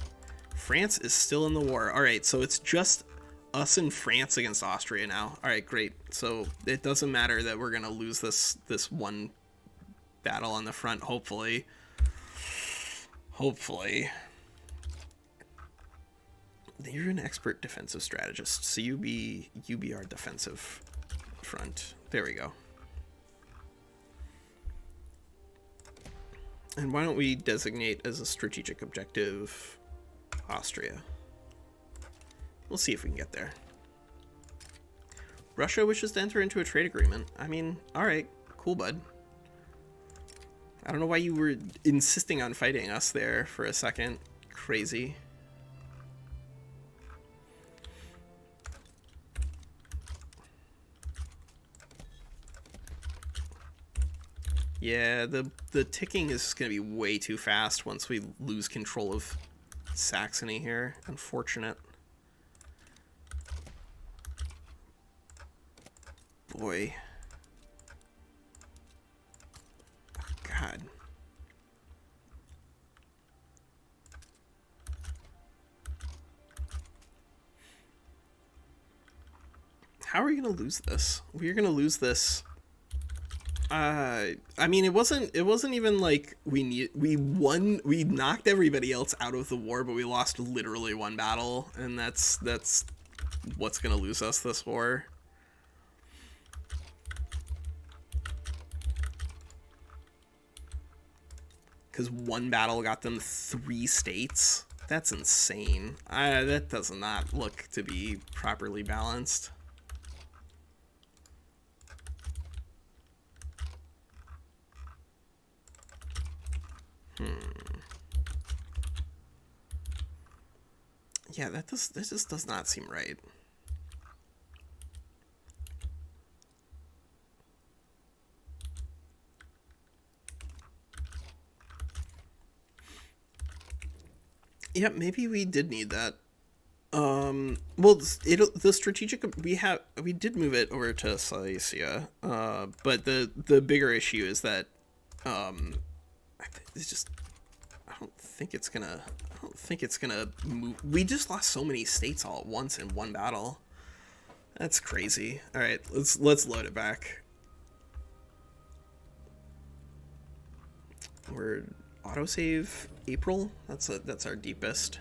France is still in the war. All right, so it's just us and France against Austria now. All right, great. So it doesn't matter that we're gonna lose this one battle on the front. Hopefully. You're an expert defensive strategist, so you be our defensive front. There we go. And why don't we designate as a strategic objective Austria? We'll see if we can get there. Russia wishes to enter into a trade agreement. I mean, alright, cool, bud. I don't know why you were insisting on fighting us there for a second. Crazy. Yeah, the ticking is going to be way too fast once we lose control of Saxony here. Unfortunate. Boy. Oh, God. How are we going to lose this? We're going to lose this. I mean, it wasn't even like we won, we knocked everybody else out of the war, but we lost literally one battle, and that's what's gonna lose us this war. Because one battle got them 3 states. That's insane. That does not look to be properly balanced. Yeah, that just does not seem right. Yeah, maybe we did need that. Well, the strategic we did move it over to Silesia, but the bigger issue is that it's just I don't think it's gonna move. We just lost so many states all at once in one battle. That's crazy. All right, let's load it back. We're autosave April. That's our deepest.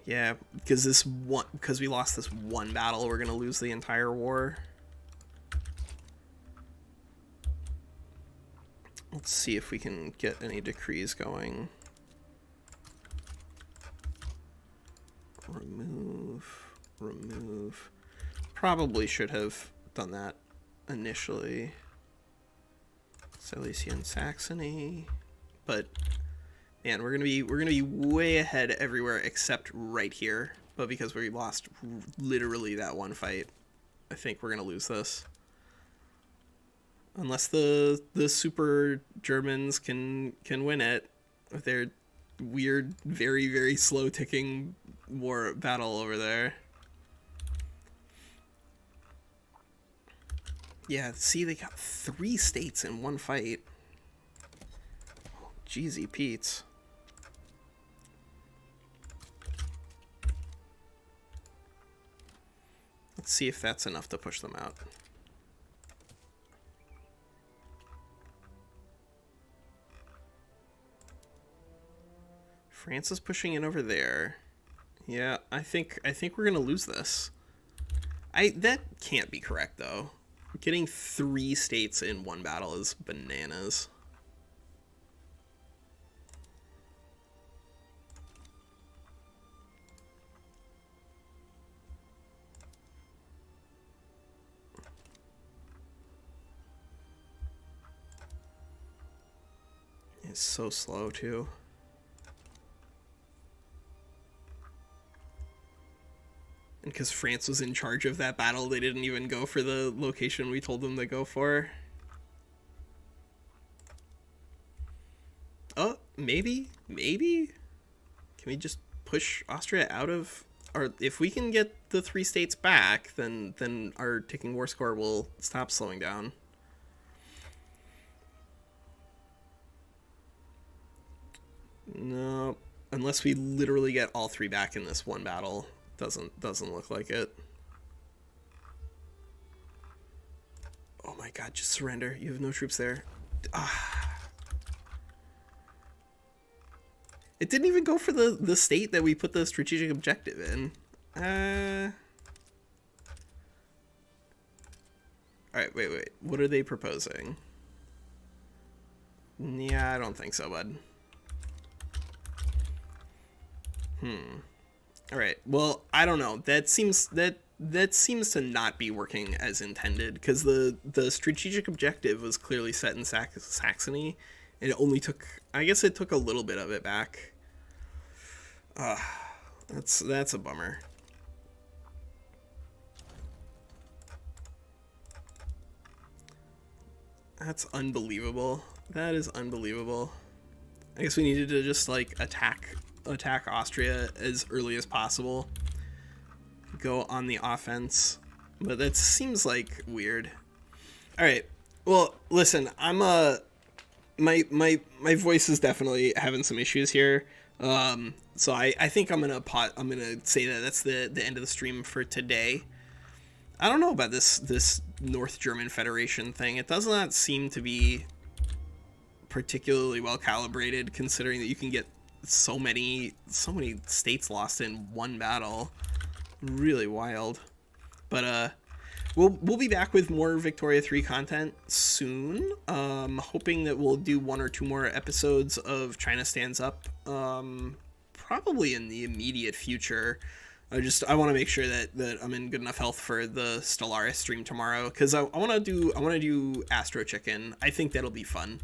Yeah, because we lost this one battle, we're gonna lose the entire war. Let's see if we can get any decrees going. Remove. Probably should have done that initially. Silesia and Saxony, but man, we're gonna be way ahead everywhere except right here. But because we lost literally that one fight, I think we're gonna lose this. Unless the super Germans can win it with their weird, very, very slow ticking war battle over there. Yeah, see, they got 3 states in one fight. Jeezy Pete's. Let's see if that's enough to push them out. France is pushing in over there. Yeah, I think we're gonna lose this. That can't be correct though. Getting 3 states in one battle is bananas. is so slow too. And because France was in charge of that battle, they didn't even go for the location we told them to go for. Oh, maybe? Maybe? Can we just push Austria out of... Or if we can get the 3 states back, then our ticking war score will stop slowing down. No, unless we literally get all 3 back in this one battle. Doesn't look like it. Oh my god, just surrender. You have no troops there. Ah. It didn't even go for the state that we put the strategic objective in. Alright, wait. What are they proposing? Yeah, I don't think so, bud. Alright, well, I don't know. That seems to not be working as intended, because the strategic objective was clearly set in Saxony, and it only took, I guess it took a little bit of it back. That's a bummer. That's unbelievable. That is unbelievable. I guess we needed to just, like, attack Austria as early as possible. Go on the offense. But that seems, like, weird. Alright. Well, listen, I'm, my voice is definitely having some issues here. So I think I'm gonna say that that's the end of the stream for today. I don't know about this North German Federation thing. It does not seem to be particularly well calibrated, considering that you can get so many states lost in one battle. Really wild. But we'll be back with more Victoria 3 content soon. Hoping that we'll do 1 or 2 more episodes of China Stands Up. Probably in the immediate future. I want to make sure that I'm in good enough health for the Stellaris stream tomorrow, because I want to do Astro Chicken. I think that'll be fun.